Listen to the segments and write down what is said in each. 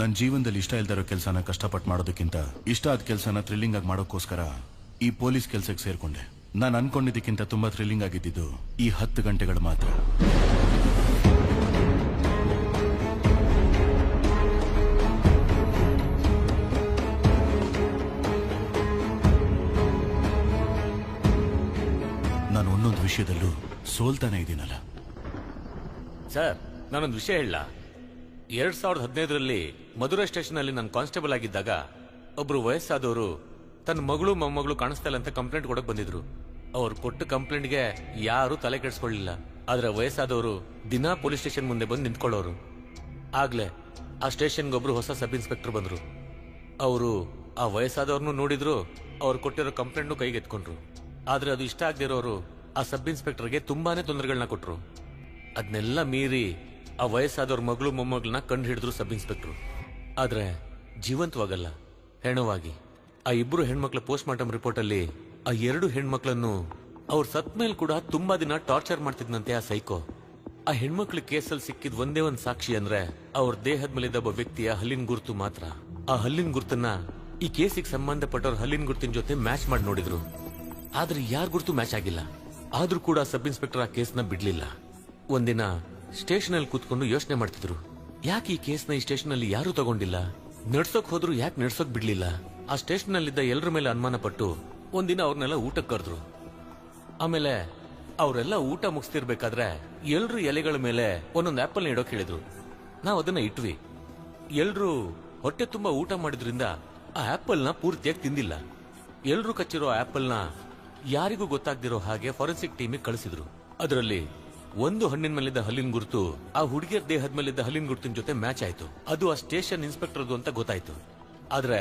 ನನ್ನ ಜೀವನದಲ್ಲಿ ಇಷ್ಟ ಇಲ್ದಿರೋ ಕೆಲಸನ ಕಷ್ಟಪಟ್ಟು ಮಾಡೋದಕ್ಕಿಂತ ಇಷ್ಟ ಆದ ಕೆಲಸನ ಥ್ರಿಲ್ಲಿಂಗ್ ಆಗಿ ಮಾಡೋಕ್ಕೋಸ್ಕರ ಈ ಪೊಲೀಸ್ ಕೆಲಸಕ್ಕೆ ಸೇರ್ಕೊಂಡೆ. ನಾನು ಅನ್ಕೊಂಡಿದ್ದಕ್ಕಿಂತ ತುಂಬಾ ಥ್ರಿಲ್ಲಿಂಗ್ ಆಗಿದ್ದು ಈ 10 ಗಂಟೆಗಳು ಮಾತ್ರ. ನಾನು ಒಂದೊಂದು ವಿಷಯದಲ್ಲೂ ಸೋಲ್ತಾನೆ ಇದ್ದೀನಲ್ಲ ಸರ್. ನಾನೊಂದು ವಿಷಯ ಹೇಳ. 2015ರಲ್ಲಿ ಮಧುರಾ ಸ್ಟೇಷನ್ ಅಲ್ಲಿ ನಾನು ಕಾನ್ಸ್ಟೇಬಲ್ ಆಗಿದ್ದಾಗ ಒಬ್ರು ವಯಸ್ಸಾದವರು ತನ್ನ ಮಗಳು ಮೊಮ್ಮಗಳು ಕಾಣಿಸ್ತಾ ಇಲ್ಲ ಅಂತ ಕಂಪ್ಲೇಂಟ್ ಕೊಡಕ್ ಬಂದಿದ್ರು. ಅವ್ರು ಕೊಟ್ಟ ಕಂಪ್ಲೇಂಟ್ಗೆ ಯಾರು ತಲೆ ಕೆಡಿಸ್ಕೊಳ್ಳಿಲ್ಲ. ಆದ್ರೆ ವಯಸ್ಸಾದವರು ದಿನಾ ಪೊಲೀಸ್ ಸ್ಟೇಷನ್ ಮುಂದೆ ಬಂದು ನಿಂತ್ಕೊಳ್ಳೋರು. ಆಗ್ಲೇ ಆ ಸ್ಟೇಷನ್ಗೆ ಒಬ್ರು ಹೊಸ ಸಬ್ ಇನ್ಸ್ಪೆಕ್ಟರ್ ಬಂದ್ರು. ಅವರು ಆ ವಯಸ್ಸಾದವ್ರನ್ನು ನೋಡಿದ್ರು, ಅವ್ರು ಕೊಟ್ಟಿರೋ ಕಂಪ್ಲೇಂಟ್ನು ಕೈಗೆತ್ಕೊಂಡ್ರು. ಆದ್ರೆ ಅದು ಇಷ್ಟ ಆಗದಿರೋರು ಆ ಸಬ್ ಇನ್ಸ್ಪೆಕ್ಟರ್ಗೆ ತುಂಬಾನೇ ತೊಂದರೆಗಳನ್ನ ಕೊಟ್ರು. ಅದನ್ನೆಲ್ಲ ಮೀರಿ ಆ ವಯಸ್ಸಾದವ್ರ ಮಗಳು ಮೊಮ್ಮಗಳನ್ನ ಕಂಡು ಹಿಡಿದ್ರು ಸಬ್ ಇನ್ಸ್ಪೆಕ್ಟರ್. ಆದ್ರೆ ಜೀವಂತವಾಗಲ್ಲ, ಹೆಣವಾಗಿ. ಆ 2 ಹೆಣ್ಮಕ್ಳ ಪೋಸ್ಟ್ ಮಾರ್ಟಮ್ ರಿಪೋರ್ಟ್ ಅಲ್ಲಿ ಆ 2 ಹೆಣ್ಮಕ್ಳನ್ನು ಅವ್ರ ಸತ್ ಮೇಲೆ ಕೂಡ ತುಂಬಾ ದಿನ ಟಾರ್ಚರ್ ಮಾಡ್ತಿದ್ನಂತೆ ಆ ಸೈಕೋ. ಆ ಹೆಣ್ಮಕ್ಳ ಕೇಸಲ್ಲಿ ಸಿಕ್ಕಿದ್ ಒಂದೇ ಒಂದ್ ಸಾಕ್ಷಿ ಅಂದ್ರೆ ಅವ್ರ ದೇಹದ ಮೇಲಿದ್ದ ಒಬ್ಬ ವ್ಯಕ್ತಿಯ ಹಲ್ಲಿನ ಗುರುತು ಮಾತ್ರ. ಆ ಹಲ್ಲಿನ ಗುರುತನ್ನ ಈ ಕೇಸಿಗೆ ಸಂಬಂಧಪಟ್ಟವ್ರ ಹಲ್ಲಿನ ಗುರುತಿನ ಜೊತೆ ಮ್ಯಾಚ್ ಮಾಡಿ ನೋಡಿದ್ರು. ಆದ್ರೆ ಯಾರ ಗುರುತು ಮ್ಯಾಚ್ ಆಗಿಲ್ಲ. ಆದ್ರೂ ಕೂಡ ಸಬ್ ಇನ್ಸ್ಪೆಕ್ಟರ್ ಆ ಕೇಸ್ನ ಬಿಡ್ಲಿಲ್ಲ. ಒಂದಿನ ಸ್ಟೇಷನ್ ಅಲ್ಲಿ ಕೂತ್ಕೊಂಡು ಯೋಚನೆ ಮಾಡ್ತಿದ್ರು, ಯಾಕೆ ಈ ಕೇಸ್ನ ಈ ಸ್ಟೇಷನ್ ಅಲ್ಲಿ ಯಾರು ತಗೊಂಡಿಲ್ಲ, ನಡ್ಸೋಕ್ ಹೋದ್ರು ಯಾಕೆ ನಡ್ಸೋಕ್ ಬಿಡ್ಲಿಲ್ಲ. ಆ ಸ್ಟೇಷನ್ ಅಲ್ಲಿದ್ದ ಎಲ್ಲರ ಮೇಲೆ ಅನುಮಾನ ಪಟ್ಟು ಒಂದಿನ ಅವ್ರನ್ನೆಲ್ಲ ಊಟಕ್ಕೆ ಕರೆದ್ರು. ಆಮೇಲೆ ಅವರೆಲ್ಲ ಊಟ ಮುಗಿಸ್ತಿರ್ಬೇಕಾದ್ರೆ ಎಲ್ರು ಎಲೆಗಳ ಮೇಲೆ ಒಂದೊಂದು ಆಪಲ್ ಇಡೋಕ್ ಹೇಳಿದ್ರು. ನಾವ್ ಅದನ್ನ ಇಟ್ವಿ. ಎಲ್ರು ಹೊಟ್ಟೆ ತುಂಬಾ ಊಟ ಮಾಡಿದ್ರಿಂದ ಆ ಆಪಲ್ ನ ಪೂರ್ತಿಯಾಗಿ ತಿಂದಿಲ್ಲ. ಎಲ್ರು ಕಚ್ಚಿರೋ ಆಪಲ್ ನ ಯಾರಿಗೂ ಗೊತ್ತಾಗ್ದಿರೋ ಹಾಗೆ ಫಾರೆನ್ಸಿಕ್ ಟೀಮಿಗೆ ಕಳಿಸಿದ್ರು. ಅದರಲ್ಲಿ ಒಂದು ಹಣ್ಣಿನ ಮೇಲಿದ್ದ ಹಲ್ಲಿನ ಗುರುತು ಆ ಹುಡುಗಿಯರ ದೇಹದ ಮೇಲಿದ್ದ ಹಲ್ಲಿನ ಗುರುತಿನ ಜೊತೆ ಮ್ಯಾಚ್ ಆಯ್ತು. ಅದು ಆ ಸ್ಟೇಷನ್ ಇನ್ಸ್ಪೆಕ್ಟರ್ದು ಅಂತ ಗೊತ್ತಾಯ್ತು. ಆದ್ರೆ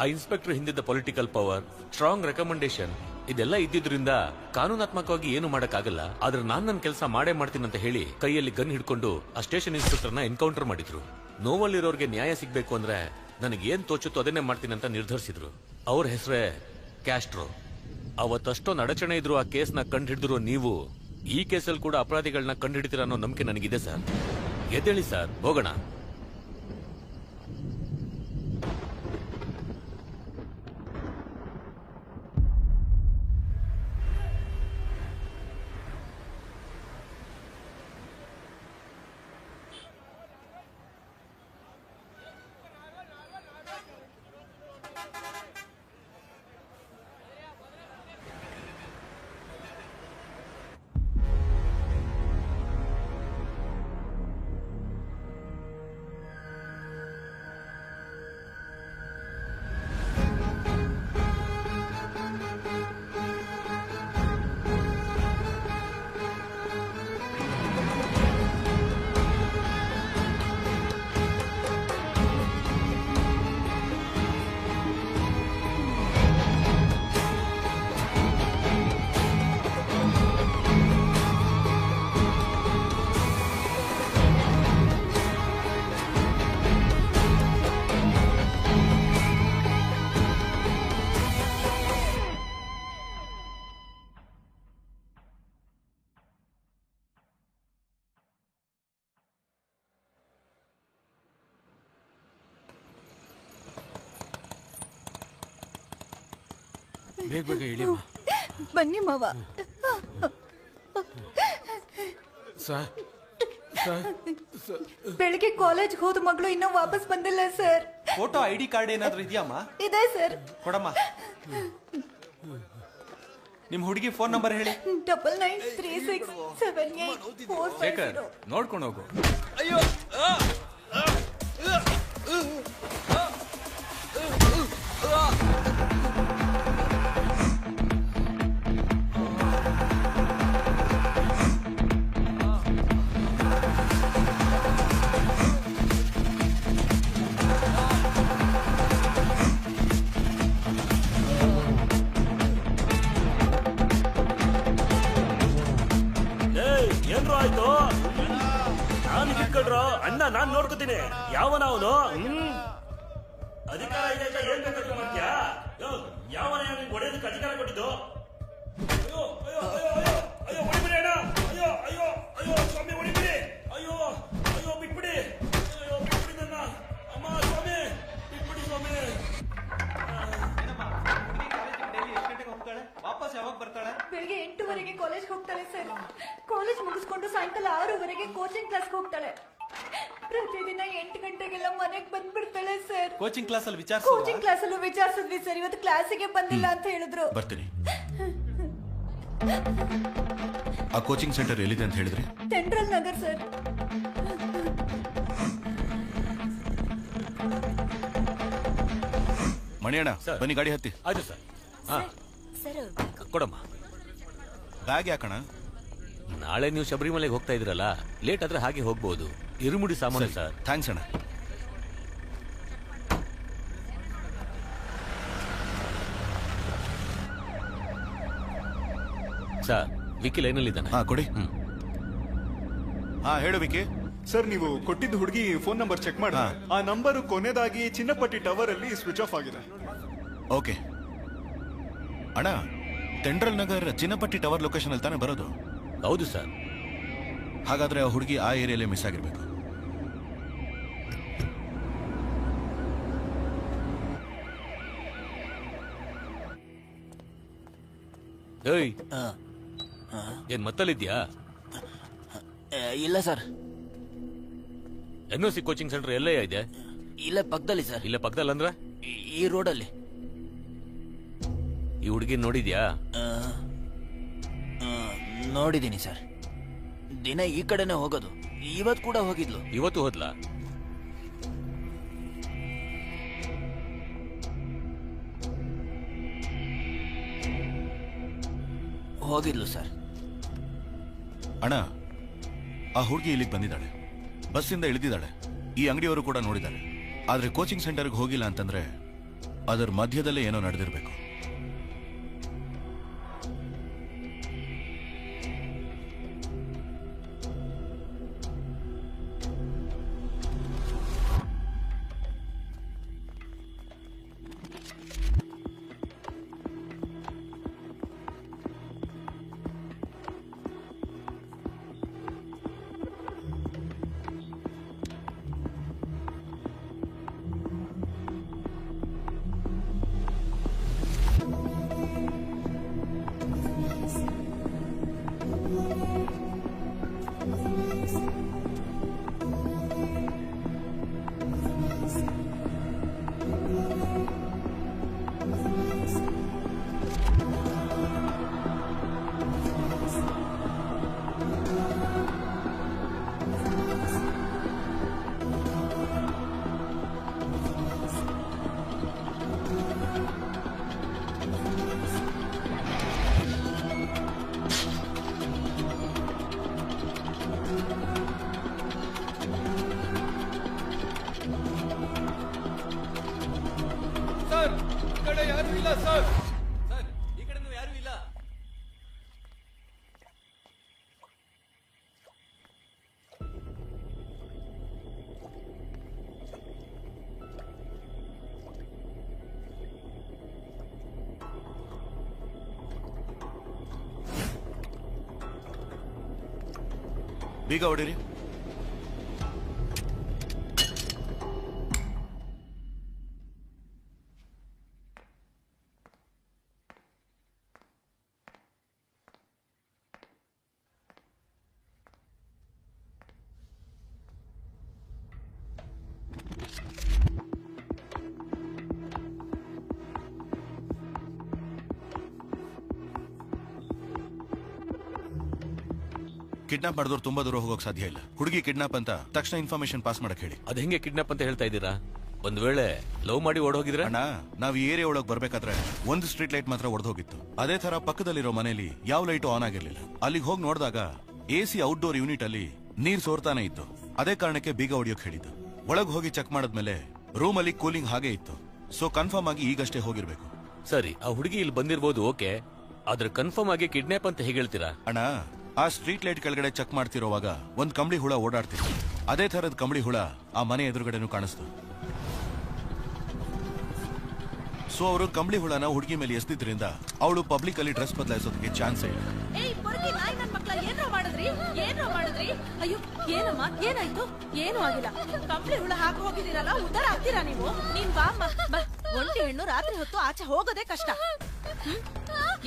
ಆ ಇನ್ಸ್ಪೆಕ್ಟರ್ ಹಿಂದಿದ್ದ ಪೊಲಿಟಿಕಲ್ ಪವರ್, ಸ್ಟ್ರಾಂಗ್ ರೆಕಮೆಂಡೇಶನ್ ಇದೆಲ್ಲ ಇದ್ದಿದ್ರಿಂದ ಕಾನೂನಾತ್ಮಕವಾಗಿ ಏನು ಮಾಡಕ್ಕಾಗಲ್ಲ. ಆದ್ರೆ ನಾನ್ ನನ್ನ ಕೆಲಸ ಮಾಡೇ ಮಾಡ್ತೀನಿ ಅಂತ ಹೇಳಿ ಕೈಯಲ್ಲಿ ಗನ್ ಹಿಡ್ಕೊಂಡು ಆ ಸ್ಟೇಷನ್ ಇನ್ಸ್ಪೆಕ್ಟರ್ನ ಎನ್ಕೌಂಟರ್ ಮಾಡಿದ್ರು. ನೋವಲ್ಲಿರೋರ್ಗೆ ನ್ಯಾಯ ಸಿಗ್ಬೇಕು ಅಂದ್ರೆ ನನಗೆ ಏನ್ ತೋಚುತ್ತೋ ಅದನ್ನೇ ಮಾಡ್ತೀನಿ ಅಂತ ನಿರ್ಧರಿಸಿದ್ರು. ಅವ್ರ ಹೆಸರೇ ಕ್ಯಾಸ್ಟ್ರೋ. ಅವತ್ತಷ್ಟೊಂದು ಅಡಚಣೆ ಇದ್ರು ಆ ಕೇಸ್ನ ಕಂಡು ಹಿಡಿದ್ರು ನೀವು. ಈ ಕೇಸಲ್ಲಿ ಕೂಡ ಅಪರಾಧಿಗಳನ್ನ ಕಂಡುಹಿಡಿತೀರ ಅನ್ನೋ ನಂಬಿಕೆ ನನಗಿದೆ ಸರ್. ಎದ್ದೇಳಿ ಸರ್, ಹೋಗೋಣ. ಬೇಗ ಬೇಗ ಹೇಳಿ ಬನ್ನಿ ಮಾವ. ಬೆಳಿಗ್ಗೆ ಕಾಲೇಜ್ ಹೋದ ಮಗಳು ಇನ್ನೂ ವಾಪಸ್ ಬಂದಿಲ್ಲ ಸರ್. ಫೋಟೋ ಐಡಿ ಕಾರ್ಡ್ ಏನಾದ್ರೂ ಇದೆಯಮ್ಮ? ಇದೆ ಸರ್. ಕೊಡಮ್ಮ. ನಿಮ್ ಹುಡುಗಿ ಫೋನ್ ನಂಬರ್ ಹೇಳಿ. 99367845. ನೋಡ್ಕೊಂಡು ಹೋಗು. ಅಯ್ಯೋ ಏನ್ರು ಆಯ್ತು? ನಾನು ಕಿತ್ಕೊಳ್ರ ಅಣ್ಣ, ನಾನ್ ನೋಡ್ಕೋತೀನಿ. ಯಾವನ ಅವನು? ಅಧಿಕಾರ ಇದೆ ಅಂತ ಏನ್ ಬೇಕಾದ್ರು ಮಾಡ್ತೀಯಾ? ಯಾವನ ನಿಮ್ಗೆ ಹೊಡೆಯೋದಕ್ಕೆ ಅಧಿಕಾರ ಕೊಟ್ಟಿದ್ದು? ಅಯ್ಯೋ ಅಯ್ಯೋ ಅಯ್ಯೋ ಅಯ್ಯೋ ಅಯ್ಯೋ ಹೊಡಿಬಿಡಿ ಅಣ್ಣ. ಅಯ್ಯೋ ಅಯ್ಯೋ ಅಯ್ಯೋ ಸ್ವಾಮಿ ಹೊಡಿಬಿಡಿ. ಅಯ್ಯೋ ಅಯ್ಯೋ ಬಿಟ್ಬಿಡಿ. ಅಯ್ಯೋ ಬಿಟ್ಬಿಡಿ ನನ್ನ ಅಮ್ಮ. ಸ್ವಾಮಿ ಕ್ಲಾಸ್ ಯಾವಾಗ ಬರ್ತಾಳೆ? ಬೆಳಿಗ್ಗೆ 8:00 ಕಾಲೇಜ್ ಹೋಗ್ತಾಳೆ ಸರ್. ಕಾಲೇಜ್ ಮುಗಿಸ್ಕೊಂಡು ಸಾಯಂಕಾಲ 6:00 ಕೋಚಿಂಗ್ ಕ್ಲಾಸ್ಗೆ ಹೋಗ್ತಾಳೆ. ಪ್ರತಿದಿನ 8 ಗಂಟೆಗೆಲ್ಲ ಮನೆಗೆ ಬಂದ್ಬಿಡ್ತಾಳೆ ಸರ್. ಕೋಚಿಂಗ್ ಕ್ಲಾಸ್ ಅಲ್ಲಿ ಕೋಚಿಂಗ್ ಕ್ಲಾಸ್ ಅಲ್ಲೂ ವಿಚಾರಿಸಿದ್ವಿ ಸರ್. ಇವತ್ತು ಕ್ಲಾಸಿಗೆ ಬಂದಿಲ್ಲ ಅಂತ ಹೇಳಿದ್ರು. ಬರ್ತೀನಿ. ಆ ಕೋಚಿಂಗ್ ಸೆಂಟರ್ ಎಲ್ಲಿದೆ ಅಂತ ಹೇಳಿದ್ರಿ? Central Nagar sir. ಮಣಿಯಣ್ಣ ಬನ್ನಿ, ಗಾಡಿ ಹತ್ತಿ. ಆಯ್ತು ಸರ್. ಹಾ ಕೊಡಮ್ಮ. ಬ್ಯಾಗ್ ಯಾಕಣ? ನಾಳೆ ನೀವು ಶಬರಿಮಲೆಗೆ ಹೋಗ್ತಾ ಇದ್ರಲ್ಲ, ಲೇಟ್ ಆದ್ರೆ ಹಾಗೆ ಹೋಗ್ಬೋದು. ಇರುಮುಡಿ ಸಾಮಾನು ಸರ್. ಥ್ಯಾಂಕ್ಸ್ ಅಣ್ಣ. ಸರ್ ವಿಕಿ ಲೈನಲ್ಲಿದ್ದಾನೆ. ಹಾ ಕೊಡಿ. ಹಾ ಹೇಳು ವಿಕಿ. ಸರ್, ನೀವು ಕೊಟ್ಟಿದ್ದ ಹುಡುಗಿ ಫೋನ್ ನಂಬರ್ ಚೆಕ್ ಮಾಡಿ. ಆ ನಂಬರ್ ಕೊನೆದಾಗಿ ಚಿನ್ನಪಟ್ಟಿ ಟವರ್ ಅಲ್ಲಿ ಸ್ವಿಚ್ ಆಫ್ ಆಗಿದೆ. ಓಕೆ ಅಣ್ಣ, ಸೆಂಟ್ರಲ್ ನಗರ್ ಚಿನ್ನಪಟ್ಟಿ ಟವರ್ ಲೊಕೇಶನ್ ಅಲ್ಲಿ ತಾನೇ ಬರೋದು? ಹೌದು ಸರ್. ಹಾಗಾದ್ರೆ ಆ ಹುಡುಗಿ ಆ ಏರಿಯಾಲೇ ಮಿಸ್ ಆಗಿರ್ಬೇಕು. ಏಯ್, ಏನ್ ಮತ್ತಲ್ಲಿದ್ಯಾ? ಇಲ್ಲ ಸರ್. NOC ಕೋಚಿಂಗ್ ಸೆಂಟರ್ ಎಲ್ಲೇ ಇದೆ? ಇಲ್ಲೇ ಪಕ್ಕದಲ್ಲಿ ಸರ್. ಇಲ್ಲೇ ಪಕ್ಕದಲ್ಲಿ ಅಂದ್ರೆ ಈ ರೋಡಲ್ಲಿ. ಈ ಹುಡುಗಿ ನೋಡಿದ್ಯಾ? ನೋಡಿದ್ದೀನಿ ಸರ್. ದಿನ ಈ ಕಡೆನೆ ಹೋಗೋದು. ಇವತ್ತು ಕೂಡ ಹೋಗಿದ್ಲು. ಇವತ್ತು ಹೋದ್ಲಾ? ಹೋಗಿದ್ಲು ಸರ್. ಅಣ್ಣ, ಆ ಹುಡುಗಿ ಇಲ್ಲಿಗೆ ಬಂದಿದ್ದಾಳೆ, ಬಸ್ಸಿಂದ ಇಳಿದಿದ್ದಾಳೆ. ಈ ಅಂಗಡಿಯವರು ಕೂಡ ನೋಡಿದ್ದಾರೆ. ಆದ್ರೆ ಕೋಚಿಂಗ್ ಸೆಂಟರ್ಗೆ ಹೋಗಿಲ್ಲ ಅಂತಂದ್ರೆ ಅದರ ಮಧ್ಯದಲ್ಲೇ ಏನೋ ನಡೆದಿರ್ಬೇಕು. ಸರ್, ಈ ಕಡೆ ಯಾರು ಇಲ್ಲ ಸರ್. ಸರ್, ಈ ಕಡೆ ಯಾರು ಇಲ್ಲ. ಬೀಗ ಹೊಡಿರಿ. ಕಿಡ್ನಾಪ್ ಮಾಡಿದವ್ರು ತುಂಬಾ ದೂರ ಹೋಗೋಕ್ ಸಾಧ್ಯ ಇಲ್ಲ. ಹುಡುಗಿ ಕಿಡ್ನಾಪ್ ಅಂತ ತಕ್ಷಣ ಇನ್ಫಾರ್ಮೇಶನ್ ಪಾಸ್ ಮಾಡಕ್ ಹೇಳಿ. ಅದ್ ಹೆಂಗೆ ಕಿಡ್ನಾಪ್ ಅಂತ ಹೇಳ್ತಾ ಇದ್ದೀರಾ? ಒಂದ್ ವೇಳೆ ಲವ್ ಮಾಡಿ ಓಡೋಗಿದ್ರೆ? ಅಣ್ಣ, ನಾವ್ ಈ ಏರಿಯಾ ಒಳಗ್ ಬರ್ಬೇಕಾದ್ರೆ ಒಂದು ಸ್ಟ್ರೀಟ್ ಲೈಟ್ ಮಾತ್ರ ಒಡೆದೋಗಿತ್ತು. ಅದೇ ತರ ಪಕ್ಕದಲ್ಲಿರೋ ಮನೆಯಲ್ಲಿ ಯಾವ ಲೈಟು ಆನ್ ಆಗಿರ್ಲಿಲ್ಲ. ಅಲ್ಲಿಗೆ ಹೋಗಿ ನೋಡಿದಾಗ AC ಔಟ್ಡೋರ್ ಯೂನಿಟ್ ಅಲ್ಲಿ ನೀರ್ ಸೋರ್ತಾನೆ ಇತ್ತು. ಅದೇ ಕಾರಣಕ್ಕೆ ಬೀಗ ಹೊಡಿಯೋಕ್ ಹೇಳಿದ್ದು. ಒಳಗ್ ಹೋಗಿ ಚೆಕ್ ಮಾಡಿದ್ಮೇಲೆ ರೂಮ್ ಅಲ್ಲಿ ಕೂಲಿಂಗ್ ಹಾಗೆ ಇತ್ತು. ಸೊ ಕನ್ಫರ್ಮ್ ಆಗಿ ಈಗಷ್ಟೇ ಹೋಗಿರ್ಬೇಕು. ಸರಿ, ಆ ಹುಡುಗಿ ಇಲ್ಲಿ ಬಂದಿರ್ಬೋದು, ಓಕೆ. ಆದ್ರೆ ಕನ್ಫರ್ಮ್ ಆಗಿ ಕಿಡ್ನಾಪ್ ಅಂತ ಹೇಗೆ ಹೇಳ್ತೀರಾ? ಅಣ್ಣ, ಆ ಸ್ಟ್ರೀಟ್ ಲೈಟ್ ಕೆಳಗಡೆ ಚೆಕ್ ಮಾಡ್ತಿರೋವಾಗ ಒಂದ್ ಕಂಬಳಿ ಹುಳ ಓಡಾಡ್ತಿತ್ತು. ಅದೇ ತರದ ಕಂಬಳಿ ಹುಳ ಆ ಮನೆ ಎದುರುಗಡೆನೂ ಕಾಣಿಸ್ತು. ಸೊ ಅವರು ಕಂಬಳಿ ಹುಳನ ಹುಡುಗಿ ಮೇಲೆ ಎಸ್ದಿದ್ರಿಂದ ಅವಳು ಪಬ್ಲಿಕ್ ಅಲ್ಲಿ ಡ್ರೆಸ್ ಬದಲಾಯಿಸೋದಕ್ಕೆ ಚಾನ್ಸ್ ಇಲ್ಲ. ಅಯ್ಯೋ, ಏನಮ್ಮ, ಏನಾಯ್ತು? ಏನು ಆಗಿಲ್ಲ. ಕಂಬಳಿ ಹುಳ ಹಾಕಿ ಹೋಗಿದ್ದೀರಲ್ಲ, ಉದ್ದಾರ ಆಗ್ತೀರಾ ನೀವು? ನೀನ್ ಬಾ ಅಮ್ಮ, ಬಾ. ಒಂಟಿ ಹೆಣ್ಣು ರಾತ್ರಿ ಹೊತ್ತು ಆಚೆ ಹೋಗೋದೇ ಕಷ್ಟ.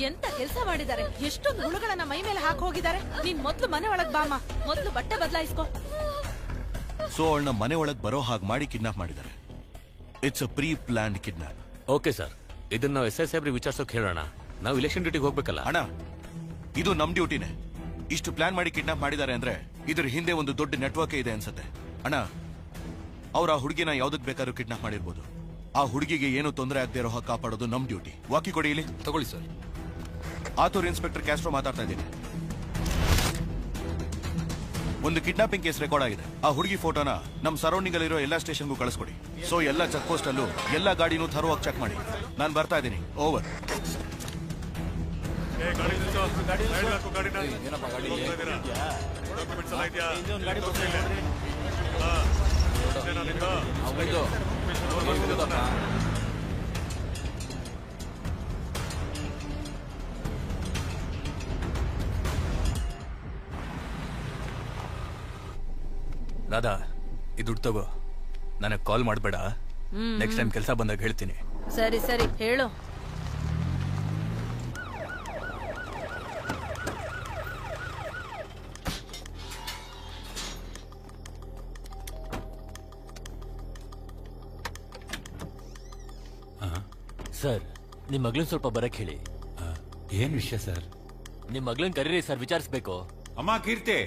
ಎಂತ ಕೆಲಸ ಮಾಡಿದ್ದಾರೆ, ಎಷ್ಟೊಂದು ಹುಳುಗಳನ್ನ ಮೈ ಮೇಲೆ ಹಾಕಿ ಹೋಗಿದ್ದಾರೆ. ನೀನ್ ಮೊದ್ಲು ಮನೆ ಒಳಗ್ ಬಾಮ, ಮೊದ್ಲು ಬಟ್ಟೆ ಬದಲಾಯಿಸ್ಕೋ. ಸೊ ಅವಳನ್ನ ಮನೆ ಒಳಗ್ ಬರೋ ಹಾಗೆ ಮಾಡಿ ಕಿಡ್ನಾಪ್ ಮಾಡಿದ್ದಾರೆ. It's a pre planned kidnap. Okay sir, ಇದನ್ನ ನಾವು ಎಸ್ ಐ ಸಾಹೇಬ್ರಿಗೆ ವಿಚಾರಿಸೋಕೆ ಹೇಳೋಣ. ನಾವು ಇಲೆಕ್ಷನ್ ಡ್ಯೂಟಿಗೆ ಹೋಗ್ಬೇಕಲ್ಲ. ಅಣ್ಣ, ಇದು ನಮ್ ಡ್ಯೂಟಿನೇ. ಇಷ್ಟು ಪ್ಲಾನ್ ಮಾಡಿ ಕಿಡ್ನಾಪ್ ಮಾಡಿದ್ದಾರೆ ಅಂದ್ರೆ ಇದ್ರ ಹಿಂದೆ ಒಂದು ದೊಡ್ಡ ನೆಟ್ವರ್ಕ್ ಇದೆ ಅನ್ಸುತ್ತೆ. ಅಣ್ಣ, ಅವ್ರ ಆ ಹುಡುಗಿನ ಯಾವ್ದಕ್ ಬೇಕಾದ್ರೂ ಕಿಡ್ನಾಪ್ ಮಾಡಿರ್ಬೋದು. ಆ ಹುಡುಗಿಗೆ ಏನು ತೊಂದರೆ ಆಗದೆ ಇರೋ ಹಾಗೆ ಕಾಪಾಡೋದು ನಮ್ ಡ್ಯೂಟಿ. ವಾಕಿ ಕೊಡಿ ಇಲ್ಲಿ. ತಗೊಳ್ಳಿ ಸರ್. ಆತೂರ್ ಇನ್ಸ್ಪೆಕ್ಟರ್ ಕ್ಯಾಸ್ಟ್ರೋ ಮಾತಾಡ್ತಾ ಇದ್ದೀನಿ. ಒಂದು ಕಿಡ್ನಾಪಿಂಗ್ ಕೇಸ್ ರೆಕಾರ್ಡ್ ಆಗಿದೆ. ಆ ಹುಡುಗಿ ಫೋಟೋನ ನಮ್ ಸರೌಂಡಿಂಗ್ ಅಲ್ಲಿರೋ ಎಲ್ಲಾ ಸ್ಟೇಷನ್ಗೂ ಕಳಿಸ್ಕೊಡಿ. ಸೊ ಎಲ್ಲಾ ಚೆಕ್ ಪೋಸ್ಟ್ ಅಲ್ಲೂ ಎಲ್ಲಾ ಗಾಡಿನೂ ಥರೋವಾಗಿ ಚೆಕ್ ಮಾಡಿ. ನಾನು ಬರ್ತಾ ಇದ್ದೀನಿ. ಓವರ್. ರಾಧಾ, ಈ ದುಡ್ಡು ತಗೋ. ನನಗೆ ಕಾಲ್ ಮಾಡಬೇಡ. ನೆಕ್ಸ್ಟ್ ಟೈಮ್ ಕೆಲಸ ಬಂದಾಗ ಹೇಳ್ತೀನಿ. ಸರಿ ಸರಿ ಹೇಳು. ಸರ್, ನಿಮ್ ಮಗಳನ್ ಸ್ವಲ್ಪ ಬರಕ್ ಹೇಳಿ. ಏನ್ ವಿಷಯ ಸರ್? ನಿಮ್ ಮಗಳನ್ ಕರೀರಿ ಸರ್, ವಿಚಾರಿಸ್ಬೇಕು. ಅಮ್ಮ ಕೀರ್ತಿ,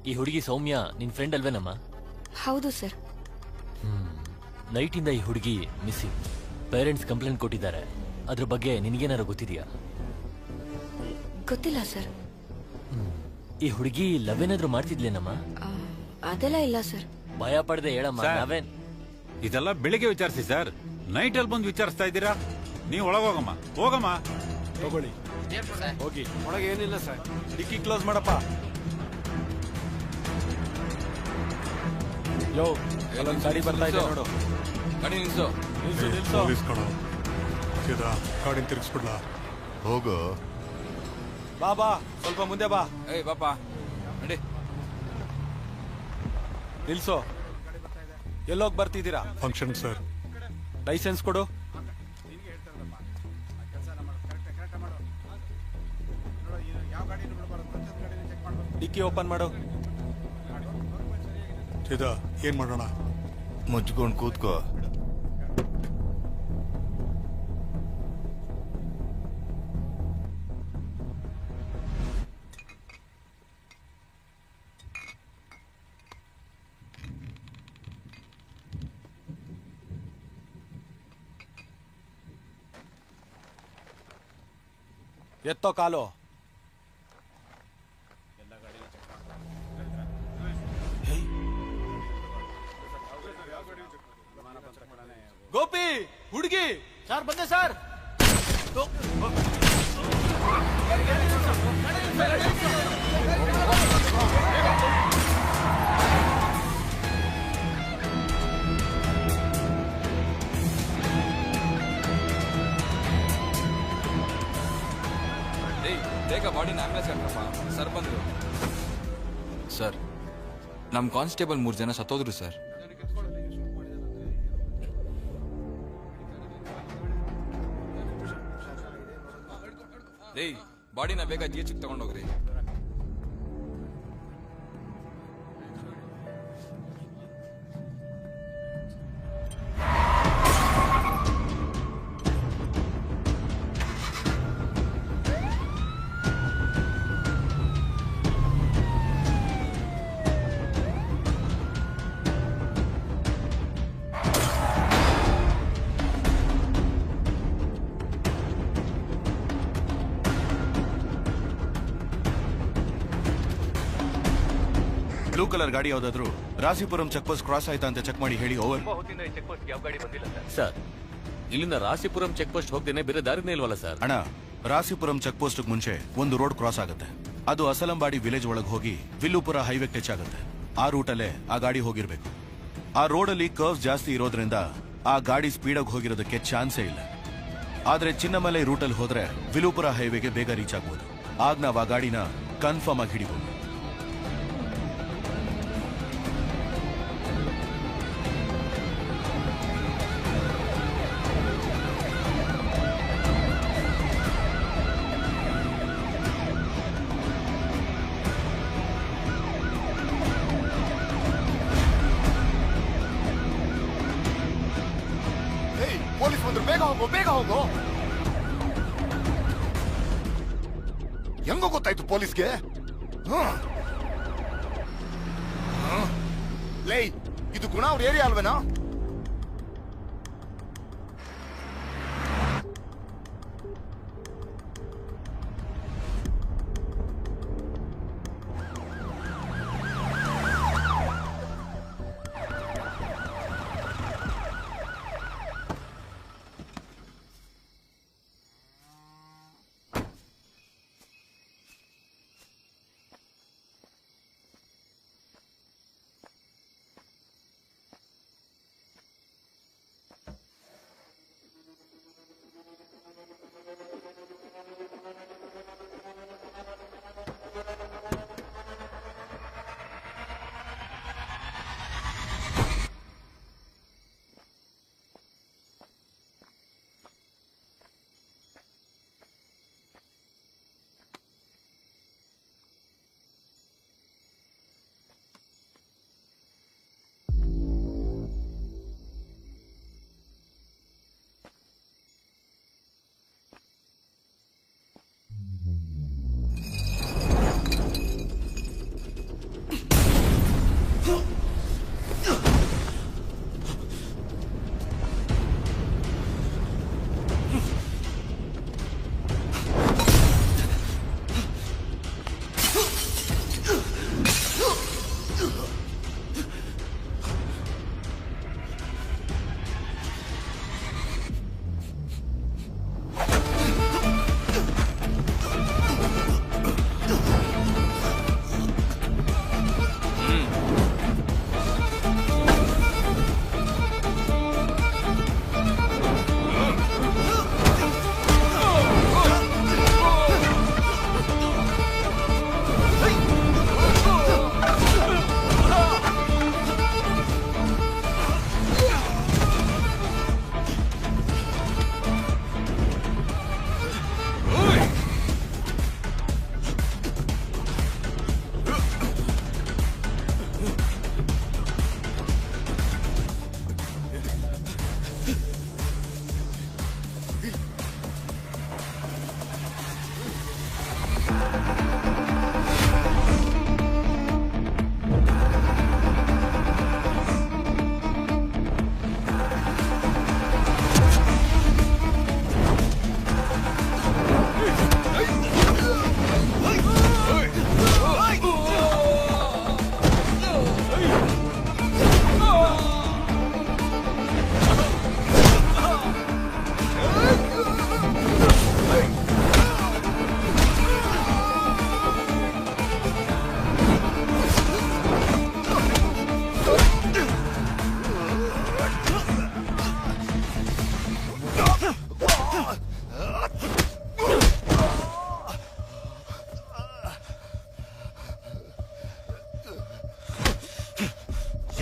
ಈ ಹುಡುಗಿ ಸೌಮ್ಯ ನಿನ್ ಫ್ರೆಂಡ್ ಅಲ್ವೇನಮ್ಮ? ಹೌದು ಸರ್. ನೈಟ್ ಇಂದ ಈ ಹುಡುಗಿ ಮಿಸ್ಸಿಂಗ್. ಪೇರೆಂಟ್ಸ್ ಕಂಪ್ಲೇಂಟ್ ಕೊಟ್ಟಿದ್ದಾರೆ. ಅದ್ರ ಬಗ್ಗೆ ನಿನಗೇನಾರು ಗೊತ್ತಿದೆಯಾ? ಗೊತ್ತಿಲ್ಲ ಸರ್. ಈ ಹುಡುಗಿ ಲವ್ ಏನಾದ್ರು ಮಾಡ್ತಿದ್ಲೇನಮ್ಮ? ಅದೆಲ್ಲ ಇಲ್ಲ ಸರ್. ಭಯ ಪಡದೆ ಹೇಳಮ್ಮ. ನಾವೇನ್ ಇದೆಲ್ಲ ಬೆಳಿಗ್ಗೆ ವಿಚಾರಿಸಿ ಸರ್, ನೈಟ್ ಅಲ್ಲಿ ಬಂದು ವಿಚಾರಿಸ್ತಾ ಇದ್ದೀರಾ? ನೀವು ಒಳಗೋಗಮ್ಮ. ಹೋಗಮ್ಮ. ತಗೊಳ್ಳಿ, ಹೋಗಿ. ಒಳಗೆ ಏನಿಲ್ಲ ಸರ್. ಡಿಕ್ಕಿ ಕ್ಲೋಸ್ ಮಾಡಪ್ಪ. ಯೋ, ಅಲ್ಲೊಂದು ಗಾಡಿ ಬರ್ತಾ ಇದೆ ನೋಡು. ಗಾಡಿ ನಿಲ್ಸು. ಗಾಡಿನ ತಿರ್ಗಿಸ್ಬಿಡ್ಲ. ಹೋಗು. ಬಾ ಬಾ, ಸ್ವಲ್ಪ ಮುಂದೆ ಬಾ. ಏಯ್ ಬಾಪ, ನಡಿ. ನಿಲ್ಸೋ. ಎಲ್ಲೋಗಿ ಬರ್ತಿದ್ದೀರಾ? Function sir. ಲೈಸೆನ್ಸ್ ಕೊಡು. ಡಿಕ್ಕಿ ಓಪನ್ ಮಾಡು. ಏನ್ ಮಾಡೋಣ? ಮುಚ್ಕೊಂಡು ಕೂತ್ಕೋ. ಎತ್ತೋ ಕಾಲು. ಗೋಪಿ, ಹುಡುಗಿ. ಸರ್ ಬಂದೆ ಸರ್. ಬೇಗ ಬಾಡಿನ ಆಂಬ್ಯುಲೆನ್ಸ್ ಹಾಕಪ್ಪ. ಸರ್ ಬಂದ್ರು. ಸರ್, ನಮ್ ಕಾನ್ಸ್ಟೇಬಲ್ 3 ಜನ ಸತ್ತೋದ್ರು ಸರ್. ಬಾಡಿನ ಬೇಗ ಜಿಎಚ್ಗೆ ತಗೊಂಡೋಗ್ರಿ. ಬ್ಲೂ ಕಲರ್ ಗಾಡಿ ಯಾವ್ದಾದ್ರು ರಾಸಿಪುರಂ ಚೆಕ್ ಪೋಸ್ಟ್ ಕ್ರಾಸ್ ಆಯ್ತಾ ಅಂತ ಚೆಕ್ ಮಾಡಿ ಹೇಳಿ. ಓವರ್. ಸರ್, ಇಲ್ಲಿಂದ ರಾಸಿಪುರಂ ಚೆಕ್ ಪೋಸ್ಟ್ ಹೋಗ್ದೇನೆ ಬೇರೆ ದಾರಿನೇ ಇಲ್ವಲ್ಲ ಸರ್? ಅಣ್ಣ, ರಾಸಿಪುರಂ ಚೆಕ್ ಪೋಸ್ಟ್ ಮುಂಚೆ ಒಂದು ರೋಡ್ ಕ್ರಾಸ್ ಆಗುತ್ತೆ. ಅದು ಅಸಲಂಬಾಡಿ ವಿಲೇಜ್ ಒಳಗೆ ಹೋಗಿ ವಿಲ್ಲುಪುರ ಹೈವೇ ಟಚ್ ಆಗುತ್ತೆ. ಆ ರೂಟಲ್ಲೇ ಆ ಗಾಡಿ ಹೋಗಿರ್ಬೇಕು. ಆ ರೋಡಲ್ಲಿ ಕರ್ವ್ಸ್ ಜಾಸ್ತಿ ಇರೋದ್ರಿಂದ ಆ ಗಾಡಿ ಸ್ಪೀಡಾಗಿ ಹೋಗಿರೋದಕ್ಕೆ ಚಾನ್ಸೇ ಇಲ್ಲ. ಆದ್ರೆ ಚಿನ್ನಮಲೈ ರೂಟಲ್ಲಿ ಹೋದ್ರೆ ವಿಲ್ಲುಪುರ ಹೈವೇಗೆ ಬೇಗ ರೀಚ್ ಆಗ್ಬೋದು. ಆಗ ನಾವು ಆ ಗಾಡಿನ ಕನ್ಫರ್ಮ್ ಆಗಿ ಹಿಡಿಬಹುದು. ಹೋಗೋ, ಬೇಗ ಹೋಗೋ. ಹೆಂಗೋ ಗೊತ್ತಾಯ್ತು ಪೊಲೀಸ್ಗೆ? ಲೇ, ಇದು ಗುಣ ಅವ್ರ ಏರಿಯಾ ಅಲ್ವೇನಾ?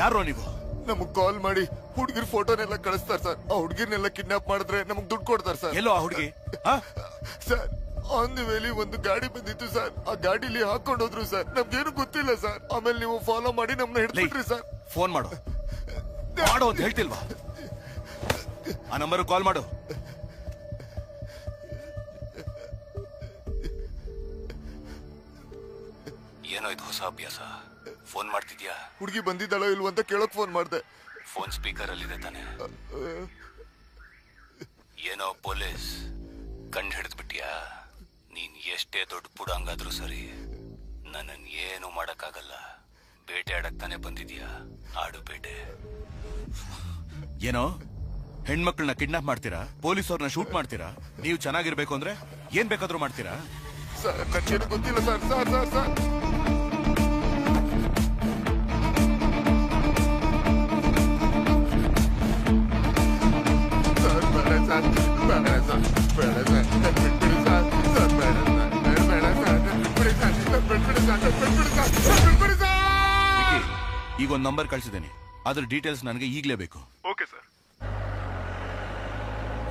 ಯಾರೋ ನೀವು? ನಮಗ್ ಕಾಲ್ ಮಾಡಿ ಹುಡುಗಿರ್ ಫೋಟೋನೆಲ್ಲ ಕಳಿಸ್ತಾರ ಸರ್. ಆ ಹುಡುಗಿರ್ನೆಲ್ಲ ಕಿಡ್ನಾಪ್ ಮಾಡಿದ್ರೆ ನಮಗ್ ದುಡ್ಡು ಕೊಡ್ತಾರ ಸರ್. ಎಲ್ಲೋ ಆ ಹುಡುಗಿ? ಸರ್ ಆನ್ ದಿ ವೇಲಿ ಒಂದು ಗಾಡಿ ಬಂದಿತ್ತು ಸರ್. ಆ ಗಾಡಿಲಿ ಹಾಕೊಂಡು ಹೋದ್ರು ಸರ್. ನಮ್ಗೇನು ಗೊತ್ತಿಲ್ಲ ಸರ್. ಆಮೇಲೆ ನೀವು ಫಾಲೋ ಮಾಡಿ ನಮ್ನ ಹಿಡಿದ್ಬಿಟ್ರಿ ಸರ್. ಫೋನ್ ಮಾಡು ಮಾಡು ಅಂತ ಹೇಳ್ತಿಲ್ವಾ? ಆ ನಂಬರ್ ಕಾಲ್ ಮಾಡು. ಏನೋ ಇದು ಹೊಸ ಅಭ್ಯಾಸ. ಫೋನ್ ಮಾಡ್ತಿದ್ಯಾ? ಹುಡುಗಿ ಬಂದಿದ್ದಾಳೋ ಇಲ್ವ ಅಂತ ಕೇಳಕ್ ಫೋನ್ ಮಾಡ್ದೆ. ಫೋನ್ ಸ್ಪೀಕರ್ ಅಲ್ಲಿ ಇದೆ ತಾನೆ? ಏನೋ ಪೊಲೀಸ್ ಕಂಡು ಹಿಡಿದ್ಬಿಟ್ಯಾ? ನೀನ್ ಎಷ್ಟೇ ದೊಡ್ಡ ಪುಡಂಗಾದ್ರೂ ಸರಿ, ನನ್ನನ್ ಏನು ಮಾಡಕ್ಕಾಗಲ್ಲ. ಬೇಟೆ ಆಡಕ್ ತಾನೆ ಬಂದಿದ್ಯಾ? ಆಡು ಬೇಟೆ. ಏನೋ ಹೆಣ್ಮಕ್ಳನ್ನ ಕಿಡ್ನಾಪ್ ಮಾಡ್ತೀರಾ, ಪೊಲೀಸ್ ಅವ್ರನ್ನ ಶೂಟ್ ಮಾಡ್ತೀರಾ? ನೀವು ಚೆನ್ನಾಗಿರ್ಬೇಕು ಅಂದ್ರೆ ಏನ್ ಬೇಕಾದ್ರೂ ಮಾಡ್ತೀರಾ? ಸರ್ ನನಗೇನು ಗೊತ್ತಿಲ್ಲ ಸರ್. ಸರ್ ಸರ್ ಸರ್ ಈಗ ಒಂದು ನಂಬರ್ ಕಳಿಸಿದ್ದೇನೆ, ಅದ್ರ ಡೀಟೇಲ್ಸ್ ನನಗೆ ಈಗಲೇ ಬೇಕು. Okay sir.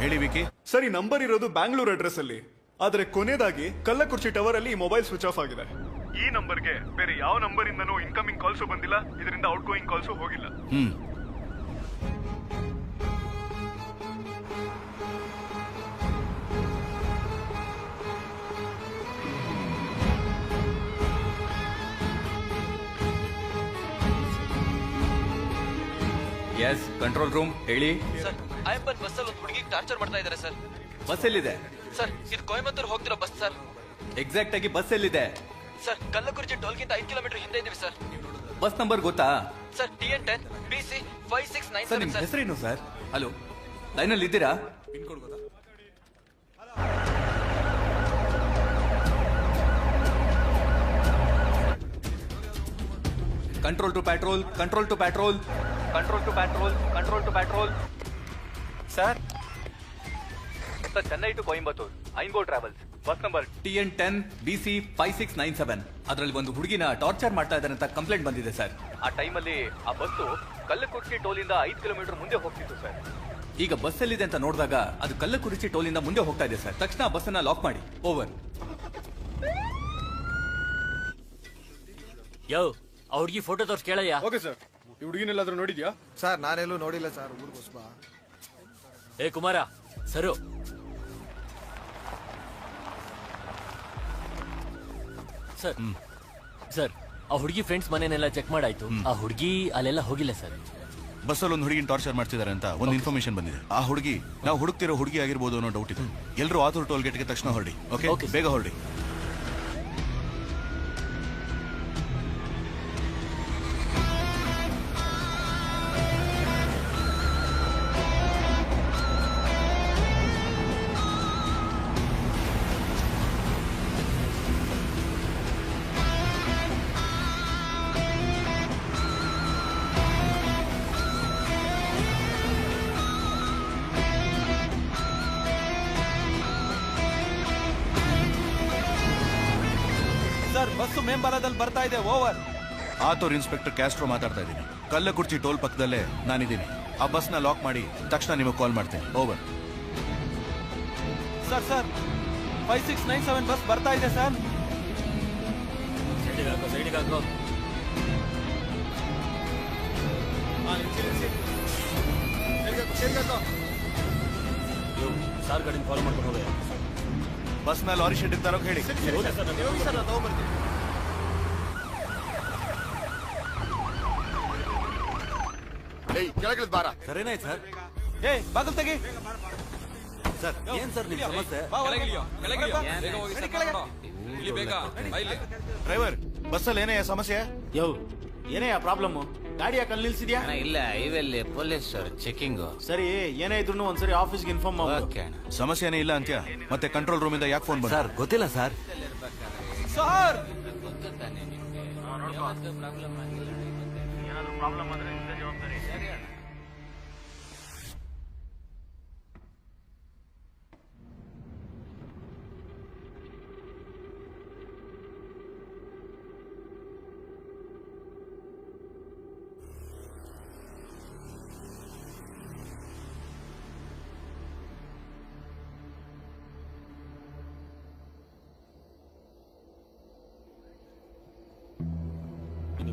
ಹೇಳಿ ವಿಕಿ. ಸರ್, ಈ ನಂಬರ್ ಇರೋದು ಬ್ಯಾಂಗ್ಳೂರ್ ಅಡ್ರೆಸ್ ಅಲ್ಲಿ, ಆದ್ರೆ ಕೊನೆಯದಾಗಿ ಕಲ್ಲಕುರ್ಚಿ ಟವರ್ ಅಲ್ಲಿ ಮೊಬೈಲ್ ಸ್ವಿಚ್ ಆಫ್ ಆಗಿದೆ. ಈ ನಂಬರ್ಗೆ ಬೇರೆ ಯಾವ ನಂಬರ್ ಇಂದನೂ ಇನ್ಕಮಿಂಗ್ ಕಾಲ್ಸು ಬಂದಿಲ್ಲ, ಇದರಿಂದ ಔಟ್ ಗೋಯಿಂಗ್ ಕಾಲ್ಸು ಹೋಗಿಲ್ಲ. ಎಸ್ ಕಂಟ್ರೋಲ್ ರೂಮ್ ಹೇಳಿ. ಸರ್ ಆಯಪ್ಪನ್ ಬಸ್ಸಲ್ಲಿ ಒಂದು ಹುಡುಗಿ ಟಾರ್ಚರ್ ಮಾಡ್ತಾ ಇದ್ದಾರೆ ಸರ್. ಬಸ್ ಎಲ್ಲಿದೆ ಸರ್ ಇದು ಕೊಯಮತ್ತೂರು ಹೋಗ್ತಿರೋ ಬಸ್ ಸರ್. ಎಕ್ಸಾಕ್ಟ್ ಆಗಿ ಬಸ್ ಎಲ್ಲಿದೆ? ಸರ್ ಕಲ್ಲಕುರ್ಚಿ ಟೋಲ್ಗಿಂತ 5 ಕಿಲೋಮೀಟರ್ ಹಿಂದೆ ಇದೀವಿ ಸರ್. ಬಸ್ ನಂಬರ್ ಗೊತ್ತಾ? ಸರ್ TN10 BC 5697 ಸರ್ ನಿಮ್ ಸರ್. ಹೆಸರೇನು ಸರ್? ಹಲೋ, ಲೈನಲ್ಲಿ ಇದ್ದೀರಾ? Control to patrol, control to patrol, control to patrol, control to patrol. Sir sir Chennai to Coimbatore ಐನ್ಗೋ travels bus number TN10 BC 5697. ಅದರಲ್ಲಿ ಒಂದು ಹುಡುಗಿನ ಟಾರ್ಚರ್ ಮಾಡ್ತಾ ಇದ್ದಾರೆ ಅಂತ ಕಂಪ್ಲೇಂಟ್ ಬಂದಿದೆ ಸರ್. ಆ ಟೈಮಲ್ಲಿ ಆ ಬಸ್ಸು ಕಲ್ಲಕುರ್ಚಿ ಟೋಲಿಂದ 5 ಕಿಲೋಮೀಟರ್ ಮುಂದೆ ಹೋಗ್ತಿತ್ತು ಸರ್. ಈಗ ಬಸ್ ಎಲ್ಲಿದೆ ಅಂತ ನೋಡಿದಾಗ ಅದು ಕಲ್ಲಕುರ್ಚಿ ಟೋಲಿಂದ ಮುಂದೆ ಹೋಗ್ತಾ ಇದೆ ಸರ್. ತಕ್ಷಣ ಬಸ್ಸನ್ನ ಲಾಕ್ ಮಾಡಿ. ಓವರ್. ಯೋ ಆ ಹುಡುಗಿ ಫೋಟೋ ತೋರ್ಸ್ ಕೇಳಯ್ಯ. Okay sir. ಈ ಹುಡುಗಿನೆಲ್ಲಾದ್ರೂ ನೋಡಿದ್ಯಾ? ಸರ್ ನಾನೆಲ್ಲೂ ನೋಡಿಲ್ಲ ಸರ್. ಊರ್ಗೋಸ್ಬ ಏ ಕುಮಾರ ಸರು. ಸರ್ ಸರ್ ಆ ಹುಡುಗಿ ಫ್ರೆಂಡ್ಸ್ ಮನೆನೆಲ್ಲ ಚೆಕ್ ಮಾಡಾಯ್ತು. ಆ ಹುಡುಗಿ ಅಲ್ಲೆಲ್ಲ ಹೋಗಿಲ್ಲ ಸರ್. ಬಸ್ಸಲ್ಲಿ ಒಂದು ಹುಡುಗಿನ ಟಾರ್ಚರ್ ಮಾಡ್ತಿದ್ದಾರೆ ಅಂತ ಒಂದು ಇನ್ಫಾರ್ಮೇಶನ್ ಬಂದಿದೆ. ಆ ಹುಡುಗಿ ನಾವು ಹುಡುಕ್ತಿರೋ ಹುಡುಗಿ ಆಗಿರ್ಬೋದು ಅನ್ನೋ ಡೌಟ್ ಇದೆ. ಎಲ್ಲರೂ ಆತೂರು ಟೋಲ್ ಗೇಟ್ಗೆ ತಕ್ಷಣ ಹೊರಡಿ. ಓಕೆ, ಬೇಗ ಹೊರಡಿ. ಬಸ್ಸು ಮೇಂಬಾಲದಲ್ಲಿ ಬರ್ತಾ ಇದೆ. ಓವರ್. ಆತೂರು ಇನ್ಸ್ಪೆಕ್ಟರ್ ಕ್ಯಾಸ್ಟ್ರೋ ಮಾತಾಡ್ತಾ ಇದ್ದೀನಿ. ಕಲ್ಲಕುರ್ಚಿ ಟೋಲ್ ಪಕ್ಕದಲ್ಲೇ ನಾನಿದ್ದೀನಿ. ಆ ಬಸ್ನ ಲಾಕ್ ಮಾಡಿ ತಕ್ಷಣ ನಿಮಗೆ ಕಾಲ್ ಮಾಡ್ತೀನಿ. ಓವರ್. ಸರ್ 5697 ಬಸ್ ಬರ್ತಾ ಇದೆ ಸರ್. ಸೈಡಿಗೆ ಹಾಕೋ. ಸಾರ್ ಗಾಡಿನ ಫಾಲೋ ಮಾಡ್ಕೊಂಡು ಹೋಗಿ ಬಸ್ನ ಲಾರಿ ಶೆಡ್ ತರೋಕೆ ಹೇಳಿ. ಕೆಳಗಿಳಿದ್ ಬಾರ. ಸರಿನಾಯ್ತು ಸರ್. ಏ ಬಾಗಲ್ ತೆಗಿ. ಸರ್ ಏನ್ ಸರ್ ನಿಮ್ ಸಮಸ್ಯೆ? ಡ್ರೈವರ್ ಬಸ್ಸಲ್ಲಿ ಏನೇ ಸಮಸ್ಯೆ? ಯೋ ಏನೇ ಪ್ರಾಬ್ಲಮ್? ಗಾಡಿ ಯಾಕೆ ಅಲ್ಲಿ ನಿಲ್ಸಿದ್ಯಾ? ಇಲ್ಲ ಇವೆಲ್ಲಿ ಪೊಲೀಸ್ ಚೆಕಿಂಗ್. ಸರಿ ಏನೇ ಇದ್ರು ಒಂದ್ಸರಿ ಆಫೀಸ್ಗೆ ಇನ್ಫಾರ್ಮ್ ಮಾಡಿ. ಸಮಸ್ಯೆನೇ ಇಲ್ಲ ಅಂತ್ಯ. ಮತ್ತೆ ಕಂಟ್ರೋಲ್ ರೂಮ್ ಇಂದ ಯಾಕೆ ಫೋನ್ ಬಂತು? ಸರ್ ಗೊತ್ತಿಲ್ಲ ಸರ್. ಸರ್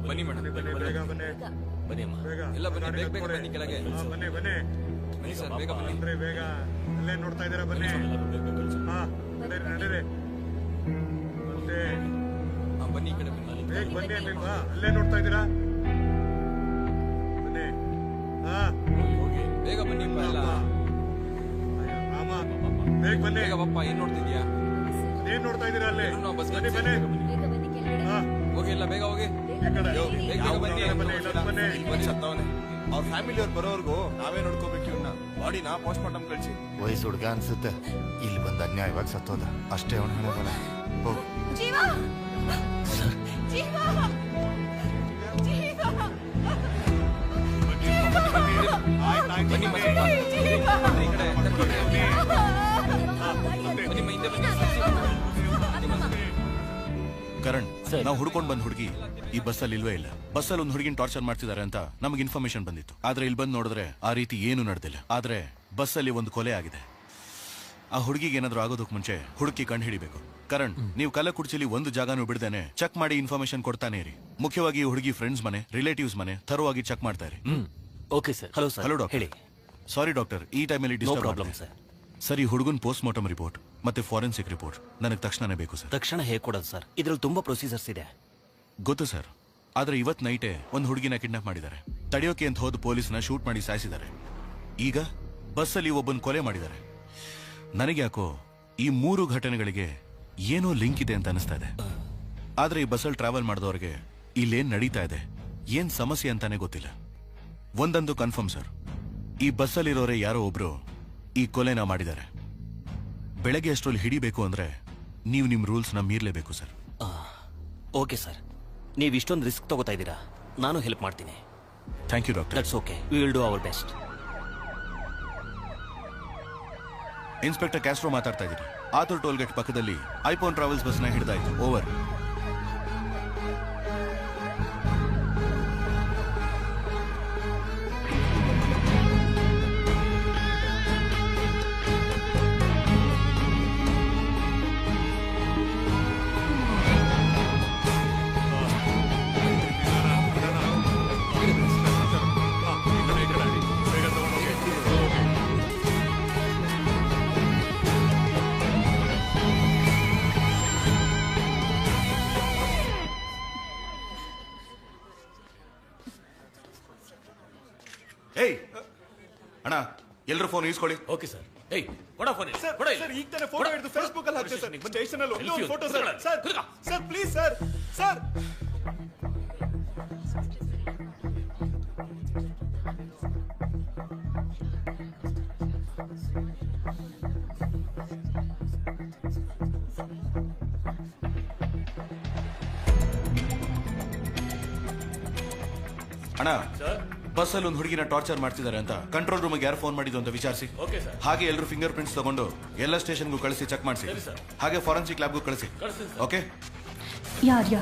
ಬನ್ನಿ ಮೇಡಮ್, ಬನ್ನಿ ಅಮ್ಮ. ಎಲ್ಲ ಬನ್ನಿ, ಬೇಗ ಬೇಗ ಬನ್ನಿ ಕೆಳಗೆ. ಬನ್ನಿ ಸರ್, ಬೇಗ ಬನ್ನಿ. ಬೇಗ ಅಲ್ಲೇ ನೋಡ್ತಾ ಇದ್ದೀರಾ? ಬನ್ನಿ. ನಡೀರಿ. ಬನ್ನಿ ಈ ಕಡೆ ಬನ್ನಿ. ಬೇಗ ಬನ್ನಿ ಅಲ್ಲಿಲ್ವಾ? ಅಲ್ಲೇ ನೋಡ್ತಾ ಇದ್ದೀರಾ? ಬನ್ನಿ. ಬೇಗ ಬನ್ನಿ. ರಾಮ ಬೇಗ ಬನ್ನಿ. ಬೇಗ ಬಪ್ಪ. ಏನ್ ನೋಡ್ತಿದ್ಯಾ? ಏನ್ ನೋಡ್ತಾ ಇದ್ದೀರಾ? ಅಲ್ಲೇ ಬಸ್ ಬನ್ನಿ. ಬನ್ನಿ ಹೋಗಿ. ಎಲ್ಲ ಬೇಗ ಹೋಗಿ. ಬೇಗ ಬನ್ನಿ. ಅವ್ರ ಫ್ಯಾಮಿಲಿ ಅವ್ರು ಬರೋರ್ಗು ನಾವೇ ನೋಡ್ಕೋಬೇಕು. ಇವ್ನ ಬಾಡಿನ ಪೋಸ್ಟ್ ಮಾರ್ಟಮ್ ಕಳ್ಸಿ. ವಯಸ್ಸು ಹುಡುಗ ಅನ್ಸುತ್ತೆ. ಇಲ್ಲಿ ಬಂದು ಅನ್ಯಾಯವಾಗಿ ಸತ್ತೋದ. ಅಷ್ಟೇ ಅವನ ಹಣೆ ಬರ. ಹೋಗು. ಬನ್ನಿ ಕರಣ್, ನಾವು ಹುಡ್ಕೊಂಡ್ ಬಂದ್ ಹುಡುಗಿ ಈ ಬಸ್ಸಲ್ಲಿ ಇಲ್ವೇ ಇಲ್ಲ. ಬಸ್ಸಲ್ಲಿ ಒಂದು ಹುಡುಗಿನ ಟಾರ್ಚರ್ ಮಾಡ್ತಿದ್ದಾರೆ ಅಂತ ನಮಗೆ ಇನ್ಫಾರ್ಮೇಶನ್ ಬಂದಿತ್ತು. ಆದ್ರೆ ಇಲ್ಲಿ ಬಂದು ನೋಡಿದ್ರೆ ಆ ರೀತಿ ಏನು ನಡೆದಿಲ್ಲ. ಆದ್ರೆ ಬಸ್ಸಲ್ಲಿ ಒಂದು ಕೊಲೆ ಆಗಿದೆ. ಆ ಹುಡುಗಿಗೆ ಏನಾದ್ರೂ ಆಗೋದಕ್ಕೆ ಮುಂಚೆ ಹುಡುಕಿ ಕಂಡು ಹಿಡಿಬೇಕು. ಕರಣ್, ನೀವು ಕಲ್ಲಕುರ್ಚಿಲಿ ಒಂದು ಜಾಗನೂ ಬಿಡದೇನೆ ಚೆಕ್ ಮಾಡಿ ಇನ್ಫಾರ್ಮೇಶನ್ ಕೊಡ್ತಾನೆ ಇರಿ. ಮುಖ್ಯವಾಗಿ ಹುಡುಗಿ ಫ್ರೆಂಡ್ಸ್ ಮನೆ, ರಿಲೇಟಿವ್ಸ್ ಮನೆ ಥರವಾಗಿ ಚೆಕ್ ಮಾಡ್ತಾ ಇರಿ. Okay sir. Hello sir. Hello doctor. ಹೇಳಿ. ಸಾರಿ ಡಾಕ್ಟರ್, ಈ ಟೈಮಲ್ಲಿ ಡಿಸ್ಟರ್ಬ್ ಪ್ರಾಬ್ಲಮ್ ಸರ್. ಸರಿ, ಹುಡುಗನ್ ಪೋಸ್ಟ್ ಮಾರ್ಟಮ್ ರಿಪೋರ್ಟ್ ಮತ್ತೆ ಫಾರೆನ್ಸಿಕ್ ರಿಪೋರ್ಟ್ ನನಗೆ ತಕ್ಷಣನೇ ಬೇಕು ಸರ್. ತಕ್ಷಣ ಹೇಗೆ ಕೊಡೋದು ಸರ್? ಇದ್ರಲ್ಲಿ ತುಂಬಾ ಪ್ರೊಸೀಜರ್ಸ್ ಇದೆ. ಗೊತ್ತು ಸರ್, ಆದ್ರೆ ಇವತ್ತು ನೈಟೇ ಒಂದು ಹುಡುಗಿನ ಕಿಡ್ನಾಪ್ ಮಾಡಿದ್ದಾರೆ. ತಡೆಯೋಕೆ ಅಂತ ಹೋದ ಪೊಲೀಸ್ನ ಶೂಟ್ ಮಾಡಿ ಸಾಯಿಸಿದ್ದಾರೆ. ಈಗ ಬಸ್ಸಲ್ಲಿ ಒಬ್ಬನ ಕೊಲೆ ಮಾಡಿದ್ದಾರೆ. ನನಗೆ ಯಾಕೋ ಈ 3 ಘಟನೆಗಳಿಗೆ ಏನೋ ಲಿಂಕ್ ಇದೆ ಅಂತ ಅನಿಸ್ತಾ ಇದೆ. ಆದ್ರೆ ಈ ಬಸ್ಸಲ್ಲಿ ಟ್ರಾವೆಲ್ ಮಾಡಿದವ್ರಿಗೆ ಇಲ್ಲೇನ್ ನಡೀತಾ ಇದೆ, ಏನ್ ಸಮಸ್ಯೆ ಅಂತಾನೆ ಗೊತ್ತಿಲ್ಲ. ಒಂದಂತೂ ಕನ್ಫರ್ಮ್ ಸರ್, ಈ ಬಸ್ಸಲ್ಲಿರೋರೆ ಯಾರೋ ಒಬ್ರು ಈ ಕೊಲೆನ ಮಾಡಿದ್ದಾರೆ. ಬೆಳಗ್ಗೆ ಅಷ್ಟರಲ್ಲಿ ಹಿಡಿಬೇಕು ಅಂದ್ರೆ ನೀವು ನಿಮ್ ರೂಲ್ಸ್ನ ಮೀರ್ಲೇಬೇಕು ಸರ್. ಓಕೆ ಸರ್, ನೀವು ಇಷ್ಟೊಂದು ರಿಸ್ಕ್ ತಗೋತಾ ಇದ್ದೀರಾ, ನಾನು ಹೆಲ್ಪ್ ಮಾಡ್ತೀನಿ. Thank you doctor. That's okay, we will do our best. Inspector Castro ಮಾತಾಡ್ತಾ ಇದ್ದೀನಿ. ಆತುರ್ ಟೋಲ್ಗೇಟ್ ಪಕ್ಕದಲ್ಲಿ ಐಫೋನ್ ಟ್ರಾವೆಲ್ಸ್ ಬಸ್ನ ಹಿಡಿದಾಯ್ತು. ಓವರ್. ಏಯ್ ಅಣ್ಣ, ಎಲ್ಲರೂ ಫೋನ್ ಈಸ್ಕೊಳ್ಳಿ. Okay sir. ಏಯ್ ಕೊಡ ಫೋನ್. ಸರ್ ಈಗ ತಾನೇ ಫೋಟೋ ಹಿಡಿದು ಫೇಸ್ಬುಕ್ ಅಲ್ಲಿ ಹಾಕ್ತೀವಿ ಸರ್. ಸ್ಟೇಷನ್ ಅಲ್ಲಿ ಒಂದೇ ಒಂದು photo sir. Sir please sir. Sir ಅಣ್ಣ, ಬಸ್ಸಲ್ಲಿ ಒಂದು ಹುಡುಗಿನ ಟಾರ್ಚರ್ ಮಾಡ್ತಿದ್ದಾರೆ ಅಂತ ಕಂಟ್ರೋಲ್ ರೂಮ್ಗೆ ಯಾರು ಫೋನ್ ಮಾಡಿದ್ದು ಅಂತ ವಿಚಾರಿಸಿ. ಹಾಗೆ ಎಲ್ಲರೂ ಫಿಂಗರ್ ಪ್ರಿಂಟ್ಸ್ ತಗೊಂಡು ಎಲ್ಲ ಸ್ಟೇಷನ್ಗೂ ಕಳಿಸಿ ಚೆಕ್ ಮಾಡಿಸಿ. ಹಾಗೆ ಫಾರೆನ್ಸಿಕ್ ಲ್ಯಾಬ್ಗೂ ಕಳಿಸಿ. ಓಕೆ? ಯಾರ್ಯಾ?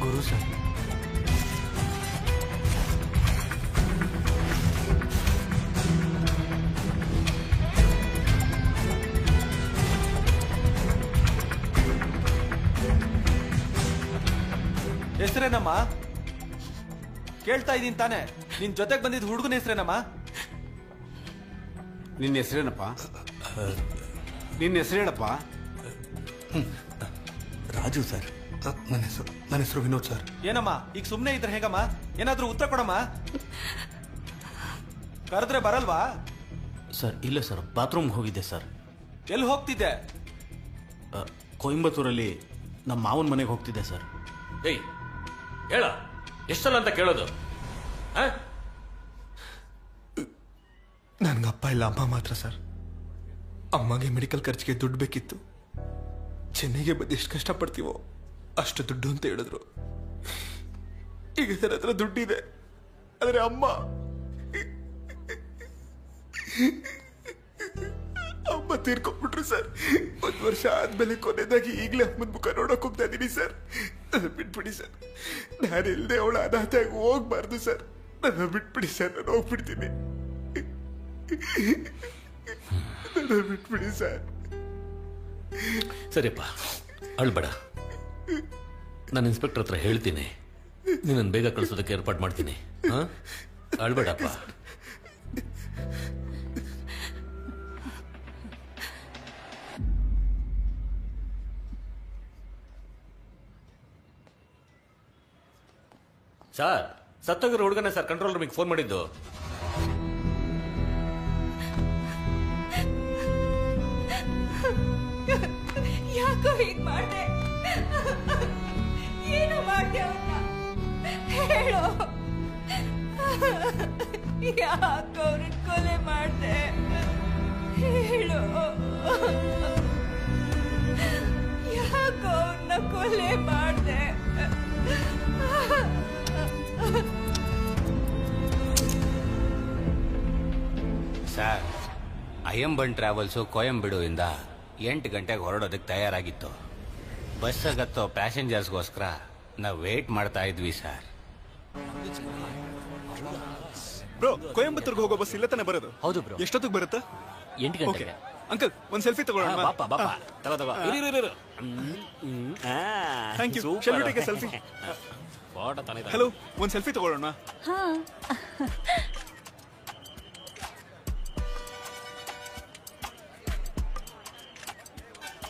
ಗುರು ಸರ್. ಹೆಸರೇನಮ್ಮ? ಕೇಳ್ತಾ ಇದೀನಿ ತಾನೆ. ನಿನ್ ಜೊತೆಗೆ ಬಂದಿದ್ದ ಹುಡುಗನ ಹೆಸರೇನಮ್ಮ? ನಿನ್ನ ಹೆಸರೇನಪ್ಪ? ನಿನ್ನ ಹೆಸರೇನಪ್ಪ? ರಾಜು ಸರ್. ನನ್ನ ಹೆಸರು ವಿನೋದ್ ಸರ್. ಏನಮ್ಮ ಈಗ ಸುಮ್ಮನೆ ಇದ್ರೆ ಹೇಗಮ್ಮ? ಏನಾದ್ರೂ ಉತ್ತರ ಕೊಡಮ್ಮ. ಕರೆದ್ರೆ ಬರಲ್ವಾ? ಸರ್ ಇಲ್ಲ ಸರ್, ಬಾತ್ರೂಮ್ಗೆ ಹೋಗಿದ್ದೆ ಸರ್. ಎಲ್ಲಿ ಹೋಗ್ತಿದ್ದೆ? ಕೊಯಂಬತ್ತೂರಲ್ಲಿ ನಮ್ಮ ಮಾವನ ಮನೆಗೆ ಹೋಗ್ತಿದ್ದೆ ಸರ್. ಏಯ್ ಹೇಳ, ಎಷ್ಟಲ್ಲ ಅಂತ ಕೇಳೋದು? ನನ್ಗೆ ಅಪ್ಪ ಇಲ್ಲ, ಅಮ್ಮ ಮಾತ್ರ ಸರ್. ಅಮ್ಮಗೆ ಮೆಡಿಕಲ್ ಖರ್ಚಿಗೆ ದುಡ್ಡು ಬೇಕಿತ್ತು. ಚೆನ್ನೈಗೆ ಬಂದು ಎಷ್ಟು ಕಷ್ಟಪಡ್ತೀವೋ ಅಷ್ಟು ದುಡ್ಡು ಅಂತ ಹೇಳಿದ್ರು. ಈಗ ನನ್ನ ಹತ್ರ ದುಡ್ಡಿದೆ, ಆದರೆ ಅಮ್ಮ ತೀರ್ಕೊಂಡ್ಬಿಟ್ರು ಸರ್. 1 ವರ್ಷ ಆದ್ಮೇಲೆ ಕೊನೆದಾಗಿ ಈಗಲೇ ಅಮ್ಮನ ಮುಖ ನೋಡಕ್ ಹೋಗ್ತಾ ಇದೀನಿ ಸರ್. ನನ್ನ ಬಿಟ್ಬಿಡಿ ಸರ್. ನಾನು ಇಲ್ಲದೆ ಅವಳ ಅನಾಥೆಯಾಗಿ ಹೋಗ್ಬಾರ್ದು ಸರ್. ನನ್ನ ಬಿಟ್ಬಿಡಿ ಸರ್, ನಾನು ಹೋಗ್ಬಿಡ್ತೀನಿ. ನನ್ನ ಬಿಟ್ಬಿಡಿ ಸರ್. ಸರಿಯಪ್ಪ, ಅಳ್ಬೇಡ. ನಾನು ಇನ್ಸ್ಪೆಕ್ಟರ್ ಹತ್ರ ಹೇಳ್ತೀನಿ, ನಿನ್ನನ್ನು ಬೇಗ ಕಳಿಸೋದಕ್ಕೆ ಏರ್ಪಾಡು ಮಾಡ್ತೀನಿ. ಅಳ್ಬೇಡಪ್ಪ. ಸರ್, ಸತ್ತೋಗಿರೋ ಹುಡುಗನೇ ಸರ್ ಕಂಟ್ರೋಲ್ ರೂಮಿಗೆ ಫೋನ್ ಮಾಡಿದ್ದು. ಯಾಕೋ ಹೀಗ್ ಮಾಡ್ದೆ? ಏನು ಮಾಡ್ದೆ ಅವನ್ನ? ಹೇಳೋ, ಯಾಕೋ ಅವ್ರನ್ನ ಕೊಲೆ ಮಾಡ್ದೆ? ಹೇಳೋ, ಯಾಕೋ ಅವ್ರನ್ನ ಕೊಲೆ ಮಾಡ್ದೆ? ಸರ್, ಅಯ್ಯಂಬನ್ ಟ್ರಾವೆಲ್ಸು ಕೊಯಂಬೆಡುವಿಂದ 8 ಗಂಟೆಗೆ ಹೊರಡೋದಕ್ಕೆ ತಯಾರಾಗಿತ್ತು. ಬಸ್ಸಾಗತ್ತೋ ಪ್ಯಾಸೆಂಜರ್ಸ್ಗೋಸ್ಕರ ನಾವು ವೇಟ್ ಮಾಡ್ತಾ ಇದ್ವಿ ಸರ್. ಬ್ರೋ, ಕೊಯಂಬತ್ತೂರ್ಗೆ ಹೋಗೋ ಬಸ್ ಇಲ್ಲ ತಾನೆ ಬರೋದು? ಹೌದು ಬ್ರೋ. ಎಷ್ಟೊತ್ತಿಗೆ ಬರುತ್ತಾ? 8 ಗಂಟೆಗೆ. ಅಂಕಲ್, ಒಂದ್ ಸೆಲ್ಫಿ ತಗೊಳ್ಳೋಣ. ತಗೋ. Thank you. Shall we take a selfie? Hello, ಒಂದ್ ಸೆಲ್ಫಿ ತಗೊಳ್ಳೋಣ.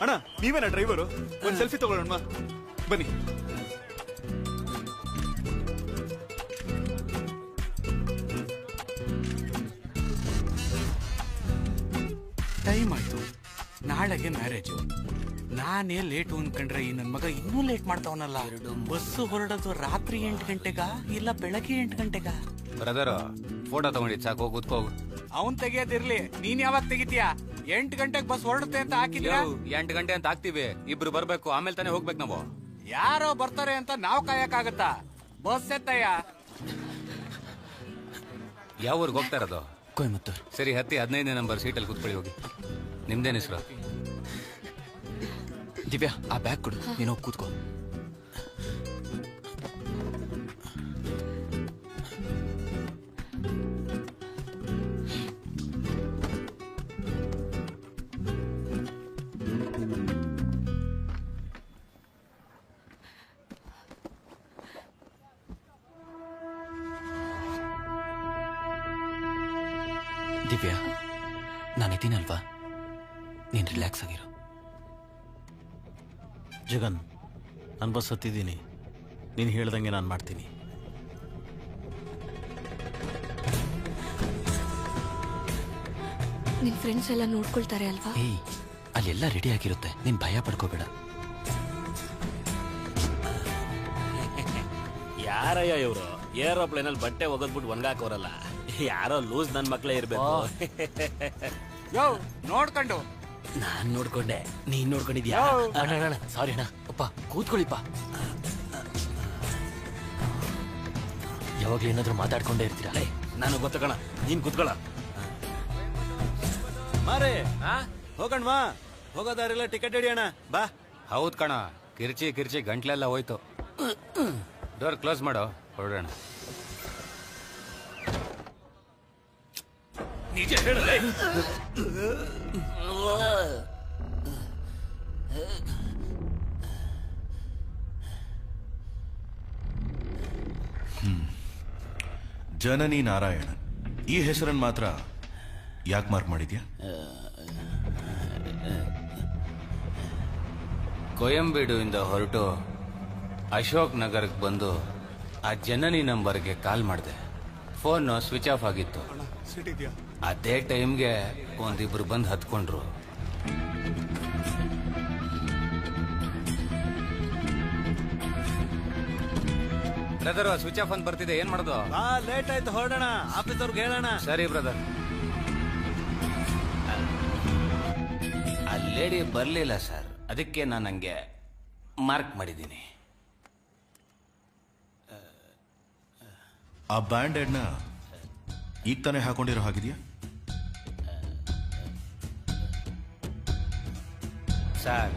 ಅಣ್ಣ, ನೀವೇನಾ ಡ್ರೈವರು? ಒಂದ್ ಸೆಲ್ಫಿ ತಗೊಳ್ಳೋಣ ಬನ್ನಿ. ಟೈಮ್ ಆಯ್ತು, ನಾಳೆಗೆ ಮ್ಯಾರೇಜು. ನಾನೇ ಲೇಟು ಅನ್ಕೊಂಡ್ರೆ ಈ ನನ್ ಮಗ ಇನ್ನೂ ಲೇಟ್ ಮಾಡ್ತಾವನಲ್ಲ. ಬಸ್ಸು ಹೊರಡೋದು ರಾತ್ರಿ 8 ಗಂಟೆಗ ಇಲ್ಲ ಬೆಳಗ್ಗೆ 8 ಗಂಟೆಗ? ಬ್ರದರ್ ಫೋಟೋ ತಗೊಂಡಿದ್ ಸಾಕು, ಕೂತ್ಕೋಗು. ಅವನ್ ತೆಗಿಯೋದಿರ್ಲಿ, ನೀನ್ ಯಾವಾಗ ತೆಗಿತೀಯ? 8 ಗಂಟೆಗೆ ಬಸ್ ಹೊರಡುತ್ತೆ ಅಂತ ಹಾಕಿದ್ಯಾ? 8 ಗಂಟೆ ಅಂತ ಹಾಕ್ತಿವಿ, ಇಬ್ರು ಬರ್ಬೇಕು, ಆಮೇಲೆ ತಾನೇ ಹೋಗ್ಬೇಕು ನಾವು. ಯಾರೋ ಬರ್ತಾರೆ ಅಂತ ನಾವ್ ಕಾಯಕ್ಕಾಗತ್ತಾ? ಬಸ್ ಎತ್ತಯ್ಯ. ಯಾವ ಊರಿಗೆ ಹೋಗ್ತಾ ಇರೋದು? ಕೊಯಮತ್ತೂರ್. ಸರಿ, ಹತ್ತಿ 15ನೇ ನಂಬರ್ ಸೀಟಲ್ಲಿ ಕೂತ್ಕೊಳ್ಳಿ ಹೋಗಿ. ನಿಮ್ದೇನ್ ಹೆಸರು? ದಿವ್ಯಾ, ಆ ಬ್ಯಾಗ್ ಕೊಡು, ನೀನು ಹೋಗಿ ಕೂತ್ಕೋ. ದಿವ್ಯಾ, ನಾನಿದ್ದೀನಲ್ವಾ, ನೀನ್ ರಿಲ್ಯಾಕ್ಸ್ ಆಗಿರು. ಜಗನ್, ನಾನು ಬಸ್ ಹತ್ತಿದ್ದೀನಿ, ನೀನು ಹೇಳ್ದಂಗೆ ನಾನು ಮಾಡ್ತೀನಿ. ನಿನ್ ಫ್ರೆಂಡ್ಸ್ ಎಲ್ಲ ನೋಡ್ಕೊಳ್ತಾರೆ ಅಲ್ವಾ? ಏಯ್, ಅಲ್ಲೆಲ್ಲ ರೆಡಿ ಆಗಿರುತ್ತೆ, ನೀನ್ ಭಯ ಪಡ್ಕೋಬೇಡ. ಯಾರಯ್ಯ ಇವರು ಏರೋಪ್ಲೇನ್ ಅಲ್ಲಿ ಬಟ್ಟೆ ಒಗದ್ಬಿಟ್ಟು ಒಣಗಾಕೋರಲ್ಲ, ಯಾರೋ ಲೂಸ್ ನನ್ ಮಕ್ಳೇ ಇರ್ಬೇಕು. ಯೋ, ನೋಡ್ಕೊಂಡು. ನಾನ್ ನೋಡ್ಕೊಂಡೆ, ನೀನ್ ನೋಡ್ಕೊಂಡಿದ್ಯಾ? ಅಣ್ಣ ಸಾರಿ ಅಣ್ಣ. ಅಪ್ಪ ಕೂತ್ಕೊಳ್ಳಿಪ್ಪ. ಯಾವಾಗ್ಲೂ ಏನಾದ್ರೂ ಮಾತಾಡ್ಕೊಂಡೇ ಇರ್ತೀರಾ? ನಾನು ಗೊತ್ತ ಕಣ, ನೀನ್ ಕೂತ್ಕೊಳ್ಳ. ಮಾರೇ ಹೋಗಣ್ವಾ, ಹೋಗೋದಾರೆಲ್ಲ ಟಿಕೆಟ್ ಹಿಡಿಯೋಣ ಬಾ. ಹೌದ್ ಕಣ, ಕಿರ್ಚಿ ಕಿರ್ಚಿ ಗಂಟ್ಲೆಲ್ಲ ಹೋಯ್ತು. ಡೋರ್ ಕ್ಲೋಸ್ ಮಾಡೋ, ಹೊರಡೋಣ. ನಿಜ ಹೇಳಲೇ. ಜನನಿ ನಾರಾಯಣನ್, ಈ ಹೆಸರನ್ನು ಮಾತ್ರ ಯಾಕೆ ಮಾರ್ಕ್ ಮಾಡಿದ್ಯಾ? ಕೊಯಂಬೇಡುವಿಂದ ಹೊರಟು ಅಶೋಕ್ ನಗರಕ್ಕೆ ಬಂದು ಆ ಜನನಿ ನಂಬರ್ಗೆ ಕಾಲ್ ಮಾಡಿದೆ. ಫೋನ್ ಸ್ವಿಚ್ ಆಫ್ ಆಗಿತ್ತು. ಅದೇ ಟೈಮ್ಗೆ ಒಂದಿಬ್ರು ಬಂದು ಹತ್ಕೊಂಡ್ರು. ಬ್ರದರ್, ಸ್ವಿಚ್ ಆಫ್ ಅಂತ ಬರ್ತಿದೆ, ಏನ್ ಮಾಡೋದು? ಲೇಟ್ ಆಯ್ತು, ಹೊರಡೋಣ, ಆಫೀಸ್ ಅವ್ರಿಗೆ ಹೇಳೋಣ. ಸರಿ ಬ್ರದರ್. ಆ ಲೇಡಿ ಬರ್ಲಿಲ್ಲ ಸರ್, ಅದಕ್ಕೆ ನಾನು ಹಂಗೆ ಮಾರ್ಕ್ ಮಾಡಿದ್ದೀನಿ. ಆ ಬ್ಯಾಂಡೇಡ್ನ ಈಗ ತಾನೇ ಹಾಕೊಂಡಿರೋ ಹಾಗಿದೆಯಾ? ಸರ್,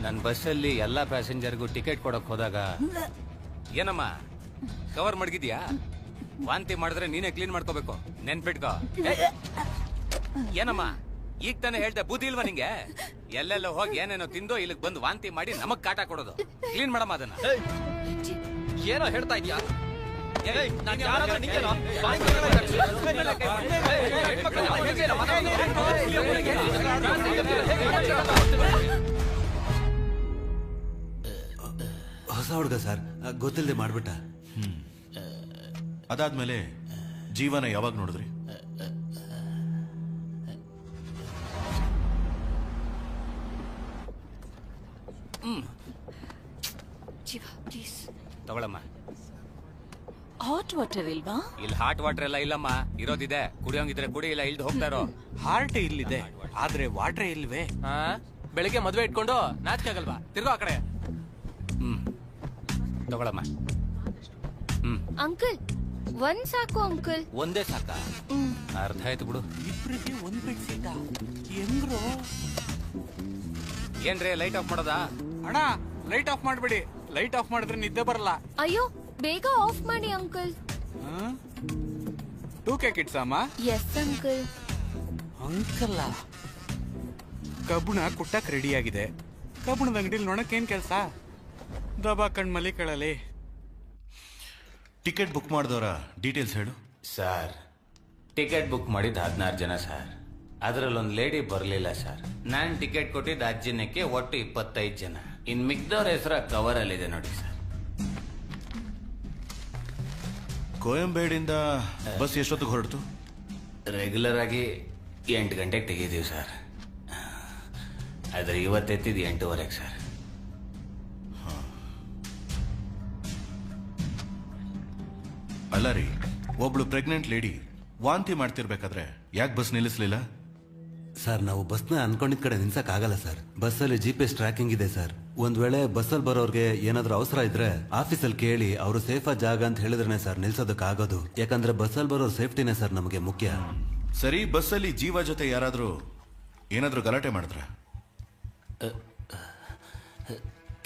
ನನ್ನ ಬಸ್ಸಲ್ಲಿ ಎಲ್ಲ ಪ್ಯಾಸೆಂಜರ್ಗೂ ಟಿಕೆಟ್ ಕೊಡಕ್ ಹೋದಾಗ, ಏನಮ್ಮ ಕವರ್ ಮಡಗಿದ್ಯಾ? ವಾಂತಿ ಮಾಡಿದ್ರೆ ನೀನೇ ಕ್ಲೀನ್ ಮಾಡ್ಕೋಬೇಕು, ನೆನ್ಪಿಟ್ಕೋ. ಏನಮ್ಮ ಈಗ ತಾನೇ ಹೇಳ್ದೆ, ಬುದ್ಧಿ ಇಲ್ವಾ ನಿಂಗೆ? ಎಲ್ಲೆಲ್ಲ ಹೋಗಿ ಏನೇನೋ ತಿಂದು ಇಲ್ಲಿಗೆ ಬಂದು ವಾಂತಿ ಮಾಡಿ ನಮಗ್ ಕಾಟ ಕೊಡೋದು. ಕ್ಲೀನ್ ಮಾಡಮ್ಮ ಅದನ್ನ. ಏನೋ ಹೇಳ್ತಾ ಇದ್ಯಾ? ಹೊಸ ಹುಡುಗ ಸರ್, ಗೊತ್ತಿಲ್ಲದೆ ಮಾಡ್ಬಿಟ್ಟ. ಅದಾದ್ಮೇಲೆ ಜೀವನ ಯಾವಾಗ ನೋಡಿದ್ರಿ? ಜೀವ ಪ್ಲೀಸ್ ತಗೊಳಮ್ಮ. ಹಾಟ್ ವಾಟರ್ ಇಲ್ವಾ? ಇಲ್ಲಿ ಹಾಟ್ ವಾಟರ್ ಎಲ್ಲ ಇಲ್ಲಮ್ಮ, ಇರೋದಿದೆ. ಕುಡಿಯೋಂಗಿದ್ರೆ ಕುಡಿ, ಇಲ್ಲ ಇಲ್ದು ಹೋಗ್ತಾರೋ. ಹಾರ್ಟ್ ಇಲ್ಲಿದೆ, ಆದ್ರೆ ವಾಟ್ರೇ ಇಲ್ವೇ? ಬೆಳಿಗ್ಗೆ ಮದ್ವೆ ಇಟ್ಕೊಂಡು ನಾಚಿಕಾಗಲ್ವಾ? ತಿರ್ಗೋ ಆ ಕಡೆ. ತಗೊಳಮ್ಮ. ಅಂಕಲ್, ಒಂದ್ ಸಾಕು ಅಂಕಲ್. ಒಂದೇ ಸಾಕ? ಅರ್ಧ ಆಯ್ತು ಬಿಡು. ಇಬ್ರಿಗೆ ಒಂದ್ ಬೆಡ್ ಸೀಟ ಹೆಂಗ್ರು? ಏನ್ರಿ ಲೈಟ್ ಆಫ್ ಮಾಡೋದಾ? ಅಣ್ಣ, ಲೈಟ್ ಆಫ್ ಮಾಡ್ಬಿಡಿ. ಲೈಟ್ ಆಫ್ ಮಾಡಿದ್ರೆ ನಿದ್ದೆ ಬರಲ್ಲ. ಅಯ್ಯೋ, ಬೇಗ ಆಫ್ ಮಾಡಿ ಅಂಕಲ್. 2K ಕಿಡ್ಸ್ ಅಮ್ಮ? Yes uncle. ಅಂಕಲ್ಲ, ಕಬ್ಬುಣ ಕುಟ್ಟಕ್ ರೆಡಿ ಆಗಿದೆ. ಕಬ್ಬುಣದ ಅಂಗಡಿಲಿ ನೋಡಕ್ ಏನ್ ಕೆಲ್ಸ? ದಬಾ ಕಣ್ಮಲಿ ಕೇಳಲಿ. ಟಿಕೆಟ್ ಬುಕ್ ಮಾಡಿದವರ ಡೀಟೇಲ್ಸ್ ಹೇಳು. ಸರ್, ಟಿಕೆಟ್ ಬುಕ್ ಮಾಡಿದ್ದು 16 ಜನ ಸರ್. ಅದರಲ್ಲೊಂದು ಲೇಡಿ ಬರಲಿಲ್ಲ ಸರ್. ನಾನು ಟಿಕೆಟ್ ಕೊಟ್ಟಿದ್ದು 10 ಜನಕ್ಕೆ, ಒಟ್ಟು 25 ಜನ. ಇನ್ ಮಿಕ್ದವ್ರ ಹೆಸರ ಕವರ್ ಅಲ್ಲಿದೆ ನೋಡಿ ಸರ್. ಕೋಯಂಬೇಡಿಂದ ಬಸ್ ಎಷ್ಟೊತ್ತಿಗೆ ಹೊರಡ್ತು? ರೆಗ್ಯುಲರ್ ಆಗಿ 8 ಗಂಟೆಗೆ ತೆಗೀತೀವಿ ಸರ್. ಆದ್ರೆ ಇವತ್ತೆತ್ತಿದ್ದು 8:30 ಸರ್. ಅಲ್ಲ ರೀ, ಒಬ್ಳು ಪ್ರೆಗ್ನೆಂಟ್ ಲೇಡಿ ವಾಂತಿ ಮಾಡ್ತಿರ್ಬೇಕಾದ್ರೆ ಯಾಕೆ ಬಸ್ ನಿಲ್ಲಿಸ್ಲಿಲ್ಲ? ಸರ್, ನಾವು ಬಸ್ನ ಅನ್ಕೊಂಡಿದ್ ಕಡೆ ನಿಲ್ಸಕ್ ಆಗಲ್ಲ ಸರ್. ಬಸ್ಸಲ್ಲಿ GPS ಟ್ರ್ಯಾಕಿಂಗ್ ಇದೆ ಸರ್. ಒಂದ್ ವೇಳೆ ಬಸ್ಸಲ್ಲಿ ಬರೋರ್ಗೆ ಏನಾದ್ರೂ ಅವಸರ ಇದ್ರೆ ಆಫೀಸಲ್ಲಿ ಕೇಳಿ ಅವರು ಸೇಫ್ ಜಾಗ ಅಂತ ಹೇಳಿದ್ರೆ ಸರ್ ನಿಲ್ಸೋದಕ್ಕಾಗೋದು. ಯಾಕಂದ್ರೆ ಬಸ್ಸಲ್ಲಿ ಬರೋರ್ ಸೇಫ್ಟಿನೇ ಸರ್ ನಮಗೆ ಮುಖ್ಯ. ಸರಿ, ಬಸ್ಸಲ್ಲಿ ಜೀವ ಜೊತೆ ಯಾರಾದ್ರೂ ಏನಾದ್ರೂ ಗಲಾಟೆ ಮಾಡಿದ್ರ?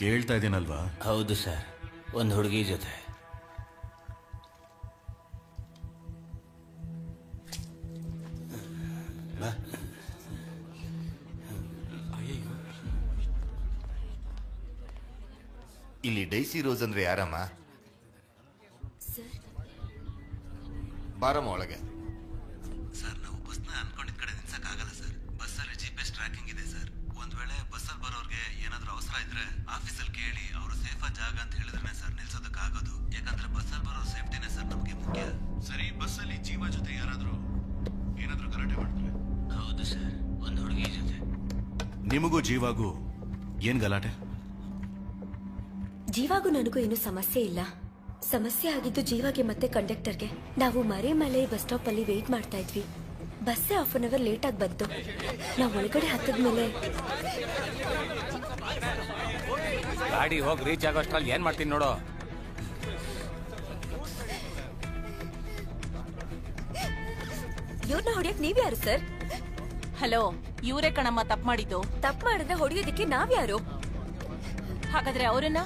ಕೇಳ್ತಾ ಇದೀನಲ್ವಾ? ಹೌದು ಸರ್, ಒಂದು ಹುಡುಗಿ ಜೊತೆ. ಇಲ್ಲಿ ಡೈಸಿ ರೋಸ್ ಅಂದ್ರೆ ಯಾರಮ್ಮ? ಬಾರಮ್ಮ ಒಳಗೆ. ಸರ್, ನಾವು ಬಸ್ನ ಅನ್ಕೊಂಡಿದ್ ಕಡೆ ನಿಲ್ಸಕ್ ಆಗಲ್ಲ ಸರ್. ಬಸ್ಸಲ್ಲಿ GPS ಟ್ರ್ಯಾಕಿಂಗ್ ಇದೆ ಸರ್. ಒಂದ್ ವೇಳೆ ಬಸ್ಸಲ್ಲಿ ಬರೋರ್ಗೆ ಏನಾದ್ರೂ ಅವಸರ ಇದ್ರೆ ಆಫೀಸಲ್ಲಿ ಕೇಳಿ ಅವರು ಸೇಫ್ ಜಾಗ ಅಂತ ಹೇಳಿದ್ರೆ ಸರ್ ನಿಲ್ಸೋದಕ್ಕಾಗೋದು. ಯಾಕಂದ್ರೆ ಬಸ್ಸಲ್ಲಿ ಬರೋ ಸೇಫ್ಟಿನೇ ಸರ್ ನಮಗೆ ಮುಖ್ಯ. ಸರಿ, ಬಸ್ಸಲ್ಲಿ ಜೀವ ಜೊತೆ ಯಾರಾದ್ರೂ ಏನಾದ್ರೂ ಗಲಾಟೆ ಮಾಡಿದ್ರೆ? ಹೌದು ಸರ್, ಒಂದು ಹುಡುಗಿ ಜೊತೆ. ನಿಮಗೂ ಜೀವಾಗೂ ಏನ್ ಗಲಾಟೆ? ಜೀವಾಗೂ ನನಗೂ ಏನು ಸಮಸ್ಯೆ ಇಲ್ಲ. ಸಮಸ್ಯೆ ಆಗಿದ್ದು ಜೀವಾಗೆ ಮತ್ತೆ ಕಂಡಕ್ಟರ್ಗೆ. ನಾವು ಮರೆಮಲೆ ಬಸ್ ಸ್ಟಾಪ್ ಅಲ್ಲಿ ವೇಟ್ ಮಾಡ್ತಾ ಇದ್ವಿ. ಬಸ್ಸೇ 1/2 ಅವರ್ ಲೇಟ್ ಆಗಿ ಬಂತು. ನಾವು ಒಳಗಡೆ ಹತ್ತದ ಮೇಲೆ ಗಾಡಿ ಹೋಗಿ ರೀಚ್ ಆಗೋಷ್ಟ್ರಲ್ಲಿ ಏನ್ ಮಾಡ್ತೀನಿ ನೋಡು. ಇವ್ರನ್ನ ಹೊಡಿಯಕ್ ನೀವ್ಯಾರು ಸರ್? ಹಲೋ, ಇವರೇ ಕಣಮ್ಮ ತಪ್ಪು ಮಾಡಿದ್ದು. ತಪ್ಪು ಮಾಡಿದ್ರೆ ಹೊಡಿಯೋದಿಕ್ಕೆ ನಾವ್ಯಾರು? ಹಾಗಾದ್ರೆ ಅವರನ್ನ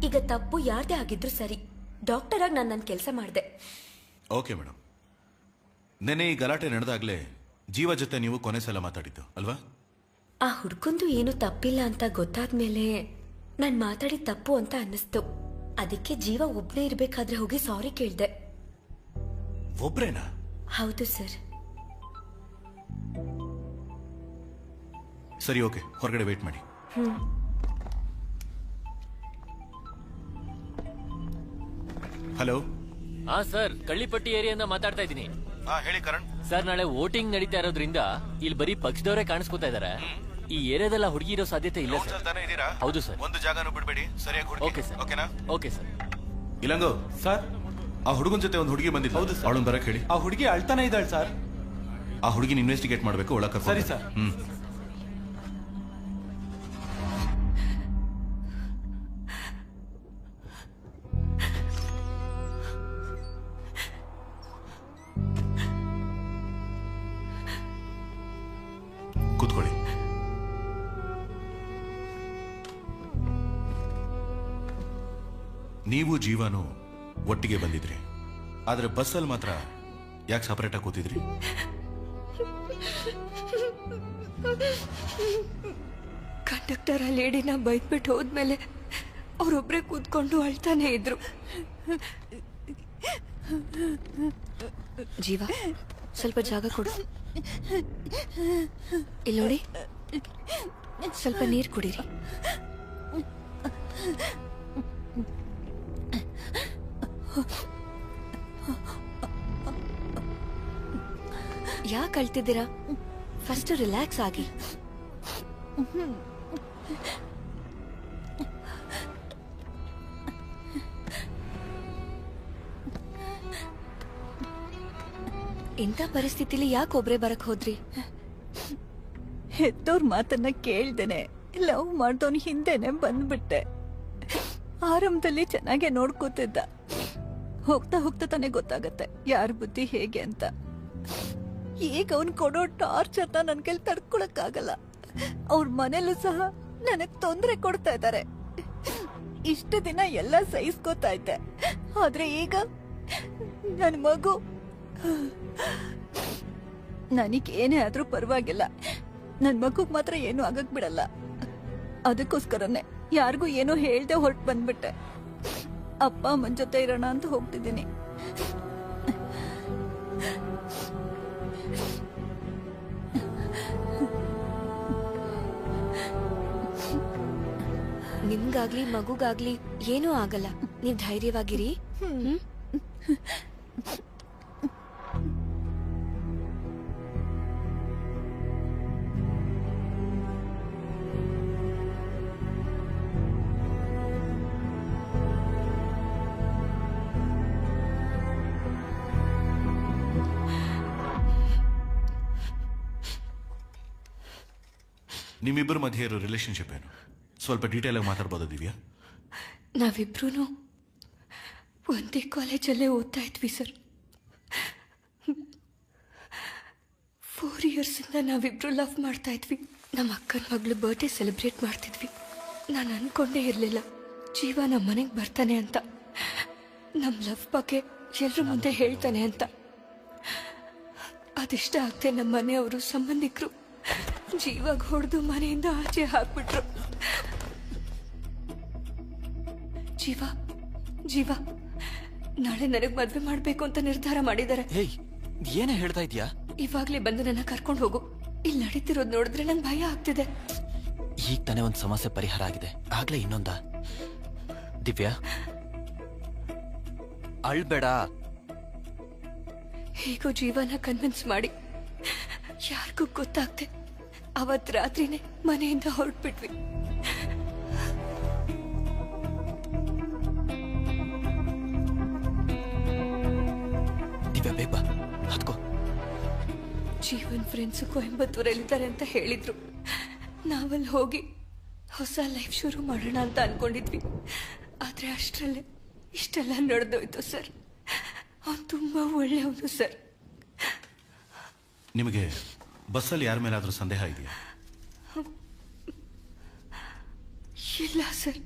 ಈಗ ತಪ್ಪು ಯಾರ್ದೇ ಆಗಿದ್ರು ಸರಿ. ಡಾಕ್ಟರ್ ಆಗಿ ನಾನು ನನ್ನ ಕೆಲಸ ಮಾಡಿದೆ. ಓಕೆ ಮೇಡಮ್, ನೆನ್ನೆ ಈ ಗಲಾಟೆ ನಡೆದಾಗ್ಲೇ ಜೀವ ಜೊತೆ ನೀವು ಕೊನೆ ಸಲ ಮಾತಾಡಿದ್ದು ಅಲ್ವಾ? ಆ ಹುಡ್ಕೊಂದು ಏನು ತಪ್ಪಿಲ್ಲ ಅಂತ ಗೊತ್ತಾದ್ಮೇಲೆ ನಾನು ಮಾತಾಡಿದ ತಪ್ಪು ಅಂತ ಅನ್ನಿಸ್ತು. ಅದಕ್ಕೆ ಜೀವ ಒಬ್ನೇ ಇರ್ಬೇಕಾದ್ರೆ ಹೋಗಿ ಸಾರಿ ಕೇಳ್ದೆ. ಒಬ್ರೇನಾ? ಹೌದು ಸರ್. ಸರಿ, ಓಕೆ, ಹೊರಗಡೆ ವೇಟ್ ಮಾಡಿ. ಹಲೋ. ಹಾ ಸರ್, ಕಳ್ಳಿಪಟ್ಟಿ ಏರಿಯಿಂದ ಮಾತಾಡ್ತಾ ಇದ್ದೀನಿ. ಹೇಳಿ ಕರಣ್. ಸರ್, ನಾಳೆ ವೋಟಿಂಗ್ ನಡೀತಾ ಇರೋದ್ರಿಂದ ಇಲ್ಲಿ ಬರೀ ಪಕ್ಷದವರೇ ಕಾಣಿಸ್ಕೊತಾ ಇದಾರೆ. ಈ ಏರಿಯಾದಲ್ಲ ಹುಡುಗಿ ಇರೋ ಸಾಧ್ಯತೆ ಇಲ್ಲ ಸರ್. ಹೌದು ಸರ್. ಒಂದು ಜಾಗನೂ ಬಿಡಬೇಡಿ, ಸರಿಯಾಗಿ. Okay sir. ಓಕೆನಾ? Okay sir. ಇಲ್ಲಂಗೋ ಸರ್, ಆ ಹುಡುಗನ ಜೊತೆ ಒಂದು ಹುಡುಗಿ ಬಂದಿದ್ದು. ಹೌದು ಸರ್. ಅವಳನ್ನ ಬರಕ್ ಹೇಳಿ. ಆ ಹುಡುಗಿ ಅಳ್ತಾನೆ ಇದ್ದಾಳೆ ಸರ್. ಆ ಹುಡುಗಿನ ಇನ್ವೆಸ್ಟಿಗೇಟ್ ಮಾಡಬೇಕು, ಒಳಗೆ. ಸರಿ ಸರ್. ಕೂತ್ಕೊಳ್ಳಿ. ನೀವು ಜೀವನು ಒಟ್ಟಿಗೆ ಬಂದಿದ್ರಿ, ಆದ್ರೆ ಬಸ್ಸಲ್ಲಿ ಮಾತ್ರ ಯಾಕೆ ಸಪರೇಟ್ ಆಗಿ ಕೂತಿದ್ರಿ? ಕಂಡಕ್ಟರ್ ಆ ಲೇಡಿನ ಬೈದ್ಬಿಟ್ಟು ಹೋದ್ಮೇಲೆ ಅವರೊಬ್ರೆ ಕೂತ್ಕೊಂಡು ಅಳ್ತಾನೆ ಇದ್ರು. ಜೀವ, ಸ್ವಲ್ಪ ಜಾಗ ಕೊಡು. ಇಲ್ಲಿ ನೋಡಿ, ಸ್ವಲ್ಪ ನೀರು ಕುಡೀರಿ. ಯಾಕೆ ಅಳ್ತಿದ್ದೀರಾ? ಫಸ್ಟ್ ರಿಲ್ಯಾಕ್ಸ್ ಆಗಿ. ಇಂಥ ಪರಿಸ್ಥಿತಿಲಿ ಯಾಕೆ ಒಬ್ರೇ ಬರಕ್ ಹೋದ್ರಿ? ಹೆತ್ತೋರ್ ಮಾತನ್ನ ಕೇಳ್ದೇನೆ ಲವ್ ಮಾಡ್ದವನ್ ಹಿಂದೆನೆ ಬಂದ್ಬಿಟ್ಟೆ. ಆರಂಭದಲ್ಲಿ ಚೆನ್ನಾಗೆ ನೋಡ್ಕೋತಿದ್ದ. ಹೋಗ್ತಾ ಹೋಗ್ತಾ ತಾನೇ ಗೊತ್ತಾಗತ್ತೆ ಯಾರ ಬುದ್ಧಿ ಹೇಗೆ ಅಂತ. ಈಗ ಅವ್ನ್ ಕೊಡೋ ಟಾರ್ಚರ್ನ ನನ್ ಕೈಲಿ ತಡ್ಕೊಳಕ್ಕಾಗಲ್ಲ. ಅವ್ರ ಮನೇಲೂ ಸಹ ನನಗ್ ತೊಂದರೆ ಕೊಡ್ತಾ ಇದ್ದಾರೆ. ಇಷ್ಟು ದಿನ ಎಲ್ಲ ಸಹಿಸ್ಕೋತಾ ಇದ್ದೆ, ಆದ್ರೆ ಈಗ ನನ್ ಮಗು. ನನಗೇನೇ ಆದ್ರೂ ಪರವಾಗಿಲ್ಲ, ನನ್ ಮಗುಗ್ ಮಾತ್ರ ಏನು ಆಗಕ್ ಬಿಡಲ್ಲ. ಅದಕ್ಕೋಸ್ಕರನೇ ಯಾರಿಗೂ ಏನೋ ಹೇಳ್ದೆ ಹೊರಟು ಬಂದ್ಬಿಟ್ಟೆ. ಅಪ್ಪ ಅಮ್ಮನ ಜೊತೆ ಇರೋಣ ಅಂತ ಹೋಗ್ತಿದ್ದೀನಿ. ನಿಮ್ಗಾಗ್ಲಿ ಮಗುಗಾಗ್ಲಿ ಏನೂ ಆಗಲ್ಲ. ನೀವ್ ಧೈರ್ಯವಾಗಿರಿ. ನಿಮ್ಮಿಬ್ಬರ ಮಧ್ಯೆ ಇರೋ ರಿಲೇಶನ್ಶಿಪ್ ಏನು? ಸ್ವಲ್ಪ ಡೀಟೇಲ್ ಆಗಿ ಮಾತಾಡ್ಬೋದಾ ದಿವ್ಯಾ? ನಾವಿಬ್ರು ಒಂದೇ ಕಾಲೇಜಲ್ಲೇ ಓದ್ತಾ ಇದ್ವಿ ಸರ್. 4 ಇಯರ್ಸಿಂದ ನಾವಿಬ್ರು ಲವ್ ಮಾಡ್ತಾ ಇದ್ವಿ. ನಮ್ಮ ಅಕ್ಕನ ಮಗಳು ಬರ್ಡೇ ಸೆಲೆಬ್ರೇಟ್ ಮಾಡ್ತಿದ್ವಿ. ನಾನು ಅನ್ಕೊಂಡೇ ಇರಲಿಲ್ಲ ಜೀವ ನಮ್ಮ ಮನೆಗೆ ಬರ್ತಾನೆ ಅಂತ, ನಮ್ಮ ಲವ್ ಬಗ್ಗೆ ಎಲ್ಲರ ಮುಂದೆ ಹೇಳ್ತಾನೆ ಅಂತ. ಅದಿಷ್ಟ ಆಗ್ತೆ ನಮ್ಮ ಮನೆಯವರು ಸಂಬಂಧಿಕರು ಜೀವಾಗ ಹೊಡೆದು ಮನೆಯಿಂದ ಆಚೆ ಹಾಕ್ಬಿಟ್ರು. ಜೀವ ನಾಳೆ ನನಗೆ ಮದ್ವೆ ಮಾಡ್ಬೇಕು ಅಂತ ನಿರ್ಧಾರ ಮಾಡಿದ್ದಾರೆ. ಏನೇ ಹೇಳ್ತಾ ಇದ್ಯಾ? ಇವಾಗ್ಲೇ ಬಂದು ನನ್ನ ಕರ್ಕೊಂಡು ಹೋಗು. ಇಲ್ಲಿ ನಡೀತಿರೋದು ನೋಡಿದ್ರೆ ನಂಗೆ ಭಯ ಆಗ್ತಿದೆ. ಈಗ ತಾನೇ ಒಂದು ಸಮಸ್ಯೆ ಪರಿಹಾರ ಆಗಿದೆ, ಆಗ್ಲೇ ಇನ್ನೊಂದ? ದಿವ್ಯಾ ಅಳ್ಬೇಡ. ಹೇಗೋ ಜೀವನ ಕನ್ವಿನ್ಸ್ ಮಾಡಿ ಯಾರಿಗೂ ಗೊತ್ತಾಗ್ತೆ ಅವತ್ ರಾತ್ರಿನೇ ಮನೆಯಿಂದ ಹೊರಟ್ಬಿಟ್ವಿ. ದಿವ್ಯಾ ಬೇಗ ಹತ್ಕೋ. ಜೀವನ್ ಫ್ರೆಂಡ್ಸ್ ಕೊಯಂಬತ್ತೂರಲ್ಲಿದ್ದಾರೆ ಅಂತ ಹೇಳಿದ್ರು. ನಾವಲ್ಲಿ ಹೋಗಿ ಹೊಸ ಲೈಫ್ ಶುರು ಮಾಡೋಣ ಅಂತ ಅನ್ಕೊಂಡಿದ್ವಿ. ಆದ್ರೆ ಅಷ್ಟರಲ್ಲೇ ಇಷ್ಟೆಲ್ಲ ನಡೆದೋಯ್ತು ಸರ್. ಅವ್ನು ತುಂಬಾ ಒಳ್ಳೆಯವನು ಸರ್. ನಿಮಗೆ ಬಸ್ಸಲ್ಲಿ ಯಾರ ಮೇಲಾದ್ರೂ ಸಂದೇಹ ಇದೆಯಾ? ಇಲ್ಲ ಸರ್.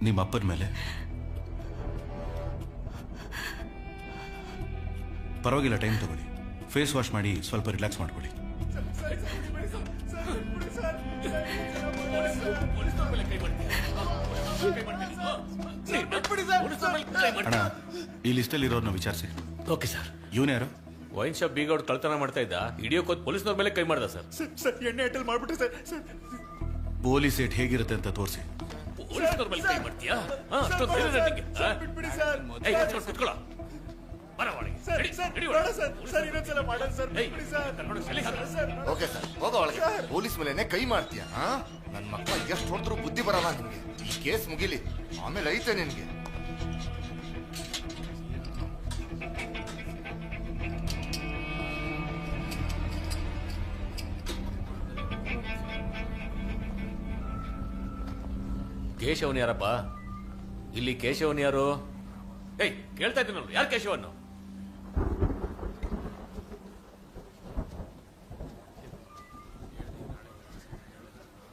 ನಿಮ್ಮ ಅಪ್ಪನ ಮೇಲೆ? ಪರವಾಗಿಲ್ಲ, ಟೈಮ್ ತಗೊಳ್ಳಿ. ಫೇಸ್ ವಾಶ್ ಮಾಡಿ ಸ್ವಲ್ಪ ರಿಲ್ಯಾಕ್ಸ್ ಮಾಡ್ಕೊಳ್ಳಿ. ಅಣ್ಣ, ಈ ಲಿಸ್ಟಲ್ಲಿ ಇರೋರ್ನ ವಿಚಾರಿಸಿ. Okay sir. ಇವನು ಯಾರು? ವೈನ್ ಶಾಪ್ ಬೀಗ ಅವ್ರು ಕಳ್ತನ ಮಾಡ್ತಾ ಇದ್ದ. ಹಿಡಿಯೋಕೋದ್ ಪೊಲೀಸ್ನವ್ರ ಮೇಲೆ ಕೈ ಮಾಡ್ದ ಸರ್. ಎಣ್ಣೆ ಅಟಲ್ ಮಾಡ್ಬಿಟ್ರೆ ಸರ್. ಪೊಲೀಸ್ ಏಟ್ ಹೇಗಿರುತ್ತೆ ಅಂತ ತೋರಿಸಿ. ಪೊಲೀಸ್ನವ್ರ ಮೇಲೆ ಕೈ ಮಾಡ್ತೀಯಾ? ಅಷ್ಟೊಂದು ಧೈರ್ಯ ನಿಂಗೆ? ಕುತ್ಕೊಳ್ಳೋ. ಓಕೆ ಸರ್, ಹೋಗೋ ಒಳಗೆ. ಪೊಲೀಸ್ ಮೇಲೆನೆ ಕೈ ಮಾಡ್ತೀಯ? ನನ್ನ ಮಕ್ಕಳ ಎಷ್ಟು ಹೊಡೆದ್ರು ಬುದ್ಧಿ ಬರಲ್ಲ ನಿನ್ಗೆ. ಈ ಕೇಸ್ ಮುಗಿಲಿ, ಆಮೇಲೆ ಐತೆ ನಿನ್ಗೆ. ಕೇಶವನ್ ಯಾರಪ್ಪ? ಇಲ್ಲಿ ಕೇಶವನ್ ಯಾರು? ಕೇಳ್ತಾ ಇದ್ದೀನಿ ನೋಡು, ಯಾರು ಕೇಶವನ್ನು?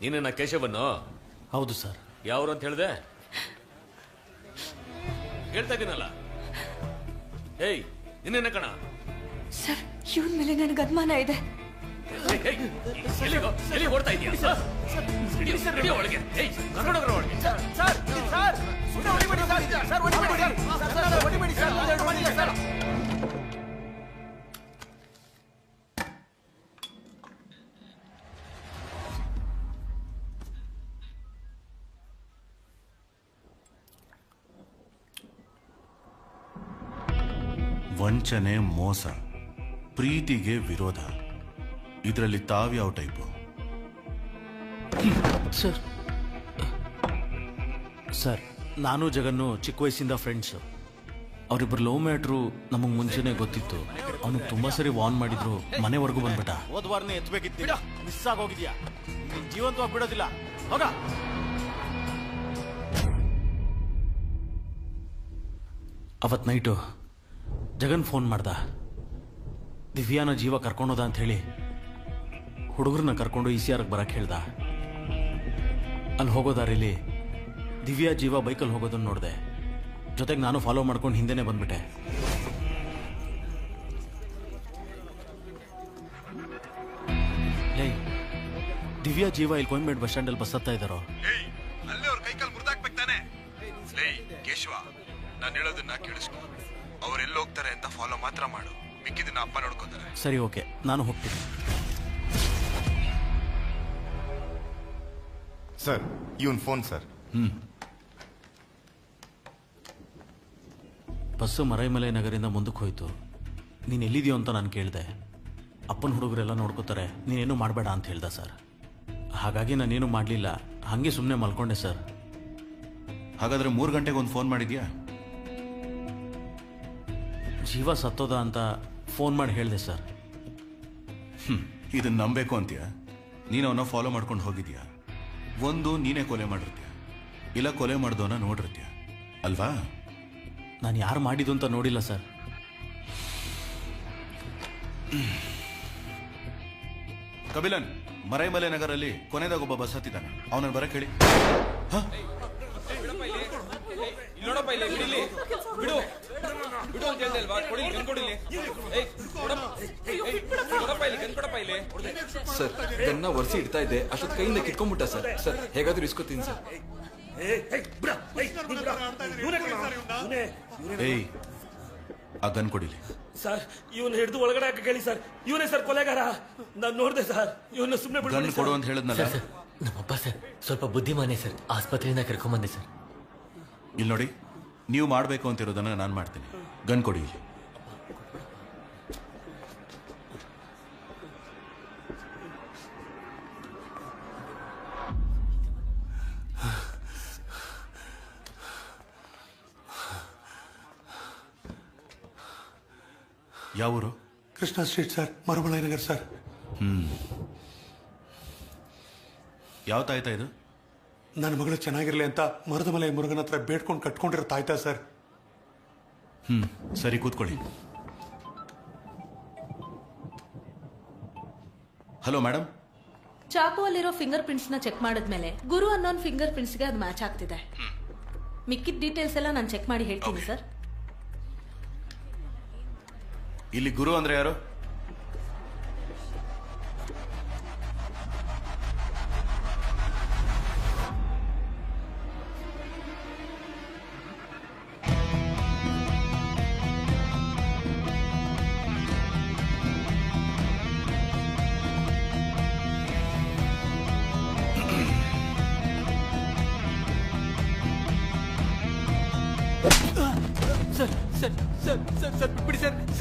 ನೀನೇನ ಕೇಶವನ್ನು? ಹೌದು ಸರ್. ಯಾವ್ರು ಅಂತ ಹೇಳಿದೆ? ಹೇಳ್ತಾ ಇದ್ದೀನಲ್ಲ. ನಿನ್ನೇನ ಕಣ? ಸರ್, ಇವನ್ ಮೇಲೆ ನನಗೆ ಅನುಮಾನ ಇದೆ. ಎಲ್ಲಿ ಓಡ್ತಾ ಇದೀಯಾ? ಒಳಗೆ ವಂಚನೆ, ಮೋಸ, ಪ್ರೀತಿಗೆ ವಿರೋಧ, ಇದರಲ್ಲಿ ತಾವ್ಯಾವ ಟೈಪು? ಸರ್, ನಾನು ಜಗನ್ನು ಚಿಕ್ಕ ವಯಸ್ಸಿಂದ ಫ್ರೆಂಡ್ಸು. ಅವರಿಬ್ಬರು ಲವ್ ಮ್ಯಾಟ್ರು ನಮಗೆ ಮುಂಚೆನೆ ಗೊತ್ತಿತ್ತು. ಅವನು ತುಂಬಾ ಸರಿ ವಾರ್ನ್ ಮಾಡಿದ್ರು, ಮನೆವರೆಗೂ ಬಂದ್ಬಿಟ್ಟ. ಹೋದ್ವಾರನೇ ಎತ್ತಬೇಕಿತ್ತು, ಮಿಸ್ ಆಗೋಗಿದ್ಯಾ? ಜೀವಂತವಾಗಿ ಬಿಡೋದಿಲ್ಲ, ಹೋಗ. ಅವತ್ ನೈಟು ಜಗನ್ ಫೋನ್ ಮಾಡ್ದ. ದಿವ್ಯಾನ ಜೀವ ಕರ್ಕೊಂಡೋದ ಅಂತ ಹೇಳಿ ಹುಡುಗರನ್ನ ಕರ್ಕೊಂಡು ECRಗೆ ಬರಕ್ಕೆ ಹೇಳ್ದ. ಅಲ್ಲಿ ಹೋಗೋ ದಾರಿಲಿ ದಿವ್ಯಾ ಜೀವ ಬೈಕಲ್ಲಿ ಹೋಗೋದನ್ನ ನೋಡಿದೆ. ಜೊತೆಗೆ ನಾನು ಫಾಲೋ ಮಾಡ್ಕೊಂಡು ಹಿಂದೆನೆ ಬಂದ್ಬಿಟ್ಟೆ. ದಿವ್ಯಾ ಜೀವ ಇಲ್ಲಿ ಕೊಯಂಬೇಡ್ ಬಸ್ ಸ್ಟ್ಯಾಂಡಲ್ಲಿ ಬಸ್ ಹತ್ತಾ ಇದ್ದಾರೋ. ಅಲ್ಲೇ ಅವ್ರ ಕೈಕಾಲು ಮುರಿದಾಕ್ಬೇಕು ತಾನೆ. ಕೇಶವ, ನಾನು ಹೇಳೋದನ್ನ ಕೇಳಿಸ್ಕೊ. ಅವ್ರು ಎಲ್ಲಿ ಹೋಗ್ತಾರೆ ಅಂತ ಫಾಲೋ ಮಾತ್ರ ಮಾಡು, ಮಿಕ್ಕಿದನ್ನ ಅಪ್ಪ ನೋಡ್ಕೋತಾರೆ. ಸರಿ, ಓಕೆ, ನಾನು ಹೋಗ್ತೀನಿ. ಸರ್, ಇವನ್ ಫೋನ್ ಸರ್. ಬಸ್ಸು ಮರೈಮಲೆ ನಗರಿಂದ ಮುಂದಕ್ಕೆ ಹೋಯ್ತು. ನೀನು ಎಲ್ಲಿದೆಯೋ ಅಂತ ನಾನು ಕೇಳಿದೆ. ಅಪ್ಪನ ಹುಡುಗರೆಲ್ಲ ನೋಡ್ಕೋತಾರೆ, ನೀನೇನು ಮಾಡಬೇಡ ಅಂತ ಹೇಳ್ದ ಸರ್. ಹಾಗಾಗಿ ನಾನೇನು ಮಾಡಲಿಲ್ಲ, ಹಾಗೆ ಸುಮ್ಮನೆ ಮಲ್ಕೊಂಡೆ ಸರ್. ಹಾಗಾದ್ರೆ 3 ಗಂಟೆಗೆ ಒಂದು ಫೋನ್ ಮಾಡಿದ್ಯಾ? ಜೀವ ಸತ್ತೋದ ಅಂತ ಫೋನ್ ಮಾಡಿ ಹೇಳಿದೆ ಸರ್. ಇದನ್ನ ನಂಬೇಕು ಅಂತೀಯ? ನೀನು ಅವನ್ನ ಫಾಲೋ ಮಾಡ್ಕೊಂಡು ಹೋಗಿದ್ಯಾ? ಒಂದು ನೀನೇ ಕೊಲೆ ಮಾಡಿರ್ತೀಯ, ಇಲ್ಲ ಕೊಲೆ ಮಾಡ್ದವನ ನೋಡಿರ್ತೀಯ ಅಲ್ವಾ? ನಾನು ಯಾರು ಮಾಡಿದ್ದು ಅಂತ ನೋಡಿಲ್ಲ ಸರ್. ಕಬಿಲನ್, ಮರೈಮಲೆ ನಗರಲ್ಲಿ ಕೊನೆದಾಗ ಒಬ್ಬ ಬಸ್ ಹತ್ತಿದ್ದಾನೆ, ಅವನನ್ನು ಬರಕ್ ಹೇಳಿ. ನೋಡಪ್ಪ ಇಲ್ಲಿ ಬಿಡಿಲಿ, ಬಿಡು ಬಿಡು ಅಂತ ಹೇಳ್ದೆ ಅಲ್ವಾ? ಕೊಡಿ, ಗನ್ ಕೊಡಿಲಿ. ಕೊಡಪ್ಪ ಇಲ್ಲಿ, ಗನ್ ಕೊಡಪ್ಪ ಇಲ್ಲಿ. ಸರ್, ಗನ್ನ ಒರೆಸಿ ಇಡ್ತಾ ಇದ್ದೆ, ಅಷ್ಟೊತ್ತು ಕೈಯಿಂದ ಕಿತ್ಕೊಂಡ್ಬಿಟ್ಟ ಸರ್. ಸರ್, ಹೇಗಾದ್ರೂ ಇಸ್ಕೊತೀನಿ ಸರ್. ಏಯ್, ಆ ಗನ್ ಕೊಡಿಲಿ. ಸರ್, ಇವನು ಹಿಡಿದು ಒಳಗಡೆ ಹಾಕಿ ಕೇಳಿ ಸರ್. ಇವನೇ ಸರ್ ಕೊಲೆಗಾರ. ನಾನು ನೋಡಿದೆ ಸರ್, ಇವನ್ನ ಸುಮ್ಮನೆ ಗನ್ ಕೊಡು ಅಂತ ಹೇಳಿದ್ನಲ್ಲ. ನಮ್ಮಪ್ಪ ಸರ್ ಸ್ವಲ್ಪ ಬುದ್ಧಿಮಾನೆ ಸರ್, ಆಸ್ಪತ್ರೆಯಿಂದ ಕರ್ಕೊಂಬಂದೆ ಸರ್. ಇಲ್ಲಿ ನೋಡಿ, ನೀವು ಮಾಡಬೇಕು ಅಂತಿರೋದನ್ನ ನಾನು ಮಾಡ್ತೀನಿ. ಗನ್ ಕೊಡಿ. ಯಾವ ಊರು? Krishna street sir, Maramalai Nagar sir. ಯಾವ ತಾಯ್ತಾ ಇದು? ನನ್ನ ಮಗಳು ಚೆನ್ನಾಗಿರ್ಲಿ ಅಂತ ಮರದ ಮಲೆ ಮುರುಗನ ಹತ್ರ ಬೇಡ್ಕೊಂಡು ಕಟ್ಕೊಂಡಿರೋ ತಾಯ್ತಾ ಸರ್. ಸರಿ, ಕೂತ್ಕೊಳ್ಳಿ. Hello madam. ಚಾಕು ಅಲ್ಲಿರೋ ಫಿಂಗರ್ ಪ್ರಿಂಟ್ಸ್ ನ ಚೆಕ್ ಮಾಡಿದ್ಮೇಲೆ ಗುರು ಅನ್ನೋನ್ ಫಿಂಗರ್ ಪ್ರಿಂಟ್ಸ್ ಗೆ ಅದು ಮ್ಯಾಚ್ ಆಗ್ತಿದೆ. ಮಿಕ್ಕಿದ ಡೀಟೇಲ್ಸ್ ಎಲ್ಲ ನಾನು ಚೆಕ್ ಮಾಡಿ ಹೇಳ್ತೀನಿ ಸರ್. ಇಲ್ಲಿ ಗುರು ಅಂದ್ರೆ ಯಾರು?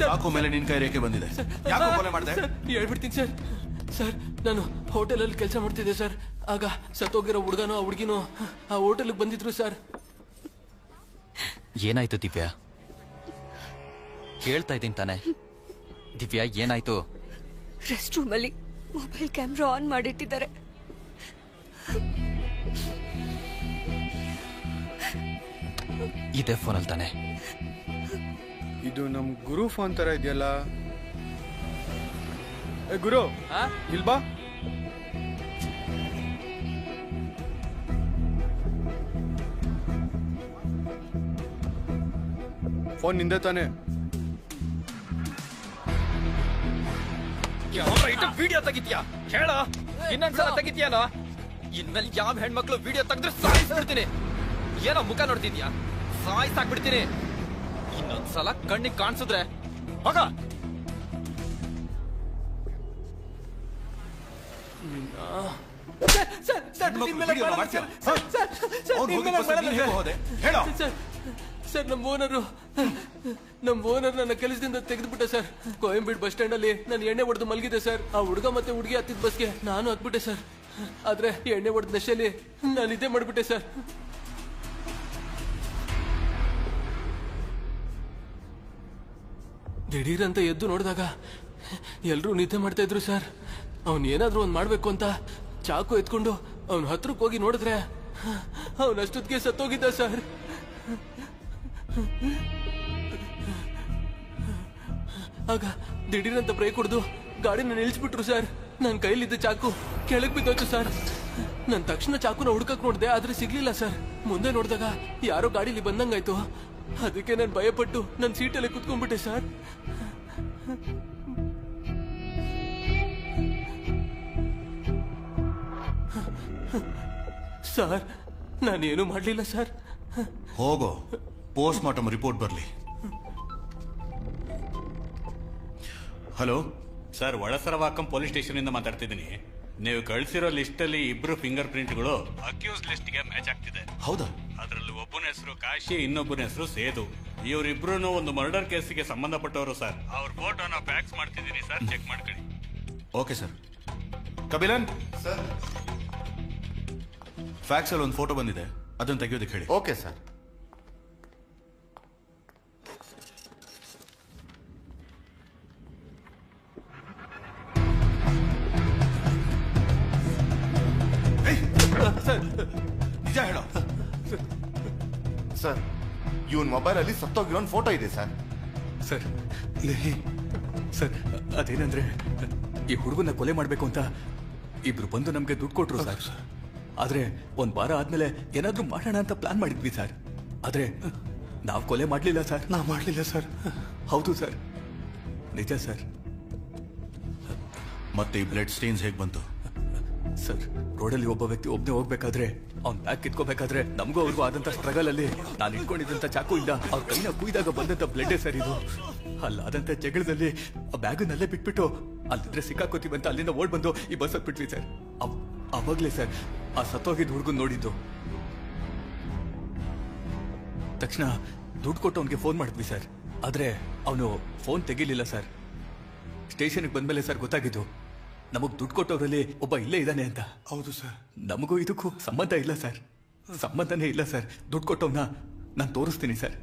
ಯಾಕೋ ಮೇಲೆ ನಿನ್ ಕೈ ರೇಖೆ ಬಂದಿದೆ? ಯಾಕೋ ಕೊಲೆ ಮಾಡಿದೆ? ಹೇಳ್ಬಿಡ್ತೀನಿ ಸರ್. ಸರ್, ನಾನು ಹೋಟೆಲಲ್ಲಿ ಕೆಲಸ ಮಾಡ್ತಿದ್ದೆ ಸರ್. ಆಗ ಸತ್ತೋಗಿರೋ ಹುಡುಗನೋ ಆ ಹುಡುಗಿನೋ ಆ ಹೋಟೆಲ್ಗೆ ಬಂದಿದ್ರು ಸರ್. ಏನಾಯ್ತು ದಿವ್ಯಾ? ಕೇಳ್ತಾ ಇದ್ದೀನಿ ತಾನೆ. ದಿವ್ಯಾ, ಏನಾಯ್ತು? ರೆಸ್ಟ್ ರೂಮಲ್ಲಿ ಮೊಬೈಲ್ ಕ್ಯಾಮ್ರಾ ಆನ್ ಮಾಡಿಟ್ಟಿದ್ದಾರೆ. ಇದೇ ಫೋನಲ್ಲಿ ತಾನೆ? ಇದು ನಮ್ ಗುರು ಫೋನ್ ತರ ಇದೆಯಲ್ಲ. ಗುರು, ಇಲ್ಬಾ. ಫೋನ್ ನಿಂದೆ ತಾನೆ? ವಿಡಿಯೋ ತೆಗಿತ್ಯಾ? ಹೇಳ, ಇನ್ನೊಂದ್ಸಲ ತೆಗಿತ್ಯಾನೋ? ಇನ್ಮೇಲೆ ಯಾವ ಹೆಣ್ಮಕ್ಳು ವಿಡಿಯೋ ತೆಗೆದ್ರೆ ಸಾಯಿಸ್ಬಿಡ್ತೀನಿ. ಏನೋ ಮುಖ ನೋಡ್ತಿದ್ಯಾ? ಸಾಯಿಸಾಕ್ಬಿಡ್ತೀನಿ. ಇನ್ನೊಂದ್ಸಲ ಕಣ್ಣಿಗೆ ಕಾಣಿಸಿದ್ರೆ ಹೋಗ. ಸರ್, ನಮ್ಮ ಓನರ್ ನನ್ನ ಕೆಲಸದಿಂದ ತೆಗೆದುಬಿಟ್ಟ ಸರ್. ಕೊಯಂಬೀಡ್ ಬಸ್ ಸ್ಟ್ಯಾಂಡ್ ಅಲ್ಲಿ ನಾನು ಎಣ್ಣೆ ಹೊಡೆದು ಮಲಗಿದೆ ಸರ್. ಆ ಹುಡುಗ ಮತ್ತೆ ಹುಡುಗಿ ಹತ್ತಿದ ಬಸ್ಗೆ ನಾನು ಹತ್ಬಿಟ್ಟೆ ಸರ್. ಆದ್ರೆ ಎಣ್ಣೆ ಹೊಡೆದ ನಶೆಯಲ್ಲಿ ನಾನು ಇದೇ ಮಾಡ್ಬಿಟ್ಟೆ ಸರ್. ದಿಢೀರಂತ ಎದ್ದು ನೋಡಿದಾಗ ಎಲ್ರೂ ನಿದ್ದೆ ಮಾಡ್ತಾ ಇದ್ರು ಸರ್. ಅವನ್ ಏನಾದ್ರೂ ಒಂದ್ ಮಾಡ್ಬೇಕು ಅಂತ ಚಾಕು ಎತ್ಕೊಂಡು ಅವನ ಹತ್ರಕ್ಕೆ ಹೋಗಿ ನೋಡಿದ್ರೆ ಅವನಷ್ಟೊತ್ತಿಗೆ ಸತ್ತೋಗಿದ್ದ ಸರ್. ಆಗ ದಿಢೀರಂತ ಬ್ರೇಕ್ ಹೊಡೆದು ಗಾಡಿನ ನಿಲ್ಸ್ಬಿಟ್ರು ಸರ್. ನನ್ನ ಕೈಲಿದ್ದ ಚಾಕು ಕೆಳಗ್ ಬಿದ್ದೋಯ್ತು ಸರ್. ನಾನು ತಕ್ಷಣ ಚಾಕುನ ಹುಡ್ಕಕ್ ನೋಡಿದೆ, ಆದ್ರೆ ಸಿಗ್ಲಿಲ್ಲ ಸರ್. ಮುಂದೆ ನೋಡಿದಾಗ ಯಾರೋ ಗಾಡಿಲಿ ಬಂದಂಗಾಯ್ತು. ಅದಕ್ಕೆ ನಾನು ಭಯಪಟ್ಟು ನನ್ನ ಸೀಟಲ್ಲಿ ಕುತ್ಕೊಂಡ್ಬಿಟ್ಟೆ ಸರ್. ಸರ್, ನಾನೇನು ಮಾಡ್ಲಿಲ್ಲ ಸರ್. ಹೋಗೋ, ಪೋಸ್ಟ್ ಮಾರ್ಟಮ್ ರಿಪೋರ್ಟ್ ಬರ್ಲಿ. ಹಲೋ ಸರ್, ಒಳಸರವಾಕಂ ಪೊಲೀಸ್ ಸ್ಟೇಷನ್ ಇಂದ ಮಾತಾಡ್ತಿದ್ದೀನಿ. ನೀವು ಕಳಿಸಿರೋ ಲಿಸ್ಟ್ ಅಲ್ಲಿ ಇಬ್ರು ಫಿಂಗರ್ ಪ್ರಿಂಟ್ಗಳು ಅಕ್ಯೂಸ್ ಲಿಸ್ಟ್ ಗೆ ಮ್ಯಾಚ್ ಆಗ್ತಿದೆ. ಹೌದಾ? ಅದರಲ್ಲಿ ಒಬ್ಬನ ಹೆಸರು ಕಾಶಿ, ಇನ್ನೊಬ್ಬನ ಹೆಸರು ಸೇದು. ಇವರಿಬ್ರು ಒಂದು ಮರ್ಡರ್ ಕೇಸಿಗೆ ಸಂಬಂಧಪಟ್ಟವರು ಸರ್. ಅವ್ರ ಫೋಟೋನ ಫ್ಯಾಕ್ಸ್ ಮಾಡ್ತಿದ್ದೀನಿ ಸರ್, ಚೆಕ್ ಮಾಡ್ಕೊಳ್ಳಿ. Okay sir. Kabilan sir, fax ಅಲ್ಲಿ ಒಂದು ಫೋಟೋ ಬಂದಿದೆ, ಅದನ್ನ ತೆಗೆಯೋದಕ್ಕೆ ಹೇಳಿ. Okay sir. ನಿಜ ಹೇಳೋ. ಸರ್, ಇವನ್ ಮೊಬೈಲ್ ಅಲ್ಲಿ ಸತ್ತೋಗಿರೋನ್ ಫೋಟೋ ಇದೆ ಸರ್. ಸರ್ ಸರ್, ಅದೇನಂದ್ರೆ ಈ ಹುಡುಗನ ಕೊಲೆ ಮಾಡ್ಬೇಕು ಅಂತ ಇಬ್ರು ಬಂದು ನಮ್ಗೆ ದುಡ್ಡು ಕೊಟ್ರು ಸರ್. ಆದ್ರೆ ಒಂದ್ ವಾರ ಆದ್ಮೇಲೆ ಏನಾದ್ರೂ ಮಾಡೋಣ ಅಂತ ಪ್ಲಾನ್ ಮಾಡಿದ್ವಿ ಸರ್. ಆದ್ರೆ ನಾವು ಕೊಲೆ ಮಾಡ್ಲಿಲ್ಲ ಸರ್. ನಾ ಮಾಡ್ಲಿಲ್ಲ ಸರ್. ಹೌದು ಸರ್, ನಿಜ ಸರ್. ಮತ್ತೆ ಈ ಬ್ಲಡ್ ಸ್ಟೇನ್ಸ್ ಹೇಗ್ ಬಂತು? ಸರ್, ರೋಡಲ್ಲಿ ಒಬ್ಬ ವ್ಯಕ್ತಿ ಒಬ್ಬನೇ ಹೋಗ್ಬೇಕಾದ್ರೆ ಅವ್ನ್ ಬ್ಯಾಗ್ ಕಿತ್ಕೋಬೇಕಾದ್ರೆ ನಮಗೂ ಅವ್ರಿಗೂ ಆದಂತ ಸ್ಟ್ರಗಲ್ ಅಲ್ಲಿ ನಾನು ಇಟ್ಕೊಂಡಿದ್ದಂತ ಚಾಕು ಇಂದ ಅವ್ರ ಕೈನ ಕುಯ್ದಾಗ ಬಂದಂತ ಬ್ಲಡ್ಡೇ ಸರ್ ಇದು. ಅಲ್ಲಾದಂತ ಜಗಳದಲ್ಲಿ ಆ ಬ್ಯಾಗನ್ನಲ್ಲೇ ಬಿಟ್ಬಿಟ್ಟು ಅಲ್ಲಿದ್ರೆ ಸಿಕ್ಕಾಕೋತೀವಿ ಅಂತ ಅಲ್ಲಿಂದ ಓಡ್ ಬಂದು ಈ ಬಸ್ ಹತ್ಬಿಟ್ವಿ ಸರ್. ಅವಾಗ್ಲೇ ಸರ್ ಆ ಸತ್ತೋಗಿದ್ ಹುಡುಗನ್ ನೋಡಿದ್ದು. ತಕ್ಷಣ ದುಡ್ಡು ಕೊಟ್ಟು ಅವ್ನಿಗೆ ಫೋನ್ ಮಾಡಿದ್ವಿ ಸರ್. ಆದ್ರೆ ಅವನು ಫೋನ್ ತೆಗಿಲಿಲ್ಲ ಸರ್. ಸ್ಟೇಷನ್ಗೆ ಬಂದ್ಮೇಲೆ ಸರ್ ಗೊತ್ತಾಗಿದ್ದು ನಮಗ್ ದುಡ್ಡು ಕೊಟ್ಟವರಲ್ಲಿ ಒಬ್ಬ ಇಲ್ಲೇ ಇದ್ದಾನೆ ಅಂತ. ಹೌದು ಸರ್. ನಮಗೂ ಇದಕ್ಕೂ ಸಂಬಂಧ ಇಲ್ಲ ಸರ್, ಸಂಬಂಧನೇ ಇಲ್ಲ ಸರ್. ದುಡ್ಡು ಕೊಟ್ಟವನ್ನ ನಾನು ತೋರಿಸ್ತೀನಿ ಸರ್.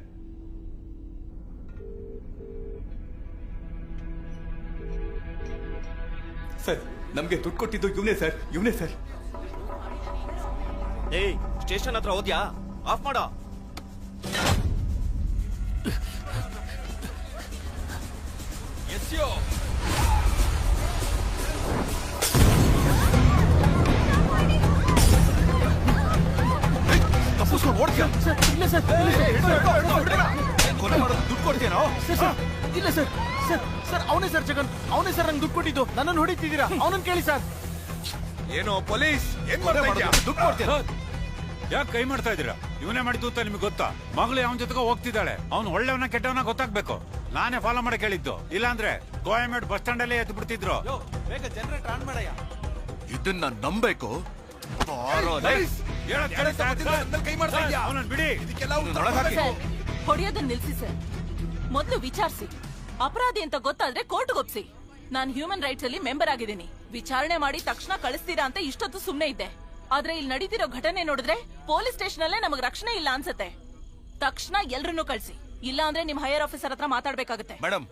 ಸರ್, ನಮ್ಗೆ ದುಡ್ಡು ಕೊಟ್ಟಿದ್ದು ಇವನೇ ಸರ್, ಇವನೇ ಸರ್. ಏಯ್, ಸ್ಟೇಷನ್ ಹತ್ರ ಹೋದ್ಯಾ? ಆಫ್ ಮಾಡ. ದುಡ್ಡು ಕೊಡ್ತೀನೋ? ಇಲ್ಲ ಸರ್, ಸರ್ ಸರ್ ಅವನೇ ಸರ್ ಜಗನ್, ಅವನೇ ಸರ್ ನಂಗೆ ದುಡ್ಡು ಕೊಟ್ಟಿದ್ದು. ನನ್ನನ್ನು ಹೊಡಿತಿದ್ದೀರಾ? ಅವನನ್ನು ಕೇಳಿ ಸರ್. ಏನೋ ಪೊಲೀಸ್ ಏನ್ ಮಾಡ್ತಾ ಇದ್ಯಾ? ದುಡ್ಡು ಕೊಡ್ತೀರಾ? ಯಾಕೆ ಕೈ ಮಾಡ್ತಾ ಇದೀರಾ? ಇವನೇ ಮಾಡಿದ್ದು ಅಂತ ನಿಮ್ಗೆ ಗೊತ್ತಾ? ಮಗಳು ಅವನ ಜೊತೆಗೆ ಹೋಗ್ತಿದ್ದಾಳೆ. ಅವ್ನು ಒಳ್ಳೆಯವನ ಕೆಟ್ಟವನ ಗೊತ್ತಾಗ್ಬೇಕು. ನಾನೇ ಫಾಲೋ ಮಾಡಿ ಕೇಳಿದ್ದು. ಇಲ್ಲಾಂದ್ರೆ ಗೋಯಮೇಡ್ ಬಸ್ ಸ್ಟ್ಯಾಂಡ್ ಅಲ್ಲೇ ಎದ್ದು ಬಿಡ್ತಿದ್ರು. ಬೇಗ ಜನರೇಟರ್ ಆನ್ ಮಾಡಯ್ಯ. ಇದನ್ನ ನಂಬೇಕು. ಕೈ ಮಾಡ್ತಾ ಇದ್ಯಾ? ಅವನನ್ನ ಬಿಡಿ. ಹೊಡೆಯೋದನ್ನ ನಿಲ್ಸಿ ಸರ್. ಮೊದಲು ವಿಚಾರಿಸಿ. ಅಪರಾಧಿ ಅಂತ ಗೊತ್ತಾದ್ರೆ ಕೋರ್ಟ್ಗೆ ಒಪ್ಸಿ. ನಾನು ಹ್ಯೂಮನ್ ರೈಟ್ಸ್ ಅಲ್ಲಿ ಮೆಂಬರ್ ಆಗಿದ್ದೀನಿ. ವಿಚಾರಣೆ ಮಾಡಿ ತಕ್ಷಣ ಕಳಿಸ್ತೀರಾ ಅಂತ ಇಷ್ಟೊತ್ತು ಸುಮ್ನೆ ಇದ್ದೆ. ಆದ್ರೆ ಇಲ್ಲಿ ನಡೀತಿರೋ ಘಟನೆ ನೋಡಿದ್ರೆ ಪೊಲೀಸ್ ಸ್ಟೇಷನ್ ಅಲ್ಲೇ ನಮಗ್ ರಕ್ಷಣೆ ಇಲ್ಲ ಅನ್ಸತ್ತೆ. ತಕ್ಷಣ ಎಲ್ರನ್ನೂ ಕಳ್ಸಿ, ಇಲ್ಲ ಅಂದ್ರೆ ನಿಮ್ ಹೈಯರ್ ಆಫೀಸರ್ ಹತ್ರ ಮಾತಾಡ್ಬೇಕಾಗತ್ತೆ. ಮೇಡಮ್,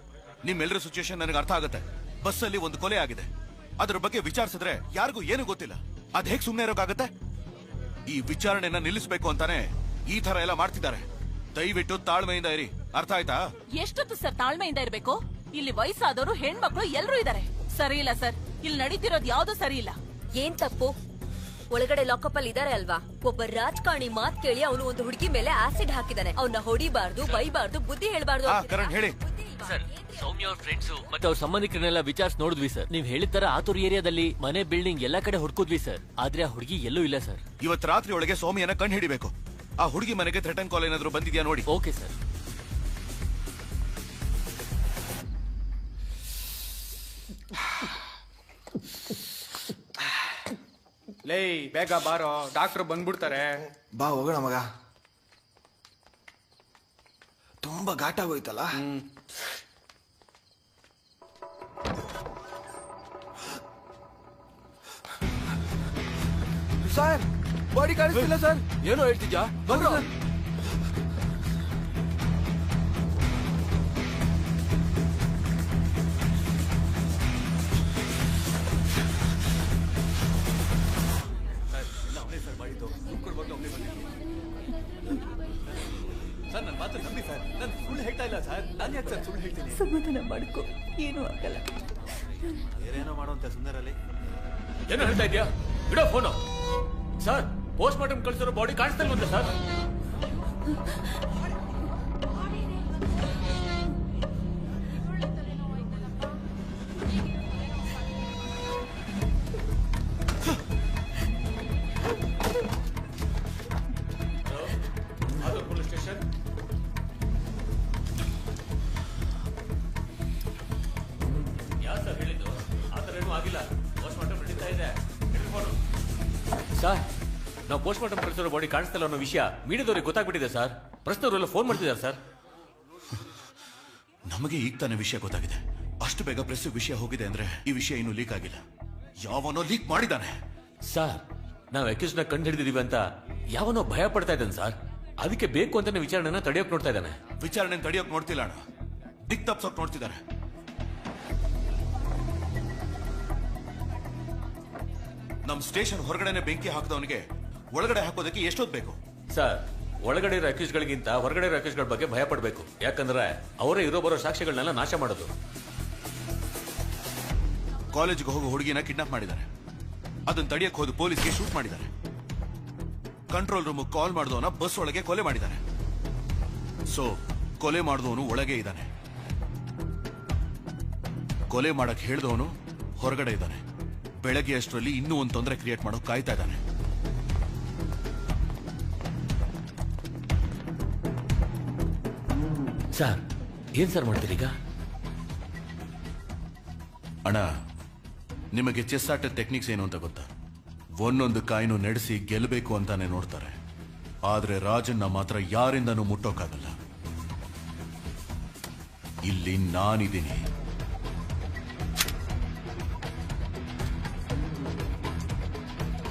ನಿಮ್ಮೆಲ್ಲರ ಸಿಚುಯೇಷನ್ ನನಗೆ ಅರ್ಥ ಆಗುತ್ತೆ. ಬಸ್ ಅಲ್ಲಿ ಒಂದು ಕೊಲೆ ಆಗಿದೆ, ಅದ್ರ ಬಗ್ಗೆ ವಿಚಾರಿಸಿದ್ರೆ ಯಾರಿಗೂ ಏನು ಗೊತ್ತಿಲ್ಲ. ಅದ್ ಹೇಗ್ ಸುಮ್ನೆ ಇರೋಕ್ಕಾಗತ್ತೆ? ಈ ವಿಚಾರಣೆನ ನಿಲ್ಲಿಸಬೇಕು ಅಂತಾನೆ ಈ ತರ ಎಲ್ಲ ಮಾಡ್ತಿದ್ದಾರೆ. ದಯವಿಟ್ಟು ತಾಳ್ಮೆಯಿಂದ ಇರಿ, ಅರ್ಥ ಆಯ್ತಾ? ಎಷ್ಟೊತ್ತು ಸರ್ ತಾಳ್ಮೆಯಿಂದ ಇರ್ಬೇಕು? ಇಲ್ಲಿ ವಯಸ್ಸಾದವರು, ಹೆಣ್ಮಕ್ಳು ಎಲ್ರೂ ಇದಾರೆ. ಸರಿ ಇಲ್ಲ ಸರ್, ಇಲ್ಲಿ ನಡೀತಿರೋದು ಯಾವ್ದು ಸರಿ ಇಲ್ಲ. ಏನ್ ತಪ್ಪು? ಒಳಗಡೆ ಲಾಕಪ್ ಅಲ್ಲಿ ಇದಾರೆ ಅಲ್ವಾ? ಒಬ್ಬ ರಾಜಕಾರಣಿ ಮಾತ್ ಕೇಳಿ ಅವನು ಒಂದು ಹುಡುಗಿ ಮೇಲೆ ಆಸಿಡ್ ಹಾಕಿದಾನೆ. ಅವನ್ನ ಹೊಡಿಬಾರ್ದು, ಬೈಬಾರ್ದು, ಬುದ್ಧಿ ಹೇಳ್ಬಾರ್ದು. ಹೇಳಿ ಸರ್. ಸೌಮ್ಯ ಅವ್ರ ಫ್ರೆಂಡ್ಸ್ ಮತ್ತೆ ಅವ್ರ ಸಂಬಂಧಿಕರನ್ನೆಲ್ಲ ವಿಚಾರಿಸಿ ನೋಡಿದ್ವಿ ಸರ್. ನೀವ್ ಹೇಳಿದ ತರ ಆತೂರ್ ಏರಿಯಾದಲ್ಲಿ ಮನೆ, ಬಿಲ್ಡಿಂಗ್ ಎಲ್ಲಾ ಕಡೆ ಹುಡ್ಕುದ್ವಿ ಸರ್. ಆದ್ರೆ ಆ ಹುಡುಗಿ ಎಲ್ಲೂ ಇಲ್ಲ ಸರ್. ಇವತ್ತು ರಾತ್ರಿ ಒಳಗೆ ಸೌಮ್ಯನ ಕಂಡು ಹಿಡಿಬೇಕು. ಆ ಹುಡುಗಿ ಮನೆಗೆ ಥ್ರೆಟನ್ ಕಾಲ್ ಏನಾದ್ರು ಬಂದಿದ್ಯಾ ನೋಡಿ. Okay sir. ಲೇ, ಬೇಗ ಬಾರೋ, ಡಾಕ್ಟರ್ ಬಂದ್ಬಿಡ್ತಾರೆ. ಬಾ ಹೋಗೋಣ ಮಗ. ತುಂಬಾ ಘಾಟಾಗೋಯ್ತಲ್ಲ. ಸರ್, ಬಾಡಿ ಕಾಣಿಸ್ತಿಲ್ಲ ಸರ್. ಏನೋ ಹೇಳ್ತಿದ್ಯಾ? ಬಂದ್ರು. ಸರ್, ನನ್ನ ಮಾತು ನಂಬಿ ಸರ್. ನಾನು ಸುಳ್ಳು ಹೇಳ್ತಾ ಇಲ್ಲ ಸರ್. ನಾನು ಯಾಕೆ ಸರ್ ಸುಳ್ಳು ಹೇಳ್ತೀನಿ? ಸಮಾಧಾನ ಮಾಡ್ಕೊ, ಏನೂ ಆಗಲ್ಲ. ಬೇರೇನೋ ಮಾಡುವಂತೆ ಸುಂದರಲ್ಲಿ. ಏನು ಹೇಳ್ತಾ ಇದ್ಯಾ? ಬಿಡೋ ಫೋನು. ಸರ್, ಪೋಸ್ಟ್ ಮಾರ್ಟಮ್ ಕಳಿಸಿರೋ ಬಾಡಿ ಕಾಣಿಸ್ತಾ ಇಲ್ವಂತೆ ಸರ್. Police station. ಯಾರು ಸರ್ ಹೇಳಿದ್ದು? ಆ ಥರ ಏನೂ ಆಗಿಲ್ಲ. ಪೋಸ್ಟ್ ಮಾರ್ಟಮ್ ನಡೀತಾ ಇದೆ. ಸರ್ ನಾವು ಪೋಸ್ಟ್ ಮಾರ್ಟಮ್ ಕಳಿಸಿರೋ ಬಾಡಿ ಕಾಣಿಸ್ತಿಲ್ಲ ಅನ್ನೋ ವಿಷಯ ಮೀಡಿಯಾದವ್ರಿಗೆ ಗೊತ್ತಾಗ್ಬಿಟ್ಟಿದೆ ಸರ್. ಪ್ರಶ್ನವರೆಲ್ಲ ಫೋನ್ ಮಾಡ್ತಿದ್ದಾರೆ ಸರ್. ನಮಗೆ ಈಗ ತಾನೇ ವಿಷಯ ಗೊತ್ತಾಗಿದೆ. ಅಷ್ಟು ಬೇಗ ಪ್ರೆಸ್ ವಿಷಯ ಹೋಗಿದೆ ಅಂದ್ರೆ ಈ ವಿಷಯ ಇನ್ನೂ ಲೀಕ್ ಆಗಿಲ್ಲ. ಯಾವನೋ ಲೀಕ್ ಮಾಡಿದಾನೆ ಸರ್. ನಾವು ಅಕ್ಯೂಸ್ನ ಕಂಡು ಹಿಡಿದಿದೀವಿ ಅಂತ ಯಾವನೋ ಭಯ ಪಡ್ತಾ ಇದ್ದಾನೆ ಸರ್. ಅದಕ್ಕೆ ಬೇಕು ಅಂತಾನೆ ವಿಚಾರಣೆನ ತಡೆಯೋಕ್ ನೋಡ್ತಾ ಇದ್ದಾನೆ. ವಿಚಾರಣೆ ತಡೆಯೋಕ್ ನೋಡ್ತಿಲ್ಲ ಅಣ್ಣ, ದಿಕ್ ತಪ್ಸೋಕ್ ನೋಡ್ತಿದ್ದಾರೆ. ನಮ್ ಸ್ಟೇಷನ್ ಹೊರಗಡೆನೆ ಬೆಂಕಿ ಹಾಕಿದವನಿಗೆ ಒಳಗಡೆ ಹಾಕೋದಕ್ಕೆ ಎಷ್ಟೊತ್ತು ಬೇಕು ಸರ್? ಒಳಗಡೆ ಇರೋ ಅಕ್ಯೂಸ್ಗಳಿಗಿಂತ ಹೊರಗಡೆ ಇರೋ ಅಕ್ಯೂಸ್ಗಳ ಬಗ್ಗೆ ಭಯ ಪಡಬೇಕು. ಯಾಕಂದ್ರೆ ಅವರೇ ಇರೋ ಬರೋ ಸಾಕ್ಷ್ಯಗಳನ್ನೆಲ್ಲ ನಾಶ ಮಾಡೋದು. ಕಾಲೇಜ್ಗೆ ಹೋಗೋ ಹುಡುಗಿನ ಕಿಡ್ನಾಪ್ ಮಾಡಿದ್ದಾರೆ. ಅದನ್ನ ತಡೆಯಕ್ಕೆ ಹೋದ ಪೊಲೀಸ್ಗೆ ಶೂಟ್ ಮಾಡಿದ್ದಾರೆ. ಕಂಟ್ರೋಲ್ ರೂಮ್ ಕಾಲ್ ಮಾಡಿದವನ ಬಸ್ ಒಳಗೆ ಕೊಲೆ ಮಾಡಿದ್ದಾರೆ. ಸೊ ಕೊಲೆ ಮಾಡಿದವನು ಒಳಗೆ ಇದ್ದಾನೆ, ಕೊಲೆ ಮಾಡಕ್ ಹೇಳಿದವನು ಹೊರಗಡೆ ಇದ್ದಾನೆ. ಬೆಳಗ್ಗೆ ಅಷ್ಟರಲ್ಲಿ ಇನ್ನೂ ಒಂದು ತೊಂದರೆ ಕ್ರಿಯೇಟ್ ಮಾಡೋಕೆ ಕಾಯ್ತಾ ಇದ್ದಾನೆ. ಸರ್ ಏನ್ ಸರ್ ಮಾಡ್ತೀರೀಗ? ಅಣ್ಣ, ನಿಮಗೆ ಚೆಸ್ ಆಟದ ಟೆಕ್ನಿಕ್ಸ್ ಏನು ಅಂತ ಗೊತ್ತಾ? ಒಂದೊಂದು ಕಾಯಿನು ನಡೆಸಿ ಗೆಲ್ಲಬೇಕು ಅಂತಾನೆ ನೋಡ್ತಾರೆ. ಆದ್ರೆ ರಾಜನ್ನ ಮಾತ್ರ ಯಾರಿಂದನೂ ಮುಟ್ಟೋಕ್ಕಾಗಲ್ಲ. ಇಲ್ಲಿ ನಾನಿದ್ದೀನಿ.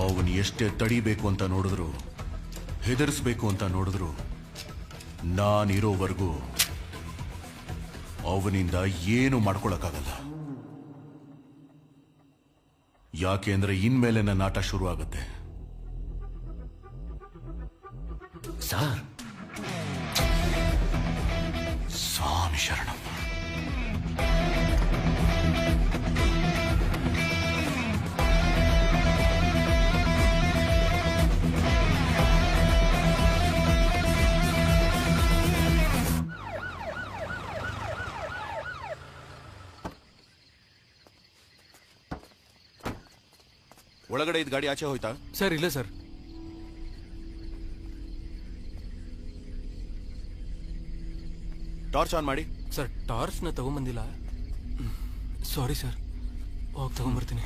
ಅವನು ಎಷ್ಟೇ ತಡಿಬೇಕು ಅಂತ ನೋಡಿದ್ರು, ಹೆದರಿಸ್ಬೇಕು ಅಂತ ನೋಡಿದ್ರು, ನಾನಿರೋವರೆಗೂ ಅವನಿಂದ ಏನು ಮಾಡ್ಕೊಳಕ್ಕಾಗಲ್ಲ. ಯಾಕೆಂದ್ರೆ ಇನ್ಮೇಲೆ ನನ್ನ ಆಟ ಶುರು ಆಗುತ್ತೆ. ಸರ್ ಸ್ವಾಮಿ ಶರಣಂ. ಒಳಗಡೆ ಇದ್ದ ಗಾಡಿ ಆಚೆ ಹೋಯ್ತಾ? ಸರ್ ಇಲ್ಲ ಸರ್. ಟಾರ್ಚ್ ಆನ್ ಮಾಡಿ. ಸರ್ ಟಾರ್ಚ್ನ ತಗೊಂಬಂದಿಲ್ಲ. ಸಾರಿ ಸರ್, ಹೋಗಿ ತಗೊಂಬರ್ತೀನಿ.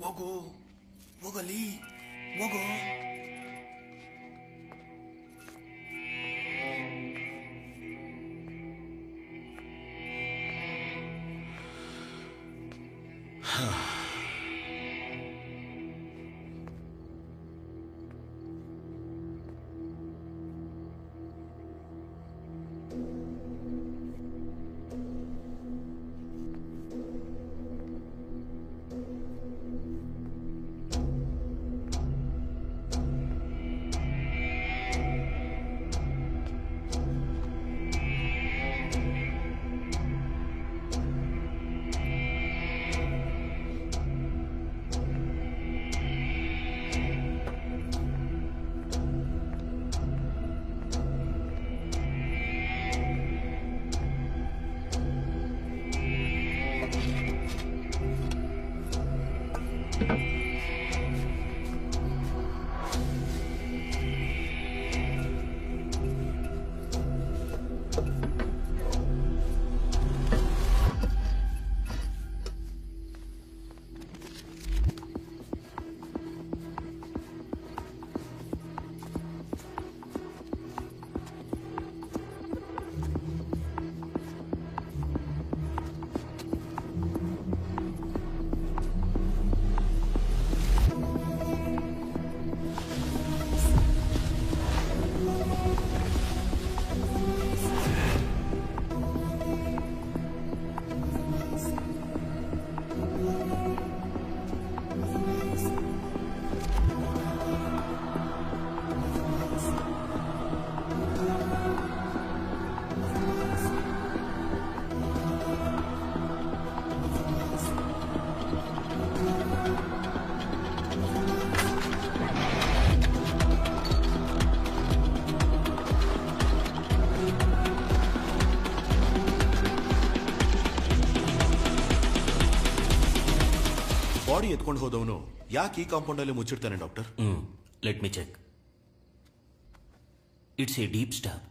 ಹೋಗೋ ಹೋಗಲಿ ಹೋಗೋ. ಬಾಡಿ ಎತ್ಕೊಂಡು ಹೋದವನು ಯಾಕೆ ಈ ಕಾಂಪೌಂಡ್ ಅಲ್ಲಿ ಮುಚ್ಚಿಡ್ತಾನೆ doctor? Let me check. It's a deep stab.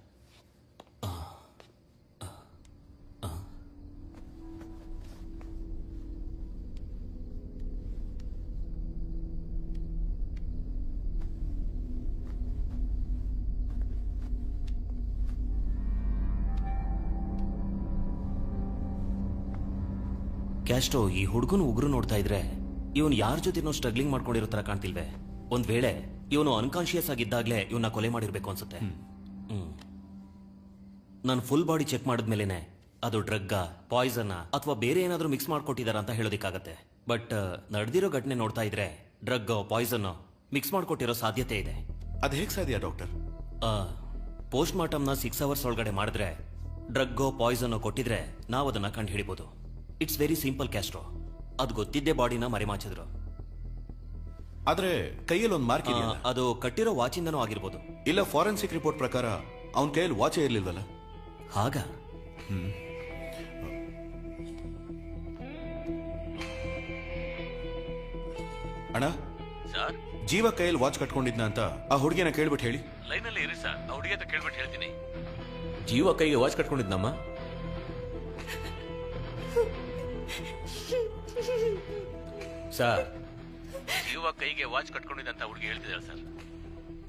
Castro, ಈ ಹುಡುಗನ ಉಗುರು ನೋಡ್ತಾ ಇದ್ರೆ ಇವನು ಯಾರ ಜೊತೆನೋ ಸ್ಟ್ರಗ್ಲಿಂಗ್ ಮಾಡ್ಕೊಂಡಿರೋ ತರ ಕಾಣ್ತಿಲ್ವೇ? ಒಂದ್ ವೇಳೆ ಇವನು ಅನ್ಕಾನ್ಶಿಯಸ್ ಆಗಿದ್ದಾಗ್ಲೇ ಇವನ್ನ ಕೊಲೆ ಮಾಡಿರ್ಬೇಕು ಅನ್ಸುತ್ತೆ. ನಾನು ಫುಲ್ ಬಾಡಿ ಚೆಕ್ ಮಾಡಿದ್ಮೇಲೆನೆ ಅದು ಡ್ರಗ್ಗ, ಪಾಯ್ಸನ್ ಅಥವಾ ಬೇರೆ ಏನಾದ್ರೂ ಮಿಕ್ಸ್ ಮಾಡ್ಕೊಟ್ಟಿದಾರ ಅಂತ ಹೇಳೋದಿಕ್ಕಾಗತ್ತೆ. ಬಟ್ ನಡೆದಿರೋ ಘಟನೆ ನೋಡ್ತಾ ಇದ್ರೆ ಡ್ರಗ್, ಪಾಯ್ಸನ್ ಮಿಕ್ಸ್ ಮಾಡ್ಕೊಟ್ಟಿರೋ ಸಾಧ್ಯತೆ ಇದೆ. ಅದು ಹೇಗೆ ಸಾಧ್ಯ ಡಾಕ್ಟರ್? ಪೋಸ್ಟ್ ಮಾರ್ಟಮ್ನ 6 hours ಒಳಗಡೆ ಮಾಡಿದ್ರೆ ಡ್ರಗ್ಗೋ ಪಾಯ್ಸನ್ ಕೊಟ್ಟಿದ್ರೆ ನಾವು ಅದನ್ನ ಕಂಡು ಹಿಡಿಬಹುದು. It's very simple Castro. ಅದು ಗೊತ್ತಿದ್ದೇ ಬಾಡಿನ ಮರೆಮಾಚಿದ್ರು. ಆದ್ರೆ ಕೈಯಲ್ಲಿ ಒಂದು ಮಾರ್ಕ್ ಇದೆಯಲ್ಲ, ಅದು ಕಟ್ಟಿರೋ ವಾಚಿಂದನೂ ಆಗಿರ್ಬೋದು. ಇಲ್ಲ, ಫಾರೆನ್ಸಿಕ್ ರಿಪೋರ್ಟ್ ಪ್ರಕಾರ ಅವನ ಕೈಯಲ್ಲಿ ವಾಚೇ ಇರ್ಲಿಲ್ವಲ್ಲ? ಹಾಗ ಅಣ್ಣ, ಜೀವ ಕೈಯಲ್ಲಿ ವಾಚ್ ಕಟ್ಕೊಂಡಿದ್ನ ಅಂತ ಆ ಹುಡುಗಿನ ಕೇಳ್ಬಿಟ್ಟು ಹೇಳಿ. ಲೈನಲ್ಲಿ ಇರಿ ಸರ್, ಆ ಹುಡುಗಿ ಅಂತ ಕೇಳ್ಬಿಟ್ಟು ಹೇಳ್ತೀನಿ. ಜೀವ ಕೈಗೆ ವಾಚ್ ಕಟ್ಕೊಂಡಿದ್ನಮ್ಮ? ಸರ್, ಜೀವ ಕೈಗೆ ವಾಚ್ ಕಟ್ಕೊಂಡಿದ್ದಂತ ಹುಡುಗಿ ಹೇಳ್ತಿದ್ದಾರೆ ಸರ್.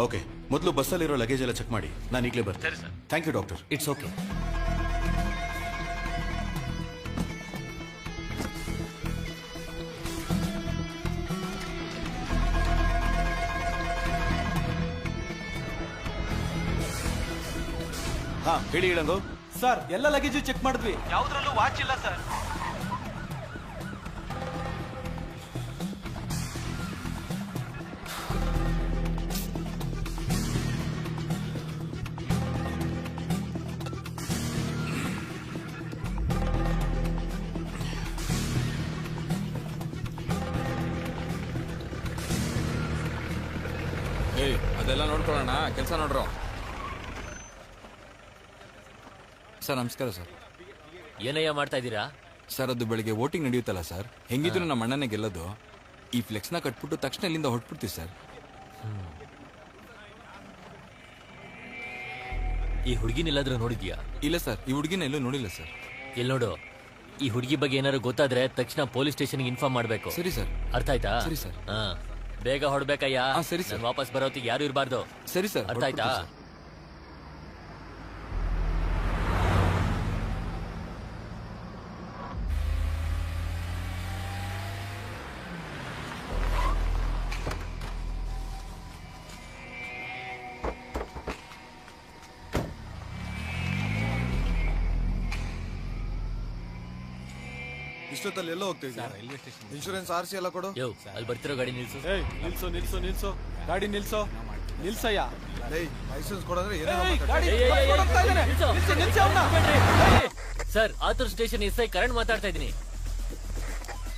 ಓಕೆ, ಮೊದಲು ಬಸ್ಸಲ್ಲಿರೋ ಲಗೇಜ್ ಎಲ್ಲ ಚೆಕ್ ಮಾಡಿ, ನಾನು ಈಗಲೇ ಬರ್ತೀನಿ. ಸರಿ sir. Thank you doctor. It's okay. ಹಾ, ಹೇಳಿ ಇಳಂಗು. ಸರ್, ಎಲ್ಲ ಲಗೇಜು ಚೆಕ್ ಮಾಡಿದ್ವಿ, ಯಾವ್ದ್ರಲ್ಲೂ ವಾಚ್ ಇಲ್ಲ ಸರ್. ಅದೆಲ್ಲ ನೋಡ್ಕೊಳ್ಳೋಣ, ಕೆಲಸ ನೋಡ್ರು. ಸರ್ ನಮಸ್ಕಾರ ಸರ್. ಏನಯ್ಯ ಮಾಡ್ತಾ ಇದ್ದೀರಾ? ಸರ್, ಅದು ಬೆಳಿಗ್ಗೆ ವೋಟಿಂಗ್ ನಡೆಯುತ್ತಲ್ಲ ಸರ್, ಹೆಂಗಿದ್ರು ನಮ್ಮ ಅಣ್ಣನೇ ಗೆಲ್ಲೋದು. ಈ ಫ್ಲೆಕ್ಸ್ನ ಕಟ್ಬಿಟ್ಟು ತಕ್ಷಣ ಇಲ್ಲಿಂದ ಹೊಟ್ಬಿಡ್ತೀವಿ ಸರ್. ಈ ಹುಡುಗಿನೆಲ್ಲಾದ್ರೂ ನೋಡಿದ್ಯಾ? ಇಲ್ಲ ಸರ್, ಈ ಹುಡುಗಿನ ಎಲ್ಲೂ ನೋಡಿಲ್ಲ ಸರ್. ಎಲ್ಲಿ ನೋಡು, ಈ ಹುಡುಗಿ ಬಗ್ಗೆ ಏನಾದ್ರು ಗೊತ್ತಾದ್ರೆ ತಕ್ಷಣ ಪೊಲೀಸ್ ಸ್ಟೇಷನ್ಗೆ ಇನ್ಫಾರ್ಮ್ ಮಾಡ್ಬೇಕು. ಸರಿ ಸರ್. ಅರ್ಥ ಆಯ್ತಾ? ಸರಿ ಸರ್. ಬೇಗ ಹೊಡ್ಬೇಕಯ್ಯ. ಸರಿ ಸರ್. ವಾಪಸ್ ಬರೋತ್ತಿಗೆ ಯಾರು ಇರಬಾರ್ದು. ಸರಿ ಸರ್. ಅರ್ಥ ಆಯ್ತಾ? ಇಷ್ಟೊತ್ತಲ್ಲಿ ಎಲ್ಲ ಹೋಗ್ತಿದ್ಯಾ? Railway station. ಇನ್ಶೂರೆನ್ಸ್, RC ಎಲ್ಲ ಕೊಡು. ಅಲ್ಲಿ ಬರ್ತಿರೋ ಗಾಡಿ ನಿಲ್ಸು. ನಿಲ್ಸು ನಿಲ್ಸು ನಿಲ್ಸು, ಗಾಡಿ ನಿಲ್ಸು, ನಿಲ್ಸಯ್ಯ. ಲೈಸೆನ್ಸ್ ಕೊಡಂದ್ರೆ sir, Athur station SI Karan ಮಾತಾಡ್ತಾ ಇದ್ದೀನಿ.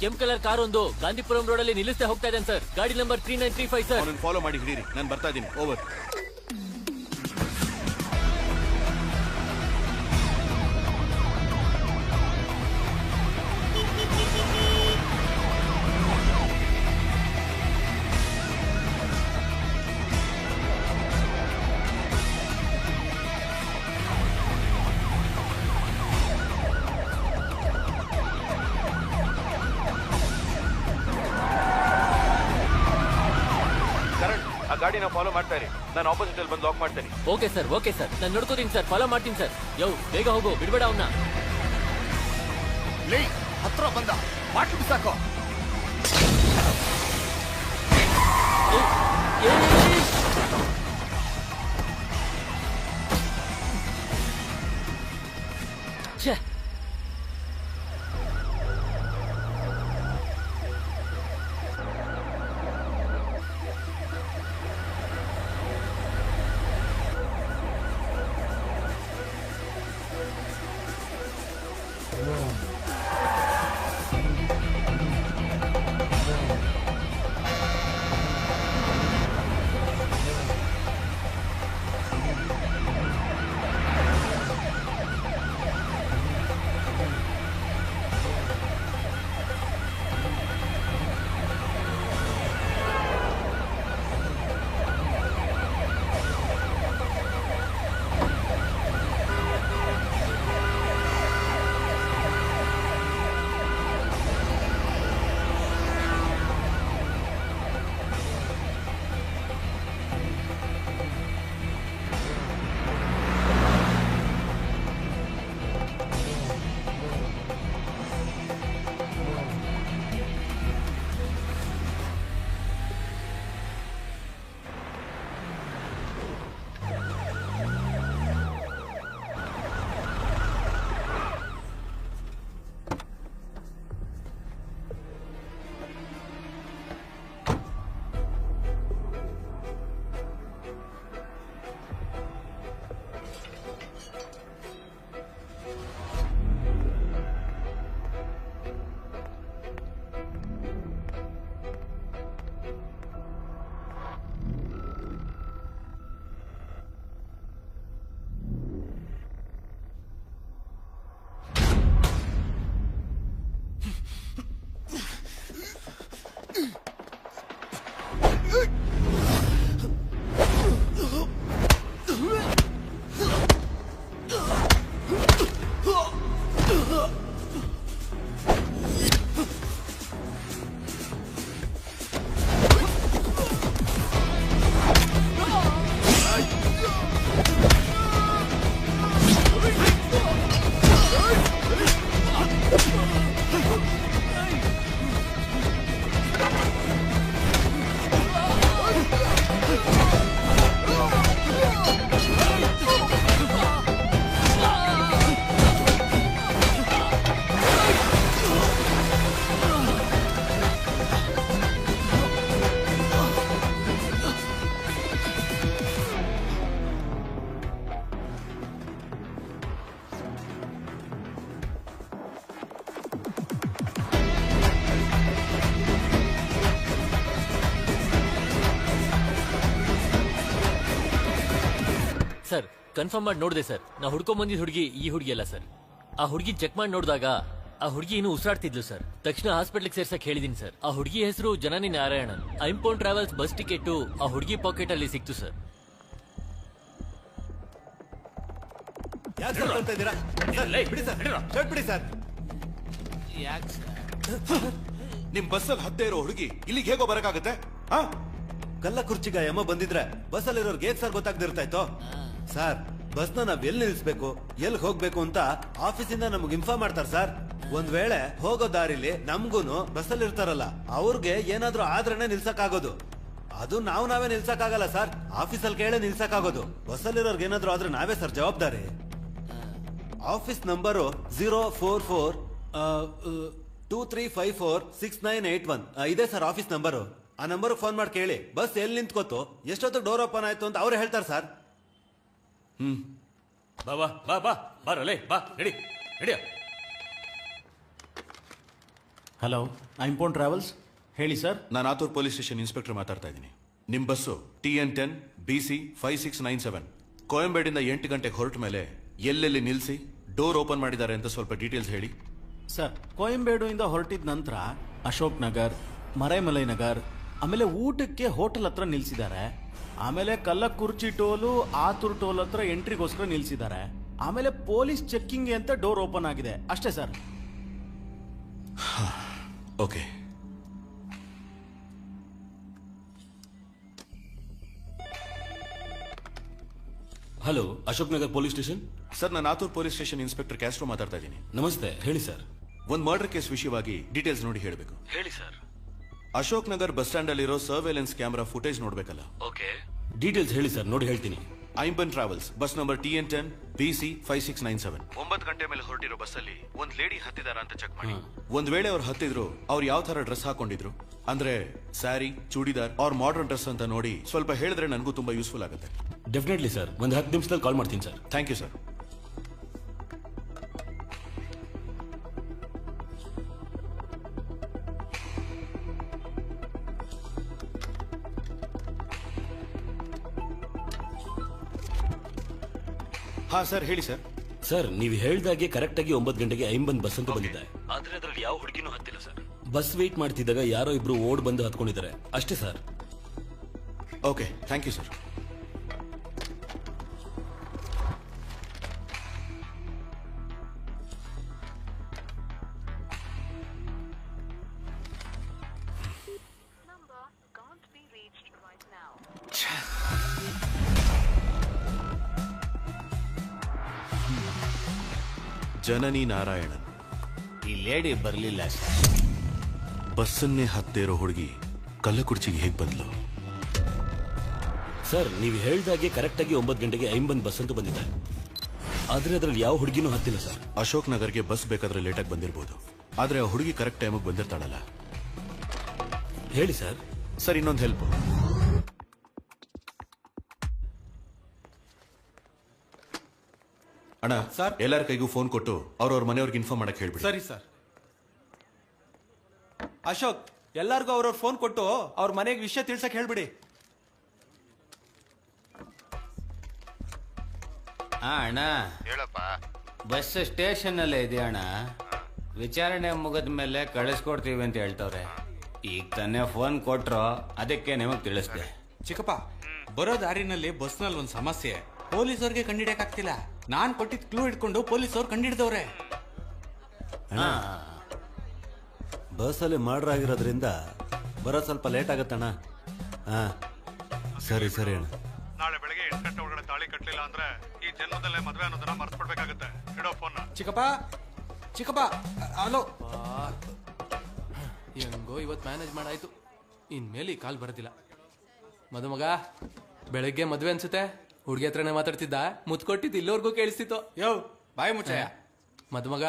ಕೆಂಪ್ ಕಲರ್ ಕಾರ್ ಒಂದು ಗಾಂಧಿಪುರಂ ರೋಡ್ ಅಲ್ಲಿ ನಿಲ್ಲಿಸ್ತಾ ಹೋಗ್ತಾ ಇದ್ದಾನೆ ಸರ್. ಗಾಡಿ ನಂಬರ್ 3935 ಸರ್. ಅವನನ್ನು ಫಾಲೋ ಮಾಡಿ ಹಿಡೀರಿ, ನಾನು ಬರ್ತಾ ಇದ್ದೀನಿ. ಓವರ್. ಗಾಡಿನ ಫಾಲೋ ಮಾಡ್ತಾ ಇರಿ, ನಾನು ಆಪೋಸಿಟ್ ಅಲ್ಲಿ ಬಂದು ಲಾಕ್ ಮಾಡ್ತೇನೆ. ಓಕೆ ಸರ್, ಓಕೆ ಸರ್, ನಾನು ನೋಡ್ಕೋತೀನಿ ಸರ್, ಫಾಲೋ ಮಾಡ್ತೀನಿ ಸರ್. ಬೇಗ ಹೋಗು, ಬಿಡ್ಬೇಡ ಅವನ್ನ. ಹತ್ರ ಬಂದ ಬಾಟ್ಲು ಬಿಸಾಕೋ. ಛೇ, ಕನ್ಫರ್ಮ್ ಮಾಡಿ ನೋಡಿದೆ ಸರ್. ನಾ ಹುಡ್ಕೊಂಡ್ ಬಂದಿದ್ದ ಹುಡುಗಿ ಈ ಹುಡುಗಿ ಅಲ್ಲ ಸರ್. ಆ ಹುಡುಗಿ ಚೆಕ್ ಮಾಡಿ ನೋಡಿದಾಗ ಆ ಹುಡುಗಿ ಇನ್ನೂ ಉಸಿರಾಡ್ತಿದ್ಲು ಸರ್. ತಕ್ಷಣ ಹಾಸ್ಪಿಟ್ಲಿಗೆ ಸೇರ್ಸಕ್ ಹೇಳಿದೀನಿ ಸರ್. ಆ ಹುಡುಗಿ ಹೆಸರು ಜನನಿ ನಾರಾಯಣನ್. ಐಂಪೋನ್ ಟ್ರಾವೆಲ್ಸ್ ಬಸ್ ಟಿಕೆಟ್ ಆ ಹುಡುಗಿ ಪಾಕೆಟ್ ಅಲ್ಲಿ ಸಿಕ್ತು ಸರ್. ನಿಮ್ ಬಸ್ಸಲ್ಲಿ ಹದ್ದೇ ಇರೋ ಹುಡುಗಿ ಇಲ್ಲಿಗೆ ಹೇಗೋ ಬರಕಾಗತ್ತೆ? ಕಲ್ಲ ಕುರ್ಚಿಗ ಯಮ ಬಂದಿದ್ರೆ ಬಸ್ಸಲ್ಲಿರೋರ್ಗೆ ಹೇಗ್ ಸರ್ ಗೊತ್ತಾಗ್ದಿರ್ತಾ ಇತ್ತು? ಸರ್ ಬಸ್ನ ನಾವ್ ಎಲ್ಲಿ ನಿಲ್ಸ್ಬೇಕು ಎಲ್ಲಿ ಹೋಗ್ಬೇಕು ಅಂತ ಆಫೀಸಿಂದ ನಮ್ಗೆ ಇನ್ಫಾರ್ಮ್ ಮಾಡ್ತಾರೆ ಸರ್. ಒಂದ್ ವೇಳೆ ಹೋಗೋ ದಾರಿಲಿ ನಮ್ಗೂನು ಬಸ್ಸಲ್ಲಿ ಇರ್ತಾರಲ್ಲ ಅವ್ರಿಗೆ ಏನಾದ್ರೂ ಆದ್ರೇನೆ ನಿಲ್ಸಕ್ಕಾಗೋದು. ಅದು ನಾವೇ ನಿಲ್ಸಕ್ಕಾಗಲ್ಲ ಸರ್, ಆಫೀಸಲ್ಲಿ ಕೇಳೇ ನಿಲ್ಸಕ್ಕಾಗೋದು. ಬಸ್ಸಲ್ಲಿರೋರ್ಗೆ ಏನಾದ್ರೂ ಆದ್ರೆ ನಾವೇ ಸರ್ ಜವಾಬ್ದಾರಿ. ಆಫೀಸ್ ನಂಬರು 04423546981 ಇದೆ ಸರ್ ಆಫೀಸ್ ನಂಬರು. ಆ ನಂಬರ್ ಫೋನ್ ಮಾಡಿ ಕೇಳಿ ಬಸ್ ಎಲ್ಲಿ ನಿಂತ್ಕೋತು ಎಷ್ಟೊತ್ತು ಡೋರ್ ಓಪನ್ ಆಯ್ತು ಅಂತ ಅವ್ರು ಹೇಳ್ತಾರೆ ಸರ್. ಬಾ ಬಾ ಬಾ ಬಾ ಬಾರಲೇ ಬಾ ನಡಿ ನಡಿಯ. ಹಲೋ ಐಂಪೋನ್ ಟ್ರಾವೆಲ್ಸ್, ಹೇಳಿ ಸರ್. ನಾನು ಆತೂರ್ ಪೊಲೀಸ್ ಸ್ಟೇಷನ್ ಇನ್ಸ್ಪೆಕ್ಟರ್ ಮಾತಾಡ್ತಾ ಇದ್ದೀನಿ. ನಿಮ್ ಬಸ್ಸು TN10 BC 5697 ಕೋಯಂಬೇಡಿಂದ 8 ಗಂಟೆಗೆ ಹೊರಟ ಮೇಲೆ ಎಲ್ಲೆಲ್ಲಿ ನಿಲ್ಸಿ ಡೋರ್ ಓಪನ್ ಮಾಡಿದ್ದಾರೆ ಅಂತ ಸ್ವಲ್ಪ ಡೀಟೇಲ್ಸ್ ಹೇಳಿ. ಸರ್, ಕೊಯಂಬೇಡುವಿಂದ ಹೊರಟಿದ ನಂತರ ಅಶೋಕ್ ನಗರ್, ಮರೈಮಲೈ ನಗರ್, ಆಮೇಲೆ ಊಟಕ್ಕೆ ಹೋಟೆಲ್ ಹತ್ರ ನಿಲ್ಸಿದ್ದಾರೆ. ಆಮೇಲೆ ಕಲ್ಲಕುರ್ಚಿ ಟೋಲು, ಆತೂರ್ ಟೋಲ್ ಹತ್ರ ಎಂಟ್ರಿಗೋಸ್ಕರ ನಿಲ್ಸಿದ್ದಾರೆ. ಆಮೇಲೆ ಪೊಲೀಸ್ ಚೆಕ್ಕಿಂಗ್ ಅಂತ ಡೋರ್ ಓಪನ್ ಆಗಿದೆ ಅಷ್ಟೇ sir. Okay. Hello, Ashok Nagar police station. Sir, ನಾನು Athur police station inspector Castro ಮಾತಾಡ್ತಾ ಇದ್ದೀನಿ. ನಮಸ್ತೆ, ಹೇಳಿ ಸರ್. ಒಂದು ಮರ್ಡರ್ ಕೇಸ್ ವಿಷಯವಾಗಿ ಡೀಟೇಲ್ಸ್ ನೋಡಿ ಹೇಳಬೇಕು. ಹೇಳಿ sir. Ashok Nagar bus stand ಅಲ್ಲಿರೋ ಸರ್ವೇಲೆನ್ಸ್ ಕ್ಯಾಮೆರಾ ಫುಟೇಜ್ ನೋಡ್ಬೇಕಲ್ಲ? ಓಕೆ, ಡೀಟೇಲ್ಸ್ ಹೇಳಿ ಸರ್, ನೋಡಿ ಹೇಳ್ತೀನಿ. ಐಂಪನ್ travels bus number TN10 BC 5697 9 ಗಂಟೆ ಮೇಲೆ ಹೊರಟಿರೋ ಬಸ್ಸಲ್ಲಿ ಒಂದ್ ಲೇಡಿ ಹತ್ತಿದಾರ ಅಂತ ಚೆಕ್ ಮಾಡಿ. ಒಂದ್ ವೇಳೆ ಅವ್ರು ಹತ್ತಿದ್ರು ಅವ್ರು ಯಾವ ತರ ಡ್ರೆಸ್ ಹಾಕೊಂಡಿದ್ರು ಅಂದ್ರೆ ಸ್ಯಾರಿ, ಚೂಡಿದಾರ್ ಅವ್ರ ಮಾಡರ್ನ್ ಡ್ರೆಸ್ ಅಂತ ನೋಡಿ ಸ್ವಲ್ಪ ಹೇಳಿದ್ರೆ ನನಗೂ ತುಂಬಾ ಯೂಸ್ಫುಲ್ ಆಗುತ್ತೆ. ಡೆಫಿನೆಟ್ಲಿ ಸರ್, ಒಂದು 10 ನಿಮಿಷದಲ್ಲಿ ಕಾಲ್ ಮಾಡ್ತೀನಿ ಸರ್. Thank you sir. ಹಾ ಸರ್, ಹೇಳಿ ಸರ್. ಸರ್, ನೀವು ಹೇಳ್ದಾಗೆ ಕರೆಕ್ಟ್ ಆಗಿ 9 ಗಂಟೆಗೆ ಐಂಬನ್ ಬಸ್ ಅಂತ ಬಂದಿದೆ. ಆದ್ರೆ ಅದ್ರಲ್ಲಿ ಯಾವ ಹುಡುಗಿನೂ ಹತ್ತಿಲ್ಲ ಸರ್. ಬಸ್ ವೇಟ್ ಮಾಡ್ತಿದ್ದಾಗ ಯಾರೋ ಇಬ್ರು ಓಡ್ ಬಂದು ಹತ್ಕೊಂಡಿದ್ದಾರೆ ಅಷ್ಟೇ sir. Okay, thank you sir. Janani Narayanan. ಈ ಲೇಡಿ ಬರ್ಲಿಲ್ಲ. ಬಸ್ಸನ್ನೇ ಹತ್ತೇರೋ ಹುಡುಗಿ ಕಲ್ಲಕುರ್ಚಿಗೆ ಹೇಗ್ ಬಂದ್ಲು? ಸರ್, ನೀವು ಹೇಳ್ದಾಗೆ ಕರೆಕ್ಟ್ ಆಗಿ 9 ಗಂಟೆಗೆ ಐಂಬನ್ ಬಸ್ ಅಂತ ಬಂದಿದೆ. ಆದ್ರೆ ಅದ್ರಲ್ಲಿ ಯಾವ ಹುಡುಗಿನೂ ಹತ್ತಿಲ್ಲ ಸರ್. ಅಶೋಕ್ ನಗರ್ಗೆ ಬಸ್ ಬೇಕಾದ್ರೆ ಲೇಟಾಗಿ ಬಂದಿರಬಹುದು, ಆದ್ರೆ ಆ ಹುಡುಗಿ ಕರೆಕ್ಟ್ ಟೈಮಿಗೆ ಬಂದಿರ್ತಾಳಲ್ಲ? ಹೇಳಿ ಸರ್. ಸರ್, ಇನ್ನೊಂದು ಹೆಲ್ಪ್. ಅಣ್ಣ ಸರ್, ಎಲ್ಲರ ಕೈಗೂ ಫೋನ್ ಕೊಟ್ಟು ಅವ್ರವ್ರ ಮನೆಯವ್ರಿಗೆ ಇನ್ಫಾರ್ಮ್ ಮಾಡಕ್ ಹೇಳ್ಬಿಡಿ. ಸರಿ ಸರ್. ಅಶೋಕ್, ಎಲ್ಲಾರ್ಗೂ ಅವ್ರವ್ರ ಫೋನ್ ಕೊಟ್ಟು ಅವ್ರ ಮನೆಗೆ ವಿಷಯ ತಿಳ್ಸಕ್ ಹೇಳ್ಬಿಡಿ. ಅಣ್ಣ ಹೇಳಪ್ಪ. ಬಸ್ ಸ್ಟೇಷನ್ ಅಲ್ಲೇ ಇದೆ ಅಣ್ಣ. ವಿಚಾರಣೆ ಮುಗಿದ ಮೇಲೆ ಕಳಿಸ್ಕೊಡ್ತೀವಿ ಅಂತ ಹೇಳ್ತವ್ರೆ. ಈಗ ತಾನೇ ಫೋನ್ ಕೊಟ್ರು, ಅದಕ್ಕೆ ನಿಮಗ್ ತಿಳಿಸ್ದೆ. ಚಿಕ್ಕಪ್ಪ, ಬರೋ ದಾರಿನಲ್ಲಿ ಬಸ್ನಲ್ಲಿ ಒಂದು ಸಮಸ್ಯೆ. ಪೊಲೀಸವ್ರಿಗೆ ಕಂಡಿಡಿಯಕ್ಕಾಗ್ತಿಲ್ಲ. ನಾನ್ ಕೊಟ್ಟಿದ್ ಕ್ಲೂ ಇಟ್ಕೊಂಡು ಪೊಲೀಸವ್ರು ಕಂಡಿಡ್ದವ್ರೆ. ಬಸ್ಸಲ್ಲಿ ಮರ್ಡರ್ ಆಗಿರೋದ್ರಿಂದ ಬರೋದು ಸ್ವಲ್ಪ ಲೇಟ್ ಆಗತ್ತಣ್ಣ. ಹಾ ಸರಿ ಸರಿ ಅಣ್ಣ. ನಾಳೆ ಬೆಳಗ್ಗೆ 8 ಗಂಟೆ ಒಳಗಡೆ ತಾಳಿ ಕಟ್ಟಲಿಲ್ಲ ಅಂದ್ರೆ ಈ ಜನ್ಮದಲ್ಲೇ ಮದ್ವೆ ಅನ್ನೋದನ್ನ ಮರ್ತ್ಬಿಡ್ಬೇಕಾಗತ್ತೆ. ಇಡೋ ಫೋನ್. ಚಿಕ್ಕಪ್ಪ, ಚಿಕ್ಕಪ್ಪ, ಹಲೋ. ಹೆಂಗೋ ಇವತ್ತು ಮ್ಯಾನೇಜ್ ಮಾಡಾಯ್ತು. ಇನ್ಮೇಲೆ ಈ ಕಾಲ್ ಬರೋದಿಲ್ಲ. ಮದುಮಗ, ಬೆಳಗ್ಗೆ ಮದ್ವೆ ಅನ್ಸುತ್ತೆ. ಹುಡುಗಿ ಹತ್ರನೇ ಮಾತಾಡ್ತಿದ್ದ, ಮುತ್ ಕೊಟ್ಟಿದ್ದು ಇಲ್ಲೋರ್ಗೂ ಕೇಳಿಸ್ತಿತ್ತು. ಯೋ, ಬಾಯ್ ಮುಚ್ಚಯ್ಯ. ಮದುಮಗ,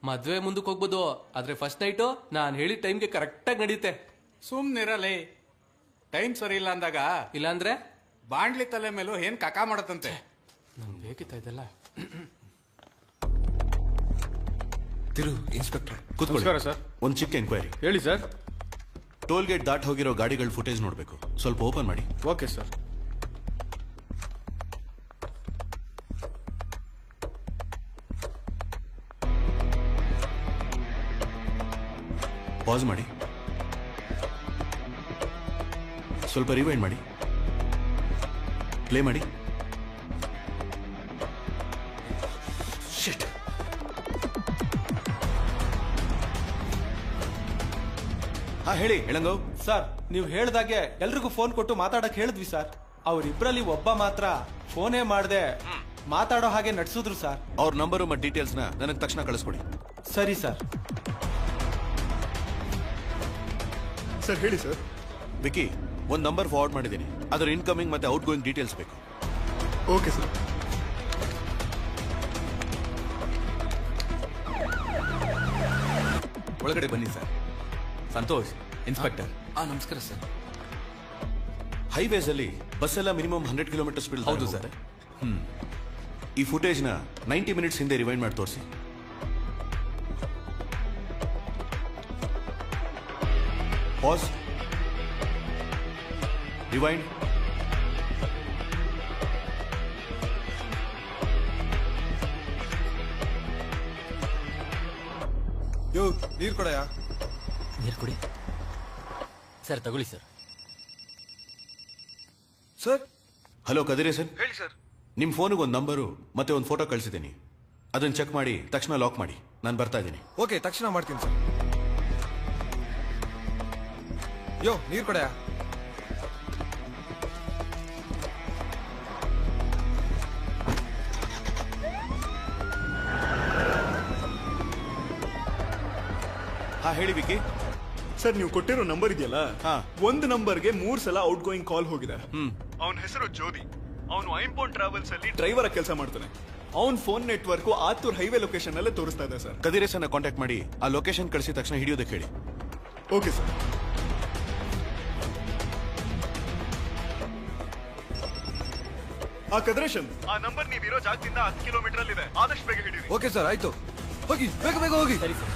ಮದ್ವೆ ಮುಂದಕ್ಕೆ ಹೋಗ್ಬೋದು, ಆದ್ರೆ ಫಸ್ಟ್ ನೈಟು ನಾನು ಹೇಳಿದ ಟೈಮ್ಗೆ ಕರೆಕ್ಟಾಗಿ ನಡೆಯುತ್ತೆ. ಸುಮ್ನಿರಲೇ. ಟೈಮ್ ಸರಿ ಇಲ್ಲ ಅಂದಾಗ ಇಲ್ಲಾಂದ್ರೆ ಬಾಂಡ್ಲಿ ತಲೆ ಮೇಲೂ ಏನ್ ಕಕ ಮಾಡತ್ತಂತೆ. ನಂಗೆ ಬೇಕಿತ್ತ ಇದೆಲ್ಲ. ತಿರು ಇನ್ಸ್ಪೆಕ್ಟರ್ ನಮಸ್ಕಾರ ಸರ್. ಒಂದು ಚಿಕ್ಕ ಎಂಕ್ವೈರಿ. ಹೇಳಿ ಸರ್. ಟೋಲ್ ಗೇಟ್ ದಾಟ್ ಹೋಗಿರೋ ಗಾಡಿಗಳ ಫುಟೇಜ್ ನೋಡ್ಬೇಕು, ಸ್ವಲ್ಪ ಓಪನ್ ಮಾಡಿ. Okay sir. ಪಾಸ್ ಮಾಡಿ, ಸ್ವಲ್ಪ ರಿವೈಂಡ್ ಮಾಡಿ, ಪ್ಲೇ ಮಾಡಿ. ಶಿಟ್. ಹಾ ಹೇಳಿ ಎಳಂಗೋ. ಸರ್ ನೀವು ಹೇಳ್ದಾಗೆ ಎಲ್ರಿಗೂ ಫೋನ್ ಕೊಟ್ಟು ಮಾತಾಡಕ್ ಹೇಳಿದ್ವಿ ಸರ್. ಅವರಿಬ್ರಲ್ಲಿ ಒಬ್ಬ ಮಾತ್ರ ಫೋನೇ ಮಾಡದೆ ಮಾತಾಡೋ ಹಾಗೆ ನಡ್ಸಿದ್ರು ಸರ್. ಅವ್ರ ನಂಬರು ಮತ್ತು ಡೀಟೇಲ್ಸ್ ನ ನನಗೆ ತಕ್ಷಣ ಕಳಿಸ್ಕೊಡಿ. ಸರಿ ಸರ್. ಸರ್ ಹೇಳಿ ಸರ್. ವಿಕಿ, ಒಂದು ನಂಬರ್ ಫಾರ್ವರ್ಡ್ ಮಾಡಿದ್ದೀನಿ, ಅದರ ಇನ್ಕಮಿಂಗ್ ಮತ್ತೆ ಔಟ್ ಗೋಯಿಂಗ್ ಡೀಟೇಲ್ಸ್ ಬೇಕು. Okay sir. ಒಳಗಡೆ ಬನ್ನಿ ಸರ್. ಸಂತೋಷ್, ಇನ್ಸ್ಪೆಕ್ಟರ್. ನಮಸ್ಕಾರ ಸರ್. ಹೈವೇಸ್ ಅಲ್ಲಿ ಬಸ್ ಎಲ್ಲ ಮಿನಿಮಮ್ 100 ಕಿಲೋಮೀಟರ್ ಸ್ಪೀಡ್. ಹೌದು ಸರ್. ಈ ಫುಟೇಜ್ ನ 90 ಮಿನಿಟ್ಸ್ ಹಿಂದೆ ರಿವೈಂಡ್ ಮಾಡಿ ತೋರಿಸಿ. Pass, rewind. ಯೋ ನೀರ್ ಕೊಡಯ್ಯ. ನೀರು ಕೊಡಿ ಸರ್. ತಗೊಳ್ಳಿ ಸರ್. ಸರ್. ಹಲೋ ಕದಿರೇ ಸರ್. ಹೇಳಿ ಸರ್. ನಿಮ್ಮ ಫೋನಿಗೆ ಒಂದು ನಂಬರು ಮತ್ತೆ ಒಂದು ಫೋಟೋ ಕಳಿಸಿದ್ದೀನಿ, ಅದನ್ನು ಚೆಕ್ ಮಾಡಿ ತಕ್ಷಣ ಲಾಕ್ ಮಾಡಿ. ನಾನು ಬರ್ತಾ ಇದ್ದೀನಿ. ಓಕೆ, ತಕ್ಷಣ ಮಾಡ್ತೀನಿ ಸರ್. ಯೋ ನೀರ್ ಕೊಡಯ್ಯ. ಹಾ ಹೇಳಿ ವಿಕಿ. ಸರ್ ನೀವು ಕೊಟ್ಟಿರೋ ನಂಬರ್ ಇದೆಯಲ್ಲ, ಒಂದು ನಂಬರ್ಗೆ 3 ಸಲ ಔಟ್ ಗೋಯಿಂಗ್ ಕಾಲ್ ಹೋಗಿದೆ. ಅವನ ಹೆಸರು ಜ್ಯೋತಿ. ಅವನು ಐಂಪೋನ್ ಟ್ರಾವೆಲ್ಸ್ ಅಲ್ಲಿ ಡ್ರೈವರ್ ಆಗಿ ಕೆಲಸ ಮಾಡ್ತಾನೆ. ಅವನ್ phone network Athur highway location ಅಲ್ಲೇ ತೋರಿಸ್ತಾ ಇದೆ ಸರ್. ಕದಿರೇಸನ್ನ ಕಾಂಟ್ಯಾಕ್ಟ್ ಮಾಡಿ ಆ ಲೊಕೇಶನ್ ಕಳಿಸಿದ ತಕ್ಷಣ ಹಿಡಿಯೋದಕ್ಕೆ ಹೇಳಿ. Okay sir. ಆ ಕದ್ರೇಶನ್, ಆ ನಂಬರ್ ನೀವಿರೋ ಜಾಗದಿಂದ 10 ಕಿಲೋಮೀಟರ್ ಅಲ್ಲಿ ಇದೆ. ಆದಷ್ಟು ಬೇಗ ಹಿಡಿಯಿರಿ. ಓಕೆ ಸರ್, ಆಯ್ತು. ಹೋಗಿ, ಬೇಗ ಬೇಗ ಹೋಗಿ. ಸರಿ ಸರ್.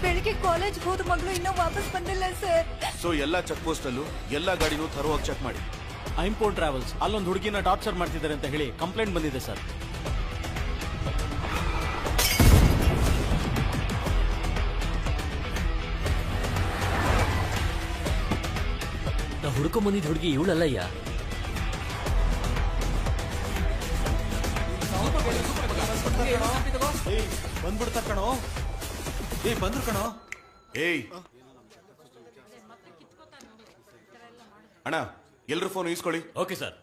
ಬೆಳಿಗ್ಗೆ ಕಾಲೇಜ್ ಹೋದ ಮಗಳು ಇನ್ನೂ ವಾಪಸ್ ಬಂದಿಲ್ಲ ಸರ್. ಸೊ ಎಲ್ಲಾ ಚೆಕ್ ಪೋಸ್ಟ್ ಅಲ್ಲೂ ಎಲ್ಲಾ ಗಾಡಿನೂ ಥರೋವಾಗಿ ಚೆಕ್ ಮಾಡಿ. ಐಂಪೋನ್ ಟ್ರಾವೆಲ್ಸ್ ಅಲ್ಲೊಂದು ಹುಡುಗಿನ ಟಾರ್ಚರ್ ಮಾಡ್ತಿದ್ದಾರೆ ಅಂತ ಹೇಳಿ ಕಂಪ್ಲೇಂಟ್ ಬಂದಿದೆ ಸರ್. ನಾ ಹುಡ್ಕೊಂಡ್ ಬಂದಿದ್ದ ಹುಡುಗಿ ಇವಳಲ್ಲಯ್ಯ. ಬಂದ್ಬಿಡ್ತ ಕಣೋ. ಬಂದ್ರು ಕಣೋ. ಏಯ್ ಅಣ್ಣ, ಎಲ್ರು ಫೋನ್ ಇಸ್ಕೊಳ್ಳಿ. Okay sir.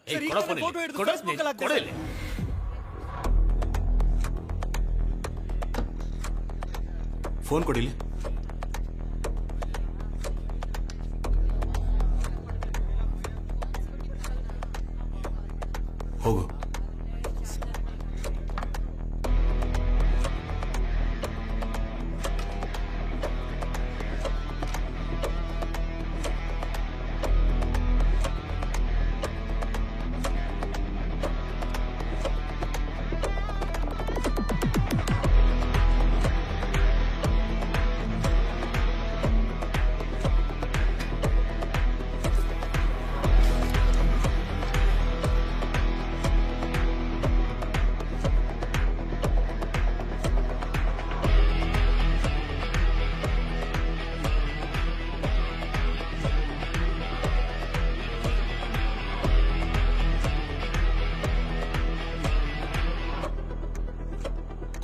ಫೋನ್ ಕೊಡಿಲಿ. ಹೋಗು.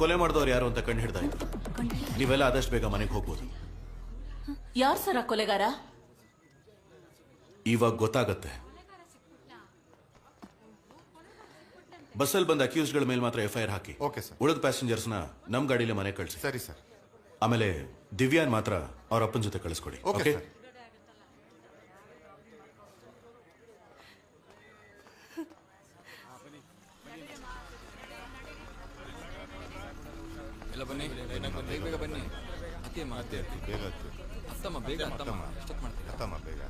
ಕೊಲೆ ಮಾಡಿದವ್ರು ಯಾರು ಅಂತ ಕಂಡು ಹಿಡ್ದಾಯ್ತು. ನೀವೆಲ್ಲ ಆದಷ್ಟು ಬೇಗ ಮನೆಗೆ ಹೋಗ್ಬೋದು. ಯಾರು ಸರ ಕೊಲೆಗಾರ? ಇವಾಗ ಗೊತ್ತಾಗತ್ತೆ. ಬಸ್ಸಲ್ಲಿ ಬಂದ ಅಕ್ಯೂಸ್ಗಳ ಮೇಲೆ ಮಾತ್ರ FIR ಹಾಕಿ. Okay sir. ಉಳಿದ ಪ್ಯಾಸೆಂಜರ್ಸ್ನ ನಮ್ ಗಾಡಿಲೇ ಮನೆ ಕಳಿಸಿ. ಸರಿ ಸರ್. ಆಮೇಲೆ ದಿವ್ಯಾನ್ ಮಾತ್ರ ಅವ್ರ ಅಪ್ಪನ ಜೊತೆ ಕಳಿಸ್ಕೊಡಿ. ಓಕೆ. ಎಲ್ಲ ಬನ್ನಿ, ಬೇಗ ಬೇಗ ಬನ್ನಿ. ಅತ್ತಮ್ಮ ಬೇಗ ಅತ್ತಮ್ಮ ಬೇಗ ಅತ್ತಮ್ಮ ಎಷ್ಟೊತ್ತು ಮಾಡ್ತೀರಾ? ಅತ್ತಮ್ಮ ಬೇಗ.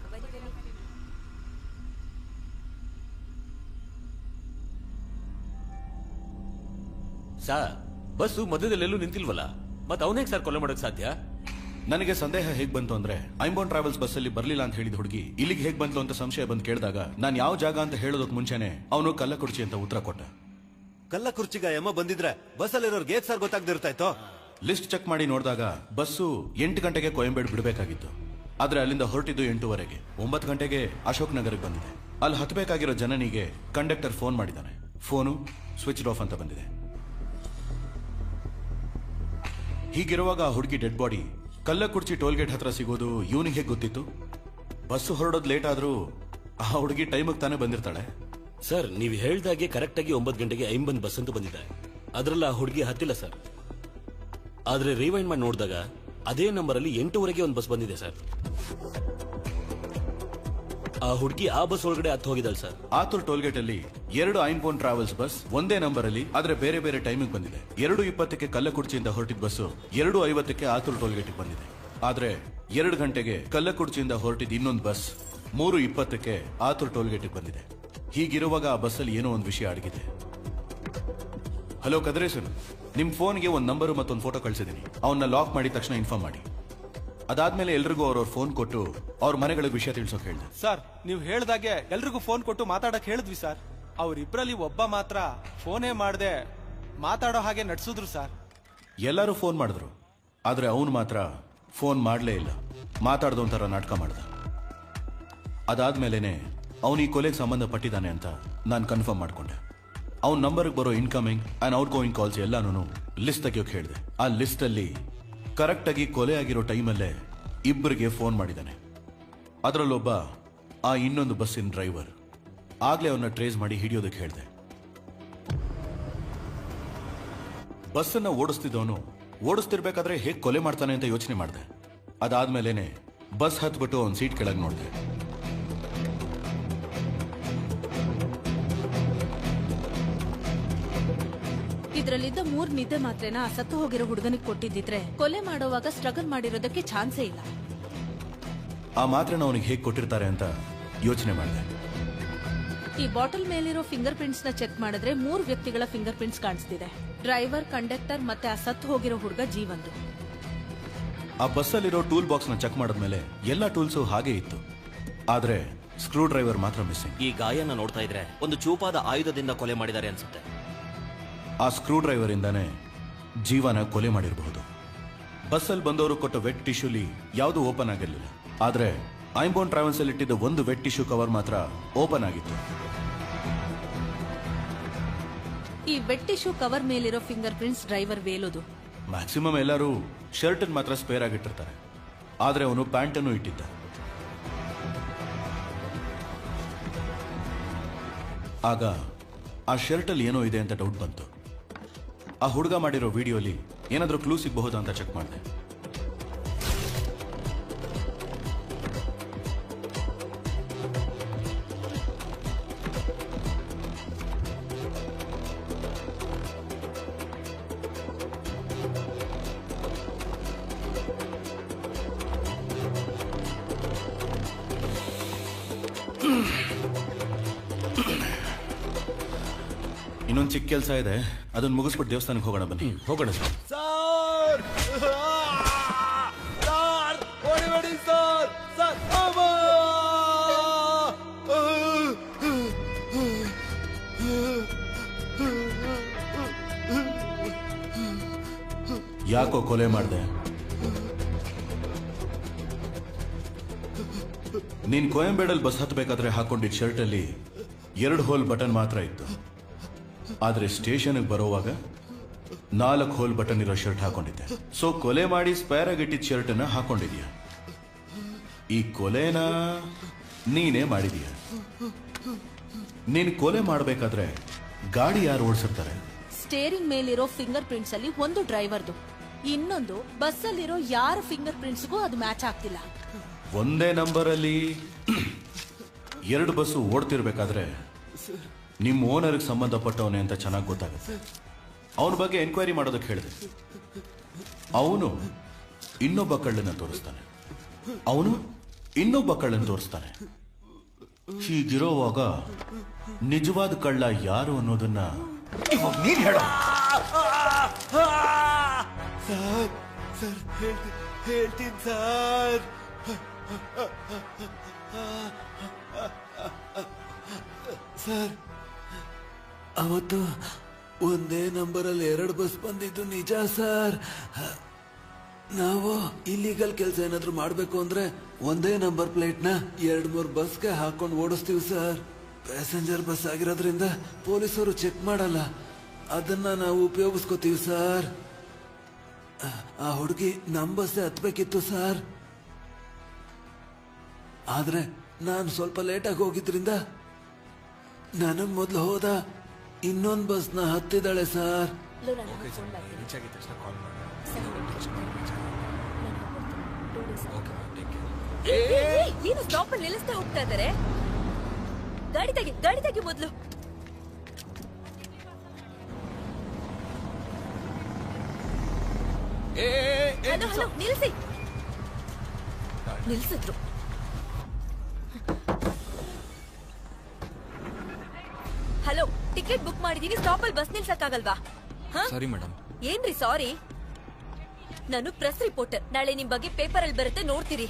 ಸರ್ ಬಸ್ಸು ಮಧ್ಯದಲ್ಲೆಲ್ಲೂ ನಿಂತಿಲ್ವಲ್ಲ ಮತ್ತೆ ಅವನೇಗ್ ಸರ್ ಕೊಲೆ ಮಾಡೋಕ್ ಸಾಧ್ಯ? ನನಗೆ ಸಂದೇಹ ಹೇಗ್ ಬಂತು ಅಂದ್ರೆ ಐಂಬೋನ್ ಟ್ರಾವೆಲ್ಸ್ ಬಸ್ ಅಲ್ಲಿ ಬರ್ಲಿಲ್ಲ ಅಂತ ಹೇಳಿದ ಹುಡುಗಿ ಇಲ್ಲಿಗೆ ಹೇಗ್ ಬಂತು ಅಂತ ಸಂಶಯ ಬಂದು ಕೇಳಿದಾಗ ನಾನು ಯಾವ ಜಾಗ ಅಂತ ಹೇಳೋದಕ್ ಮುಂಚೆನೆ ಅವನು ಕಲ್ಲಕುರ್ಚಿ ಅಂತ ಉತ್ತರ ಕೊಟ್ಟ. ಕಲ್ಲಕುರ್ಚಿಗ ಯಮ್ಮ ಬಂದಿದ್ರೆ ಬಸ್ಸಲ್ಲಿರೋರ್ಗೆ ಹೇಗ್ ಸರ್ ಗೊತ್ತಾಗ್ದಿರ್ತಾಯ್ತೋ? ಲಿಸ್ಟ್ ಚೆಕ್ ಮಾಡಿ ನೋಡಿದಾಗ ಬಸ್ಸು 8 ಗಂಟೆಗೆ ಕೊಯಂಬೇಡ್ ಬಿಡಬೇಕಾಗಿತ್ತು. ಆದ್ರೆ ಅಲ್ಲಿಂದ ಹೊರಟಿದ್ದು 8:30. 9 ಗಂಟೆಗೆ ಅಶೋಕ್ ನಗರಕ್ಕೆ ಬಂದಿದೆ. ಅಲ್ಲಿ ಹತ್ತಬೇಕಾಗಿರೋ ಜನನಿಗೆ ಕಂಡಕ್ಟರ್ ಫೋನ್ ಮಾಡಿದ್ದಾನೆ. ಫೋನು ಸ್ವಿಚ್ ಆಫ್ ಅಂತ ಬಂದಿದೆ. ಹೀಗಿರುವಾಗ ಆ ಹುಡುಗಿ ಡೆಡ್ ಬಾಡಿ ಕಲ್ಲಕುರ್ಚಿ ಟೋಲ್ಗೇಟ್ ಹತ್ರ ಸಿಗೋದು ಇವನಿಗೆ ಹೇಗೆ ಗೊತ್ತಿತ್ತು? ಬಸ್ಸು ಹೊರಡೋದು ಲೇಟ್ ಆದ್ರೂ ಆ ಹುಡುಗಿ ಟೈಮಿಗೆ ತಾನೇ ಬಂದಿರ್ತಾಳೆ. ಸರ್ ನೀವು ಹೇಳ್ದಾಗೆ ಕರೆಕ್ಟ್ ಆಗಿ 9 ಗಂಟೆಗೆ 50 ಬಸ್ ಅಂತ ಬಂದಿದೆ. ಅದ್ರಲ್ಲಿ ಆ ಹುಡುಗಿ ಹತ್ತಿಲ್ಲ ಸರ್. ಆದ್ರೆ ರಿವೈಂಡ್ ಮಾಡಿ ನೋಡಿದಾಗ ಅದೇ ನಂಬರ್ ಅಲ್ಲಿ 8:00 ಒಂದು ಬಸ್ ಬಂದಿದೆ ಸರ್. ಆ ಹುಡುಗಿ ಆ ಬಸ್ ಒಳಗಡೆ ಹತ್ತು ಹೋಗಿದ್ದಾಳೆ ಸರ್. ಆತುರ್ ಟೋಲ್ಗೇಟ್ ಅಲ್ಲಿ 2 ಐಂಬೋನ್ ಟ್ರಾವೆಲ್ಸ್ ಬಸ್ ಒಂದೇ ನಂಬರ್ ಅಲ್ಲಿ ಆದ್ರೆ ಬೇರೆ ಬೇರೆ ಟೈಮಿಂಗ್ ಬಂದಿದೆ. 2:20ಕ್ಕೆ ಕಲ್ಲಕುರ್ಚಿಯಿಂದ ಹೊರಟಿದ ಬಸ್ಸು 2:50ಕ್ಕೆ ಆತುರ್ ಟೋಲ್ಗೇಟ್ ಬಂದಿದೆ. ಆದ್ರೆ 2 ಗಂಟೆಗೆ ಕಲ್ಲಕುರ್ಚಿಯಿಂದ ಹೊರಟಿದ ಇನ್ನೊಂದು ಬಸ್ 3:20ಕ್ಕೆ ಆತುರ್ ಟೋಲ್ಗೇಟ್ ಬಂದಿದೆ. ಹೀಗಿರುವಾಗ ಆ ಬಸ್ಸಲ್ಲಿ ಏನೋ ಒಂದು ವಿಷಯ ಅಡಗಿದೆ. ಹಲೋ ಕದ್ರೇಸನ್, ನಿಮ್ ಫೋನ್ಗೆ ಒಂದು ನಂಬರ್ ಮತ್ತೊಂದು ಫೋಟೋ ಕಳ್ಸಿದೀನಿ. ಅವನ್ನ ಲಾಕ್ ಮಾಡಿದ ತಕ್ಷಣ ಇನ್ಫಾರ್ಮ್ ಮಾಡಿ. ಅದಾದ್ಮೇಲೆ ಎಲ್ರಿಗೂ ಅವ್ರವ್ರ ಫೋನ್ ಕೊಟ್ಟು ಅವ್ರ ಮನೆಗಳಿಗೆ ವಿಷಯ ತಿಳಿಸೋಕೆ ಹೇಳಿದೆ. ಸರ್ ನೀವು ಹೇಳ್ದಾಗೆ ಎಲ್ರಿಗೂ ಫೋನ್ ಕೊಟ್ಟು ಮಾತಾಡಕ್ ಹೇಳಿದ್ವಿ ಸರ್. ಅವ್ರಿಬ್ರಲ್ಲಿ ಒಬ್ಬ ಮಾತ್ರ ಫೋನೇ ಮಾಡದೆ ಮಾತಾಡೋ ಹಾಗೆ ನಡ್ಸಿದ್ರು ಸರ್. ಎಲ್ಲರೂ ಫೋನ್ ಮಾಡಿದ್ರು, ಆದ್ರೆ ಅವನು ಮಾತ್ರ ಫೋನ್ ಮಾಡಲೇ ಇಲ್ಲ. ಮಾತಾಡ್ದೊಂಥರ ನಾಟಕ ಮಾಡ್ದ. ಅದಾದ್ಮೇಲೆನೆ ಅವನು ಈ ಕೊಲೆಗೆ ಸಂಬಂಧಪಟ್ಟಿದ್ದಾನೆ ಅಂತ ನಾನು ಕನ್ಫರ್ಮ್ ಮಾಡ್ಕೊಂಡೆ. ಅವನ ನಂಬರ್ಗೆ ಬರೋ incoming and out going calls ಎಲ್ಲಾನು ಲಿಸ್ಟ್ ತೆಗಿಯೋಕೆ ಹೇಳಿದೆ. ಆ ಲಿಸ್ಟ್ ಅಲ್ಲಿ ಕರೆಕ್ಟ್ ಆಗಿ ಕೊಲೆ ಆಗಿರೋ ಟೈಮಲ್ಲೇ ಇಬ್ಬರಿಗೆ ಫೋನ್ ಮಾಡಿದ್ದಾನೆ. ಅದರಲ್ಲೊಬ್ಬ ಆ ಇನ್ನೊಂದು ಬಸ್ಸಿನ ಡ್ರೈವರ್. ಆಗ್ಲೇ ಅವನ್ನ ಟ್ರೇಸ್ ಮಾಡಿ ಹಿಡಿಯೋದಕ್ಕೆ ಹೇಳಿದೆ. ಬಸ್ಸನ್ನ ಓಡಿಸ್ತಿದ್ದವನು ಓಡಿಸ್ತಿರ್ಬೇಕಾದ್ರೆ ಹೇಗೆ ಕೊಲೆ ಮಾಡ್ತಾನೆ ಅಂತ ಯೋಚನೆ ಮಾಡಿದೆ. ಅದಾದ್ಮೇಲೆನೆ ಬಸ್ ಹತ್ಬಿಟ್ಟು ಅವನ ಸೀಟ್ ಕೆಳಗೆ ನೋಡಿದೆ. ಇದ್ರಲ್ಲಿದ್ದ 3 ನಿದ್ದೆ ಮಾತ್ರೆನ ಆ ಸತ್ತು ಹೋಗಿರೋ ಹುಡುಗನಿಗೆ ಕೊಟ್ಟಿದ್ದಿದ್ರೆ ಕೊಲೆ ಮಾಡೋವಾಗ ಸ್ಟ್ರಗಲ್ ಮಾಡಿರೋದಕ್ಕೆ ಚಾನ್ಸೇ ಇಲ್ಲ. ಆ ಮಾತ್ರೆನ ಅವನಿಗೆ ಹೇಗೆ ಕೊಟ್ಟಿರ್ತಾರೆ ಅಂತ ಯೋಚನೆ ಮಾಡಿದೆ. ಈ ಬಾಟಲ್ ಮೇಲಿರೋ ಫಿಂಗರ್ ಪ್ರಿಂಟ್ಸ್ ನ ಚೆಕ್ ಮಾಡಿದ್ರೆ 3 ವ್ಯಕ್ತಿಗಳ ಫಿಂಗರ್ ಪ್ರಿಂಟ್ಸ್ ಕಾಣಿಸ್ತಿದೆ. ಡ್ರೈವರ್, ಕಂಡಕ್ಟರ್ ಮತ್ತೆ ಆ ಸತ್ತು ಹೋಗಿರೋ ಹುಡುಗ ಜೀವಂದು. ಆ ಬಸ್ಸಲ್ಲಿರೋ ಟೂಲ್ ಬಾಕ್ಸ್ ನ ಚೆಕ್ ಮಾಡಿದ್ಮೇಲೆ ಎಲ್ಲಾ ಟೂಲ್ಸು ಹಾಗೆ ಇತ್ತು. ಆದ್ರೆ ಸ್ಕ್ರೂ ಡ್ರೈವರ್ ಮಾತ್ರ ಮಿಸ್ಸಿಂಗ್. ಈ ಗಾಯನ ನೋಡ್ತಾ ಇದ್ರೆ ಒಂದು ಚೂಪಾದ ಆಯುಧದಿಂದ ಕೊಲೆ ಮಾಡಿದ್ದಾರೆ ಅನ್ಸುತ್ತೆ. ಆ ಸ್ಕ್ರೂ ಡ್ರೈವರ್ ಇಂದಾನೆ ಜೀವನ ಕೊಲೆ ಮಾಡಿರಬಹುದು. ಬಸ್ಸಲ್ಲಿ ಬಂದವರು ಕೊಟ್ಟ ವೆಟ್ ಟಿಶ್ಯೂಲಿ ಯಾವುದು ಓಪನ್ ಆಗಿರಲಿಲ್ಲ. ಆದ್ರೆ ಐಂಬೋನ್ ಟ್ರಾವೆಲ್ಸ್ ಅಲ್ಲಿ ಇಟ್ಟಿದ್ದ ಒಂದು ವೆಟ್ ಟಿಶ್ಯೂ ಕವರ್ ಮಾತ್ರ ಓಪನ್ ಆಗಿತ್ತು. ಈ ವೆಟ್ ಟಿಶ್ಯೂ ಕವರ್ ಮೇಲಿರೋ ಫಿಂಗರ್ ಪ್ರಿಂಟ್ಸ್ ಡ್ರೈವರ್ ವೇಲೋದು. ಮ್ಯಾಕ್ಸಿಮಮ್ ಎಲ್ಲರೂ ಶರ್ಟ್ ಮಾತ್ರ ಸ್ಪೇರ್ ಆಗಿಟ್ಟಿರ್ತಾರೆ, ಆದ್ರೆ ಅವನು ಪ್ಯಾಂಟ್ ಅನ್ನು ಇಟ್ಟಿದ್ದ. ಆಗ ಆ ಶರ್ಟ್ ಅಲ್ಲಿ ಏನೋ ಇದೆ ಅಂತ ಡೌಟ್ ಬಂತು. ಆ ಹುಡುಗ ಮಾಡಿರೋ ವಿಡಿಯೋಲಿ ಏನಾದ್ರೂ ಕ್ಲೂ ಸಿಗಬಹುದು ಅಂತ ಚೆಕ್ ಮಾಡಿದೆ. ಇನ್ನೊಂದು ಚಿಕ್ಕ ಕೆಲಸ ಇದೆ, ಅದನ್ನ ಮುಗಿಸ್ಬಿಟ್ಟು ದೇವಸ್ಥಾನಕ್ಕೆ ಹೋಗೋಣ. ಬನ್ನಿ ಹೋಗೋಣ ಸರ್. ಸರ್ ಹೊಡಿಬೇಡಿ ಸರ್. ಸರ್ ಯಾಕೋ ಕೊಲೆ ಮಾಡಿದೆ? ನೀನ್ ಕೊಯಂಬೇಡಲ್ಲಿ ಬಸ್ ಹತ್ತಬೇಕಾದ್ರೆ ಹಾಕೊಂಡಿದ್ದ ಶರ್ಟ್ ಅಲ್ಲಿ 2 ಹೋಲ್ ಬಟನ್ ಮಾತ್ರ ಇತ್ತು. ಆದ್ರೆ ಸ್ಟೇಷನ್ಗೆ ಬರೋವಾಗ 4 ಹೋಲ್ ಬಟನ್ ಇರೋ ಶರ್ಟ್ ಹಾಕೊಂಡಿದ್ದೆ. ಸೊ ಕೊಲೆ ಮಾಡಿ ಸ್ಪೇರ್ ಆಗಿಟ್ಟಿದ್ದ ಶರ್ಟ್ ಅನ್ನ ಹಾಕೊಂಡಿದ್ಯಾ. ಈ ಕೊಲೆನ ನೀನೇ ಮಾಡಿದೀಯ. ನೀನ್ ಕೊಲೆ ಮಾಡ್ಬೇಕಾದ್ರೆ ಗಾಡಿ ಯಾರು ಓಡಿಸಿರ್ತಾರೆ? ಸ್ಟೇರಿಂಗ್ ಮೇಲಿರೋ ಫಿಂಗರ್ ಪ್ರಿಂಟ್ಸ್ ಅಲ್ಲಿ ಒಂದು ಡ್ರೈವರ್ದು, ಇನ್ನೊಂದು ಬಸ್ ಅಲ್ಲಿರೋ ಯಾರ ಫಿಂಗರ್ ಪ್ರಿಂಟ್ಸ್ಗೂ ಅದು ಮ್ಯಾಚ್ ಆಗ್ತಿಲ್ಲ. ಒಂದೇ ನಂಬರ್ ಅಲ್ಲಿ 2 ಬಸ್ಸು ಓಡ್ತಿರ್ಬೇಕಾದ್ರೆ ನಿಮ್ಮ ಓನರ್ಗೆ ಸಂಬಂಧಪಟ್ಟವನೇ ಅಂತ ಚೆನ್ನಾಗಿ ಗೊತ್ತಾಗುತ್ತೆ. ಅವನ ಬಗ್ಗೆ ಎನ್ಕ್ವೈರಿ ಮಾಡೋದಕ್ಕೆ ಹೇಳಿದೆ. ಅವನು ಇನ್ನೊಬ್ಬ ಕಳ್ಳನ್ನ ತೋರಿಸ್ತಾನೆ, ಅವನು ಇನ್ನೊಬ್ಬ ಕಳ್ಳನ್ನು ತೋರಿಸ್ತಾನೆ. ಹೀಗಿರೋವಾಗ ನಿಜವಾದ ಕಳ್ಳ ಯಾರು ಅನ್ನೋದನ್ನ ಇವಾಗ ನೀನ್ ಹೇಳು. ಸರ್ ಸರ್ ಹೇಳ್ತೀನಿ ಸರ್. ಸರ್ ಅವತ್ತು ಒಂದೇ ನಂಬರಲ್ಲಿ 2 ಬಸ್ ಬಂದಿದ್ದು ನಿಜ ಸರ್. ನಾವು ಇಲ್ಲಿಗಲ್ ಕೆಲಸ ಏನಾದ್ರು ಮಾಡ್ಬೇಕು ಅಂದ್ರೆ ಒಂದೇ ನಂಬರ್ ಪ್ಲೇಟ್ನ 2-3 ಬಸ್ಗೆ ಹಾಕೊಂಡು ಓಡಿಸ್ತೀವಿ ಸರ್. ಪ್ಯಾಸೆಂಜರ್ ಬಸ್ ಆಗಿರೋದ್ರಿಂದ ಪೊಲೀಸರು ಚೆಕ್ ಮಾಡಲ್ಲ, ಅದನ್ನ ನಾವು ಉಪಯೋಗಿಸ್ಕೋತೀವಿ ಸರ್. ಆ ಹುಡುಗಿ ನಮ್ ಬಸ್ಸೇ ಹತ್ಬೇಕಿತ್ತು ಸರ್. ಆದ್ರೆ ನಾನು ಸ್ವಲ್ಪ ಲೇಟಾಗಿ ಹೋಗಿದ್ರಿಂದ ನನಗ್ ಮೊದ್ಲು ಹೋದ ಇನ್ನೊಂದು ಬಸ್ನ ಹತ್ತಿದ್ದಾಳೆ ಸರ್. ಏನು ಸ್ಟಾಪ್ ಅಲ್ಲಿ ನಿಲ್ಲಿಸ್ತಾ ಹೋಗ್ತಾ ಇದಾರೆ? ಗಾಡಿ ತೆಗಿ ಮೊದ್ಲು. ಹಲೋ ನಿಲ್ಸಿದ್ರು. ಹಲೋ, ಟಿಕೆಟ್ ಬುಕ್ ಮಾಡಿದೀನಿ, ಸ್ಟಾಪ್ ಅಲ್ಲಿ ಬಸ್ ನಿಲ್ಸಕ್ಕಾಗಲ್ವಾ? Sorry madam. ಏನ್ರಿ ಸಾರಿ? ನಾನು ಪ್ರೆಸ್ ರಿಪೋರ್ಟರ್, ನಾಳೆ ನಿಮ್ ಬಗ್ಗೆ ಪೇಪರ್ ಅಲ್ಲಿ ಬರುತ್ತೆ, ನೋಡ್ತೀರಿ.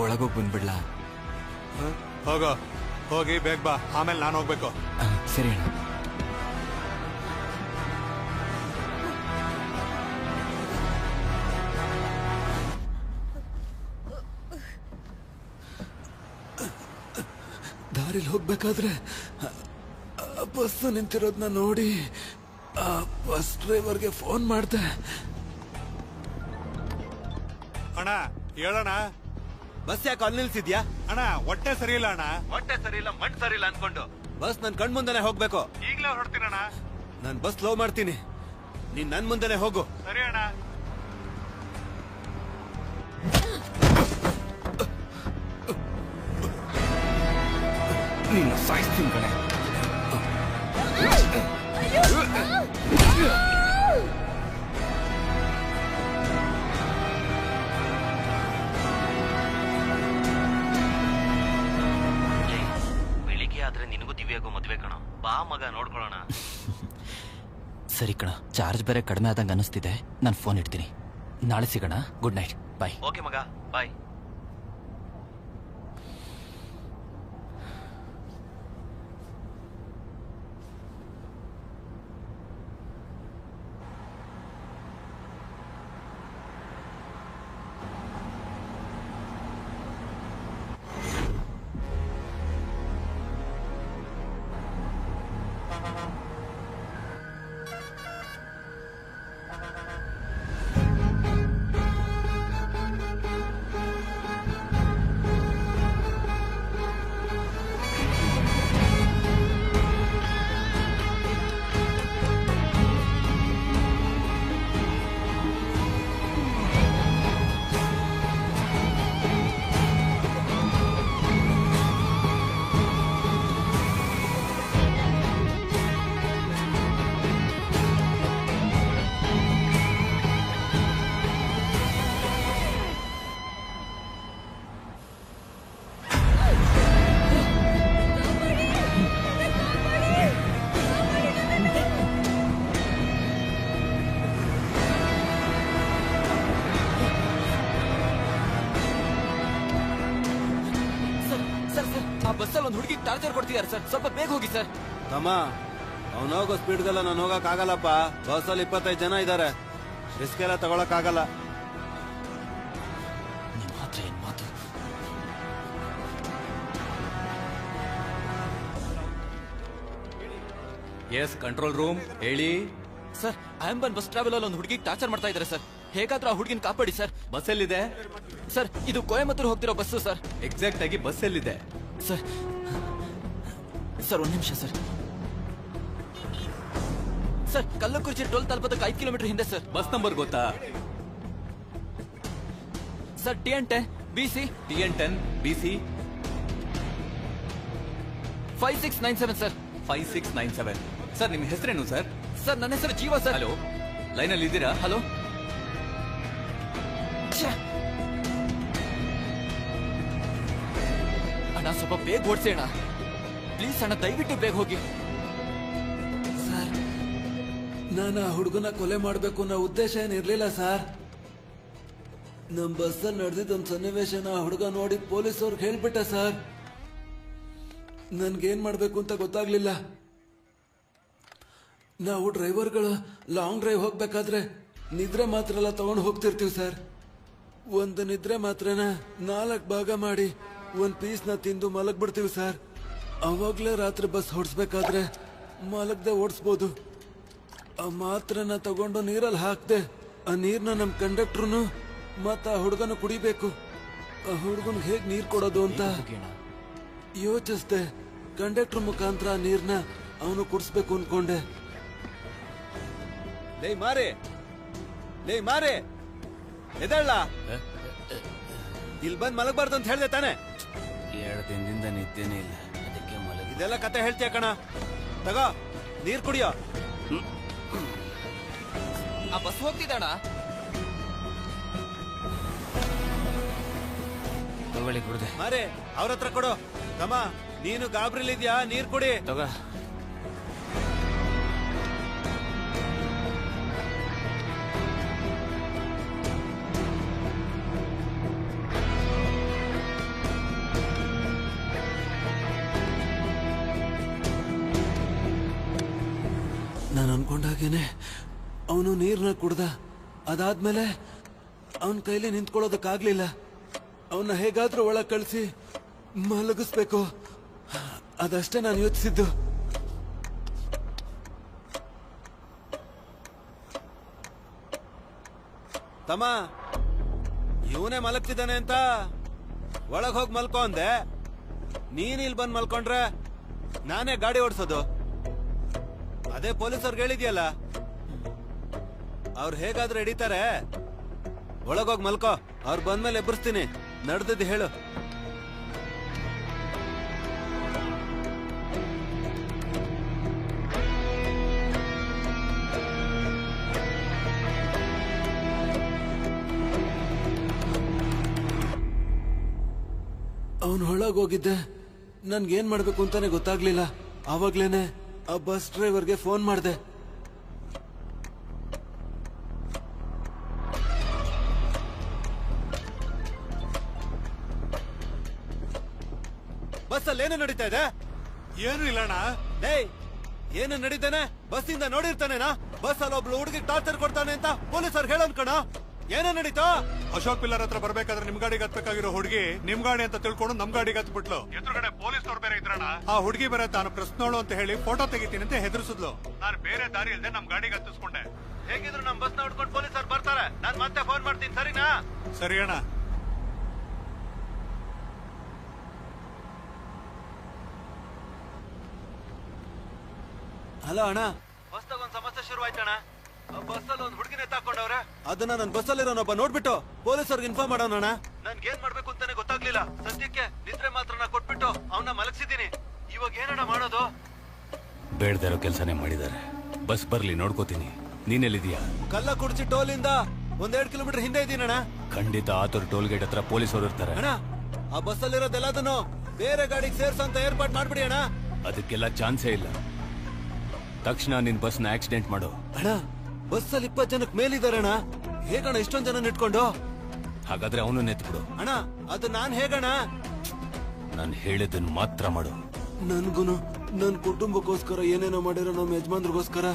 ಒಳಗೋಗಿ ಬಂದ್ಬಿಡ್ಲಾ? ಹೋಗಿ ಬೇಗ ಬಾ, ಆಮೇಲೆ ನಾನು ಹೋಗ್ಬೇಕು. ಸರಿ ಅಣ್ಣ. ದಾರಿಲಿ ಹೋಗ್ಬೇಕಾದ್ರೆ ಬಸ್ ನಿಂತಿರೋದನ್ನ ನೋಡಿ ಆ ಬಸ್ ಡ್ರೈವರ್ಗೆ ಫೋನ್ ಮಾಡ್ದೆ. ಅಣ್ಣ ಹೇಳೋಣ, ಬಸ್ ಯಾಕೆ ಅಲ್ಲಿ ನಿಲ್ಸಿದ್ಯಾ? ಅಣ್ಣ ಹೊಟ್ಟೆ ಸರಿ ಇಲ್ಲ ಅಣ್ಣ. ಹೊಟ್ಟೆ ಸರಿ ಇಲ್ಲ, ಮಣ್ಣು ಸರಿ ಇಲ್ಲ ಅನ್ಕೊಂಡು ಬಸ್ ನನ್ ಕಣ್ ಮುಂದೆನೆ ಹೋಗ್ಬೇಕು. ಈಗಲೇ ಹೊರಡ್ತೀನಣ್ಣ. ನಾನ್ ಬಸ್ ಲೋ ಮಾಡ್ತೀನಿ, ನೀನ್ ನನ್ ಮುಂದೆನೆ ಹೋಗು. ಸರಿ ಅಣ್ಣ. ನೀನು ಸಾಯಿಸ್ತೀನಿ ಕಣೆ. ಬೆಳಿಗ್ಗೆ ಆದ್ರೆ ನಿನಗೂ ದಿವ್ಯಾಗೂ ಮದ್ವೆ ಕಣ. ಬಾ ಮಗ ನೋಡ್ಕೊಳ್ಳೋಣ. ಸರಿ ಕಣ, ಚಾರ್ಜ್ ಬೇರೆ ಕಡಿಮೆ ಆದಂಗೆ ಅನಿಸ್ತಿದೆ. ನಾನು ಫೋನ್ ಇಡ್ತೀನಿ, ನಾಳೆ ಸಿಗೋಣ. ಗುಡ್ ನೈಟ್, ಬಾಯ್. ಓಕೆ ಮಗ, ಬಾಯ್. ಬಸ್ಸಲ್ಲಿ ಒಂದು ಹುಡುಗಿ ಟಾರ್ಚರ್ ಕೊಡ್ತಿದ್ದಾರೆ ಸರ್, ಸ್ವಲ್ಪ ಬೇಗ ಹೋಗಿ ಸರ್. ತಮ್ಮ, ಅವ್ನು ಹೋಗೋ ಸ್ಪೀಡ್ಗೆಲ್ಲ ನಾನು ಹೋಗಕ್ ಆಗಲ್ಲಪ್ಪ. ಬಸ್ಸಲ್ಲಿ 25 ಜನ ಇದ್ದಾರೆ, ರಿಸ್ಕ್ ಎಲ್ಲ ತಗೊಳಕ್ ಆಗಲ್ಲ. ನಿಮ್ಮ ಹತ್ರ ಏನ್ ಮಾತು? ಎಸ್ ಕಂಟ್ರೋಲ್ ರೂಮ್, ಹೇಳಿ ಸರ್. ಆಂಬನ್ ಬಸ್ ಟ್ರಾವೆಲ್ ಅಲ್ಲಿ ಒಂದು ಹುಡುಗಿ ಟಾರ್ಚರ್ ಮಾಡ್ತಾ ಇದ್ದಾರೆ ಸರ್. ಹೇಗಾದ್ರೂ ಆ ಹುಡುಗಿನ ಕಾಪಾಡಿ ಸರ್. ಬಸ್ ಎಲ್ಲಿದೆ ಸರ್? ಇದು ಕೊಯಮತ್ತೂರು ಹೋಗ್ತಿರೋ ಬಸ್ಸು ಸರ್. ಎಕ್ಸಾಕ್ಟ್ ಆಗಿ ಬಸ್ ಎಲ್ಲಿದೆ ಸರ್? ಸರ್ 1 ನಿಮಿಷ ಸರ್. ಸರ್ ಕಲ್ಲಕುರ್ಚಿ ಟೋಲ್ ತಲುಪೋದಕ್ಕೆ 5 ಕಿಲೋಮೀಟರ್ ಹಿಂದೆ ಸರ್. ಬಸ್ ನಂಬರ್ ಗೊತ್ತಾ? Sir TN10 BC TN10 BC 5697 sir. 5697. Sir ನಿಮ್ಮ ಹೆಸರೇನು ಸರ್? ಸರ್ ನನ್ನ ಹೆಸರು ಜೀವ ಸರ್. ಹಲೋ, ಲೈನಲ್ಲಿ ಇದ್ದೀರಾ? ಹಲೋ. ಅಣ್ಣ ಸ್ವಲ್ಪ ಬೇಗ ಓಡಿಸಿ ಅಣ್ಣ ಪ್ಲೀಸ್ ಅಣ್ಣ, ದಯವಿಟ್ಟು ಬೇಗ ಹೋಗಿ. ಸರ್ ನಾನು ಆ ಹುಡುಗನ ಕೊಲೆ ಮಾಡಬೇಕು ಅನ್ನೋ ಉದ್ದೇಶ ಏನಿರ್ಲಿಲ್ಲ ಸರ್. ನಮ್ ಬಸ್ಸಲ್ಲಿ ನಡೆದಿದ್ದೊಂದು ಸನ್ನಿವೇಶನ ಆ ಹುಡುಗ ನೋಡಿ ಪೊಲೀಸ್ ಅವ್ರಿಗೆ ಹೇಳ್ಬಿಟ್ಟ ಸರ್. ನನ್ಗೇನ್ ಮಾಡ್ಬೇಕು ಅಂತ ಗೊತ್ತಾಗ್ಲಿಲ್ಲ. ನಾವು ಡ್ರೈವರ್ಗಳು ಲಾಂಗ್ ಡ್ರೈವ್ ಹೋಗ್ಬೇಕಾದ್ರೆ ನಿದ್ರೆ ಮಾತ್ರ ಎಲ್ಲ ತಗೊಂಡು ಹೋಗ್ತಿರ್ತೀವಿ ಸರ್. ಒಂದು ನಿದ್ರೆ ಮಾತ್ರನ 4 ಭಾಗ ಮಾಡಿ 1 ಪೀಸ್ನ ತಿಂದು ಮಲಗ್ಬಿಡ್ತೀವಿ ಸರ್. ಅವಾಗ್ಲೇ ರಾತ್ರಿ ಬಸ್ ಹೊಡ್ಸ್ಬೇಕಾದ್ರೆ ಮಲಗದೆ ಓಡಿಸ್ಬೋದು. ಆ ಮಾತ್ರನ ತಗೊಂಡು ನೀರಲ್ಲಿ ಹಾಕ್ದೆ ಆ ನೀರ್ನ ನಮ್ ಕಂಡಕ್ಟ್ರು ಮತ್ತ ಆ ಹುಡುಗನ ಕುಡಿಬೇಕು. ಆ ಹುಡುಗನ್ಗೆ ಹೇಗ್ ನೀರ್ ಕೊಡೋದು ಅಂತ ಯೋಚಿಸ್ದೆ. ಕಂಡಕ್ಟರ್ ಮುಖಾಂತರ ನೀರ್ನ ಅವನು ಕುಡಿಸ್ಬೇಕು ಅನ್ಕೊಂಡೆ. ಲೇ ಮಾರೆ ಎದಳ್ಳ ಇಲ್ಲಿ ಬಂದ್ ಮಲಗಬಾರ್ದು ಅಂತ ಹೇಳ್ದೆ ತಾನೆ? 2 ದಿನದಿಂದ ನಿದ್ದೆನೇ ಇಲ್ಲ, ಅದಕ್ಕೆ ಇದೆಲ್ಲ ಕತೆ ಹೇಳ್ತೀಯ ಕಣ. ತಗೋ ನೀರ್ ಕುಡಿಯೋ. ಆ ಬಸ್ ಹೋಗ್ತಿದ್ದಣ್ಣ. ತಗೊಳ್ಳಿ ಕುಡ್ದೆ. ಮಾರೆ ಅವ್ರ ಹತ್ರ ಕೊಡು. ತಮ್ಮ ನೀನು ಗಾಬ್ರಿಲಿದ್ಯಾ? ನೀರ್ ಕುಡಿ. ತಗೋ. ನಾನು ಅನ್ಕೊಂಡಾಗೇನೆ ಅವನು ನೀರ್ನ ಕುಡ್ದ. ಅದಾದ್ಮೇಲೆ ಅವನ ಕೈಲಿ ನಿಂತ್ಕೊಳ್ಳೋದಕ್ಕಾಗ್ಲಿಲ್ಲ. ಅವನ್ನ ಹೇಗಾದ್ರೂ ಒಳಗ್ ಕಳಿಸಿ ಮಲಗಿಸ್ಬೇಕು, ಅದಷ್ಟೇ ನಾನು ಯೋಚಿಸಿದ್ದು. ತಮ್ಮ ಇವನೇ ಮಲಗ್ತಿದ್ದಾನೆ ಅಂತ ಒಳಗ್ ಹೋಗಿ ಮಲ್ಕೋ ಅಂದೆ. ನೀನ್ ಇಲ್ಲಿ ಬಂದ್ ಮಲ್ಕೊಂಡ್ರೆ ನಾನೇ ಗಾಡಿ ಓಡಿಸೋದು. ಅದೇ ಪೊಲೀಸವ್ರಿಗೆ ಹೇಳಿದ್ಯಲ್ಲ, ಅವ್ರು ಹೇಗಾದ್ರೂ ಹಿಡಿತಾರೆ. ಒಳಗೋಗಿ ಮಲ್ಕೋ, ಅವ್ರು ಬಂದ್ಮೇಲೆ ಎಬ್ಬರಿಸ್ತೀನಿ. ನಡೆದಿದ್ದು ಹೇಳು. ಅವನು ಹೊಳಗೋಗಿದ್ದೆ. ನನ್ಗೇನ್ ಮಾಡ್ಬೇಕು ಅಂತಾನೆ ಗೊತ್ತಾಗ್ಲಿಲ್ಲ. ಆವಾಗ್ಲೇನೆ ಆ ಬಸ್ ಡ್ರೈವರ್ಗೆ ಫೋನ್ ಮಾಡಿದೆ. ಬಸ್ಸಲ್ಲಿ ಏನು ನಡೀತಾ ಇದೆ? ಏನು ಇಲ್ಲಣ್ಣ. ಏನು ನಡೀತಾನೆ? ಬಸ್ಸಿಂದ ನೋಡಿರ್ತಾನೇನಾ? ಬಸ್ ಅಲ್ಲಿ ಒಬ್ಳು ಹುಡುಗಿ ಟಾರ್ಚರ್ ಕೊಡ್ತಾನೆ ಅಂತ ಪೊಲೀಸರು ಹೇಳೋನ್ಕಣ. ಏನೇ ನಡೀತಾ? ಅಶೋಕ್ ಪಿಲ್ಲರ್ ಹತ್ರ ಬರ್ಬೇಕಾದ್ರೆ ನಿಮ್ ಗಾಡಿಗೆ ಹತ್ಬೇಕಾಗಿರೋ ಹುಡುಗಿ ನಿಮ್ ಗಾಡಿ ಅಂತ ತಿಳ್ಕೊಂಡು ನಮ್ ಗಾಡಿಗೆ ಹತ್ಬಿಟ್ಲು. ಎದುರುಗಡೆ ಪೊಲೀಸ್ನವ್ರು ಬೇರೆ ಇದ್ರಣ್ಣ. ಆ ಹುಡುಗಿ ಬೇರೆ ತಾನು ಪ್ರಶ್ನೋಳು ಅಂತ ಹೇಳಿ ಫೋಟೋ ತೆಗಿತೀನಿ ಅಂತ ಹೆದರ್ಸಿದ್ಲು. ನಾನು ಬೇರೆ ದಾರಿ ಇಲ್ಲದೆ ನಮ್ ಗಾಡಿಗೆ ಹತ್ತಿಸ್ಕೊಂಡೆ. ಹೇಗಿದ್ರು ನಮ್ ಬಸ್ ನ ಹುಡ್ಕೊಂಡು ಪೊಲೀಸರು ಬರ್ತಾರೆ. ನಾನ್ ಮತ್ತೆ ಫೋನ್ ಮಾಡ್ತೀನಿ, ಸರಿನಾ? ಸರಿ ಅಣ್ಣ. ಹಲೋ ಅಣ್ಣ, ಬಸ್ದಾಗ ಒಂದ್ ಸಮಸ್ಯೆ ಶುರು ಆಯ್ತಣ್ಣ. ಬಸ್ಸಲ್ಲಿ ಒಂದ್ ಹುಡುಗಿನ ಎತ್ತಾಕೊಂಡವ್ರೆ. ಅದನ್ನ ನನ್ ಬಸ್ಸಲ್ಲಿರೋನೊಬ್ಬ ನೋಡ್ಬಿಟ್ಟು ಪೊಲೀಸರ್ಗೆ ಇನ್ಫಾರ್ಮ್ ಮಾಡೋಣ. ನನ್ಗೆ ಏನ್ ಮಾಡ್ಬೇಕು ಅಂತಾನೆ ಗೊತ್ತಾಗ್ಲಿಲ್ಲ. ಸದ್ಯಕ್ಕೆ ನಿದ್ರೆ ಮಾತ್ರ ಕೊಟ್ಬಿಟ್ಟು ಅವನ್ನ ಮಲಗಿಸಿದೀನಿ. ಇವಾಗ ಏನಣ್ಣ ಮಾಡೋದು? ಬೇಡದೇ ಇರೋ ಕೆಲಸನೇ ಮಾಡಿದ್ದಾರೆ. ಬಸ್ ಬರ್ಲಿ, ನೋಡ್ಕೋತೀನಿ. ನೀನೆಲ್ಲಿದೀಯಾ? ಕಲ್ಲಕುರ್ಚಿ ಟೋಲ್ ಇಂದ 1-2 ಕಿಲೋಮೀಟರ್ ಹಿಂದೆ ಇದೀನಣ್ಣ. ಖಂಡಿತ ಆತುರ್ ಟೋಲ್ ಗೇಟ್ ಹತ್ರ ಪೊಲೀಸರು ಇರ್ತಾರೆ. ಅಣ್ಣ, ಆ ಬಸ್ಸಲ್ಲಿರೋದೆಲ್ಲದನ್ನು ಬೇರೆ ಗಾಡಿಗೆ ಸೇರ್ಸಂತ ಏರ್ಪಾಟ್ ಮಾಡ್ಬಿಡಿ ಅಣ್ಣ. ಅದಕ್ಕೆಲ್ಲ ಚಾನ್ಸೇ ಇಲ್ಲ. ತಕ್ಷಣ ನಿನ್ ಬಸ್ನ ಆಕ್ಸಿಡೆಂಟ್ ಮಾಡು. ಅಣ್ಣ, ಬಸ್ಸಲ್ಲಿ 20 ಜನಕ್ಕೆ ಮೇಲಿದ್ದಾರೆ ಅಣ್ಣ. ಹೇಗಣ್ಣ ಇಷ್ಟೊಂದ್ ಜನ ಇಟ್ಕೊಂಡು? ಹಾಗಾದ್ರೆ ಅವನು ನೆತ್ಬಿಡು. ಅಣ್ಣ, ಅದು ನಾನ್ ಹೇಗಣ್ಣ? ನಾನು ಹೇಳಿದ್ದನ್ನು ಮಾತ್ರ ಮಾಡು. ನನ್ಗುನು ನನ್ ಕುಟುಂಬಕ್ಕೋಸ್ಕರ ಏನೇನೋ ಮಾಡಿರೋ ನಮ್ಮ ಯಜಮಾನ್ರಿಗೋಸ್ಕರ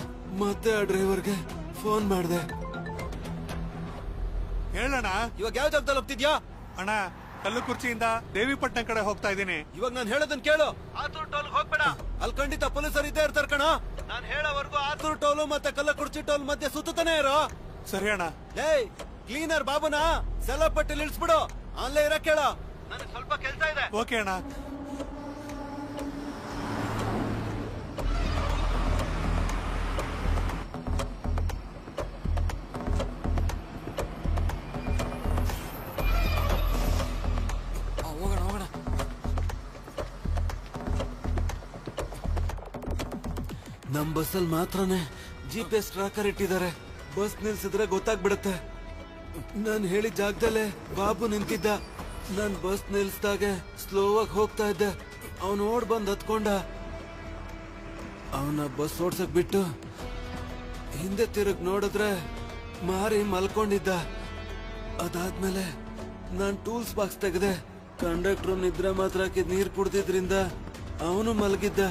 ಮತ್ತೆ ಆ ಡ್ರೈವರ್ಗೆ ಫೋನ್ ಮಾಡಿದೆ. ಹೇಳಣ್ಣ, ಇವಾಗ ಯಾವ ಜಾಗದಲ್ಲಿ ಹೋಗ್ತಿದ್ಯಾ? ಅಣ್ಣ, ಕಲ್ಲುಕುರ್ಚಿಯಿಂದ ದೇವಿಪಟ್ಟಣ ಕಡೆ ಹೋಗ್ತಾ ಇದ್ದೀನಿ. ಇವಾಗ ನಾನು ಹೇಳೋದನ್ನ ಕೇಳು. ಆತೂರ್ ಟೋಲ್ ಹೋಗ್ಬೇಡ. ಅಲ್ಲಿ ಖಂಡಿತ ಪೊಲೀಸರು ಇದ್ದೇ ಇರ್ತಾರ ಕಣ. ನಾನು ಹೇಳೋವರೆಗೂ ಆತೂರ್ ಟೋಲು ಮತ್ತೆ ಕಲ್ಲಕುರ್ಚಿ ಟೋಲ್ ಮಧ್ಯೆ ಸುತ್ತಾನೆ ಇರೋ. ಸರಿ ಅಣ್ಣ. ಕ್ಲೀನರ್ ಬಾಬುನ ಸೆಲಪಟ್ಟಿಲ್ ಇಳಿಸ್ಬಿಡು. ಅಲ್ಲೇ ಇರಕ್ ಹೇಳ. ನನಗೆ ಸ್ವಲ್ಪ ಕೆಲಸ ಇದೆ. ಓಕೆ ಅಣ್ಣ. ನಮ್ ಬಸ್ಸಲ್ಲಿ ಮಾತ್ರನೇ GPS ಟ್ರ್ಯಾಕರ್ ಇಟ್ಟಿದ್ದಾರೆ. ಬಸ್ ನಿಲ್ಸಿದ್ರೆ ಗೊತ್ತಾಗ್ಬಿಡುತ್ತೆ. ನಾನು ಹೇಳಿದ ಜಾಗದಲ್ಲೇ ಬಾಬು ನಿಂತಿದ್ದ. ನಾನ್ ಬಸ್ ನಿಲ್ಸ್ದಾಗೆ ಸ್ಲೋ ಆಗಿ ಹೋಗ್ತಾ ಇದ್ದೆ. ಅವನು ಓಡ್ ಬಂದ್ ಹತ್ಕೊಂಡ. ಅವನ ಬಸ್ ಓಡ್ಸಕ್ ಬಿಟ್ಟು ಹಿಂದೆ ತಿರುಗ್ ನೋಡಿದ್ರೆ ಮಾರಿ ಮಲ್ಕೊಂಡಿದ್ದ. ಅದಾದ್ಮೇಲೆ ನಾನ್ ಟೂಲ್ಸ್ ಬಾಕ್ಸ್ ತೆಗೆದೆ. ಕಂಡಕ್ಟರ್ ನಿದ್ರೆ ಮಾತ್ರ ಹಾಕಿದ್ ನೀರ್ ಕುಡ್ದಿದ್ರಿಂದ ಅವನು ಮಲಗಿದ್ದ.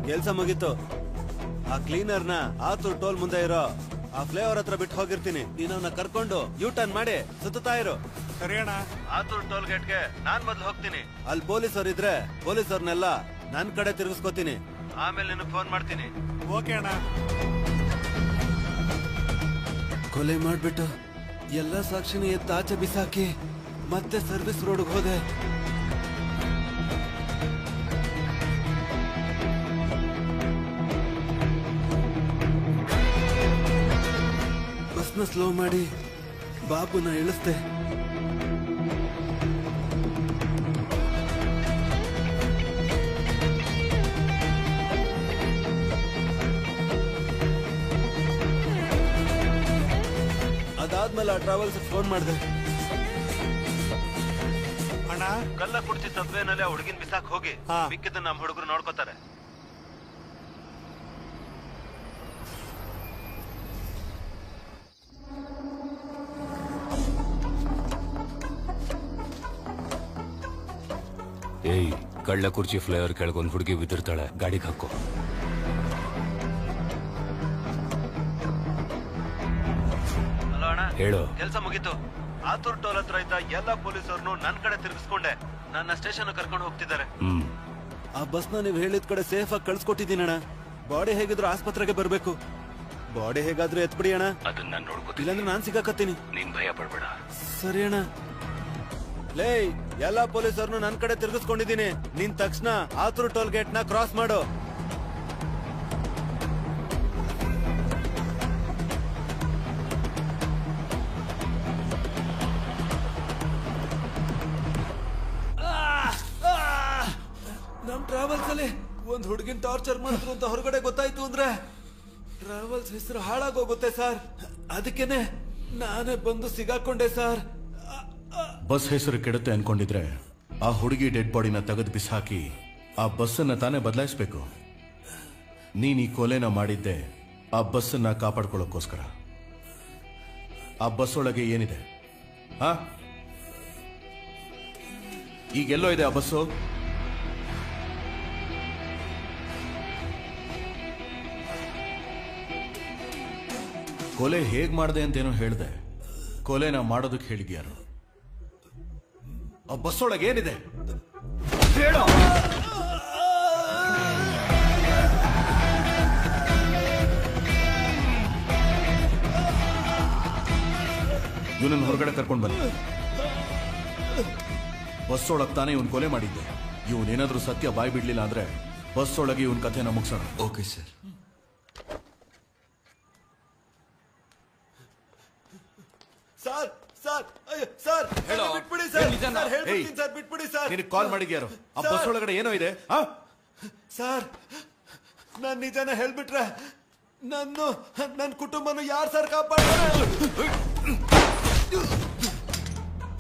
ಕೆಲ್ಸ ಮುಗೀತು. ಆ ಕ್ಲೀನರ್ನ ಆತೂರ್ ಟೋಲ್ ಮುಂದೆ ಇರೋ ಆ ಫ್ಲೇವರ್ ಹತ್ರ ಬಿಟ್ಟು ಹೋಗಿರ್ತೀನಿ. ನೀನ್ ಅವನ್ನ ಕರ್ಕೊಂಡು ಯೂ ಟರ್ನ್ ಮಾಡಿ ಸುತ್ತಾ ಇರು. ಸರಿ ಅಣ್ಣ. ಆತೂರ್ ಟೋಲ್ ಗೇಟ್ಗೆ ನಾನ್ ಮೊದ್ಲು ಹೋಗ್ತೀನಿ. ಅಲ್ಲಿ ಪೊಲೀಸರು ಇದ್ರೆ ಪೊಲೀಸರ್ನೆಲ್ಲ ನನ್ ಕಡೆ ತಿರುಗಿಸ್ಕೋತೀನಿ. ಆಮೇಲೆ ನಿನಗೆ ಫೋನ್ ಮಾಡ್ತೀನಿ. ಓಕೆ ಅಣ್ಣ. ಕೊಲೆ ಮಾಡ್ಬಿಟ್ಟು ಎಲ್ಲ ಸಾಕ್ಷಿನ ಎತ್ತ ಆಚೆ ಬಿಸಾಕಿ ಮತ್ತೆ ಸರ್ವಿಸ್ ರೋಡ್ಗೆ ಹೋದೆ. ಬಸ್ನ ಸ್ಲೋ ಮಾಡಿ ಬಾಬುನ ಇಳಿಸ್ದೆ. ಅದಾದ್ಮೇಲೆ ಆ ಟ್ರಾವೆಲ್ಸ್ ಫೋನ್ ಮಾಡಿದೆ. ಅಣ್ಣ ಕಲ್ಲ ಕುಡ್ತಿ ಸಬ್ವೇನಲ್ಲಿ ಆ ಹುಡುಗಿನ ಬಿಸಾಕ್ ಹೋಗಿ ಮಿಕ್ಕಿದ ನಮ್ಮ ಹುಡುಗರು ನೋಡ್ಕೋತಾರೆ. ಏಯ್, ಕಳ್ಳ ಕುರ್ಚಿ ಫ್ಲೇವರ್ ಕೆಳಗೊಂದು ಹುಡುಗಿ ಬಿದ್ದಿರ್ತಾಳೆ, ಗಾಡಿಗೆ ಹಾಕೋ. ಹಲೋ ಅಣ್ಣ, ಹೇಳು. ಕೆಲ್ಸ ಮುಗೀತು. ಆತೂರ್ ಟೋಲ್ ಹತ್ರ ಇದ್ದ ಎಲ್ಲ ಪೊಲೀಸರನ್ನು ನನ್ ಕಡೆ ತಿರುಗಿಸ್ಕೊಂಡೆ. ನನ್ನ ಸ್ಟೇಷನ್ ಕರ್ಕೊಂಡು ಹೋಗ್ತಿದ್ದಾರೆ. ಆ ಬಸ್ನ ನೀವು ಹೇಳಿದ ಕಡೆ ಸೇಫ್ ಆಗಿ ಕಳ್ಸ್ಕೊಟ್ಟಿದ್ದೀನಿ ಅಣ್ಣ. ಬಾಡಿ ಹೇಗಿದ್ರು ಆಸ್ಪತ್ರೆಗೆ ಬರ್ಬೇಕು. ಬಾಡಿ ಹೇಗಾದ್ರೂ ಎತ್ಬಿಡಿ ಅಣ್ಣ. ಅದನ್ನ ನೋಡ್ಕೋ. ಇಲ್ಲಾಂದ್ರೆ ನಾನ್ ಸಿಗಾಕತ್ತೀನಿ. ನೀನ್ ಭಯ ಪಡ್ಬೇಡ. ಸರಿ ಅಣ್ಣ. ಲೇ, ಎಲ್ಲಾ ಪೊಲೀಸರನ್ನು ನನ್ ಕಡೆ ತಿರುಗಿಸ್ಕೊಂಡಿದ್ದೀನಿ. ನೀನ್ ತಕ್ಷಣ ಆತೂರ್ ಟೋಲ್ ಗೇಟ್ ನ ಕ್ರಾಸ್ ಮಾಡು. ನಮ್ ಟ್ರಾವೆಲ್ಸ್ ಅಲ್ಲಿ ಒಂದ್ ಹುಡುಗಿನ ಟಾರ್ಚರ್ ಮಾಡಿದ್ರು ಅಂತ ಹೊರಗಡೆ ಗೊತ್ತಾಯ್ತು ಅಂದ್ರೆ ಟ್ರಾವೆಲ್ಸ್ ಹೆಸರು ಹಾಳಾಗೋಗುತ್ತೆ ಸರ್. ಅದಕ್ಕೇನೆ ನಾನೇ ಬಂದು ಸಿಗಾಕೊಂಡೆ ಸರ್. ಬಸ್ ಹೆಸರು ಕೆಡುತ್ತೆ ಅನ್ಕೊಂಡಿದ್ರೆ ಆ ಹುಡುಗಿ ಡೆಡ್ ಬಾಡಿನ ತೆಗೆದು ಬಿಸಾಕಿ ಆ ಬಸ್ಸನ್ನ ತಾನೇ ಬದಲಾಯಿಸ್ಬೇಕು. ನೀನ್ ಈ ಕೊಲೆನ ಮಾಡಿದ್ದೆ ಆ ಬಸ್ಸನ್ನ ಕಾಪಾಡ್ಕೊಳ್ಳೋಕ್ಕೋಸ್ಕರ. ಆ ಬಸ್ ಒಳಗೆ ಏನಿದೆ? ಈಗೆಲ್ಲೋ ಇದೆ ಆ ಬಸ್ಸು? ಕೊಲೆ ಹೇಗ್ ಮಾಡಿದೆ ಅಂತೇನೋ ಹೇಳ್ದೆ. ಕೊಲೆನ ಮಾಡೋದಕ್ಕೆ ಹೇಳಿದ್ಯಾರು? ಆ ಬಸ್ ಒಳಗೆ ಏನಿದೆ ಹೇಳು. ಇವನನ್ನು ಹೊರಗಡೆ ಕರ್ಕೊಂಡು ಬನ್ನಿ. ಬಸ್ ಒಳಗೆ ತಾನೇ ಇವನ್ ಕೊಲೆ ಮಾಡಿದ್ದೆ. ಇವನೇನಾದ್ರೂ ಸತ್ಯ ಬಾಯ್ ಬಿಡ್ಲಿಲ್ಲ ಅಂದ್ರೆ ಬಸ್ ಒಳಗೆ ಇವನ್ ಕಥೆನ ಮುಗಿಸೋಣ. Okay sir. ಸರ್ ಸರ್ ಅಯ್ಯೋ ಸರ್ ಬಿಟ್ಬಿಡಿ ಸರ್ ಸರ್ ಹೇಳ್ಬಿಡ್ತೀನಿ ಸರ್ ಬಿಟ್ಬಿಡಿ ಸರ್ ನಿನಗೆ ಕಾಲ್ ಮಾಡಿದ್ಯಾರು ಆ ಬಸ್ ಒಳಗಡೆ ಏನೋ ಇದೆ ಸರ್ ನಾನ್ ನಿಜಾನ ಹೇಳ್ಬಿಟ್ರೆ ನನ್ನ ಕುಟುಂಬನು ಯಾರು ಸರ್ ಕಾಪಾಡ್ತಾರೆ?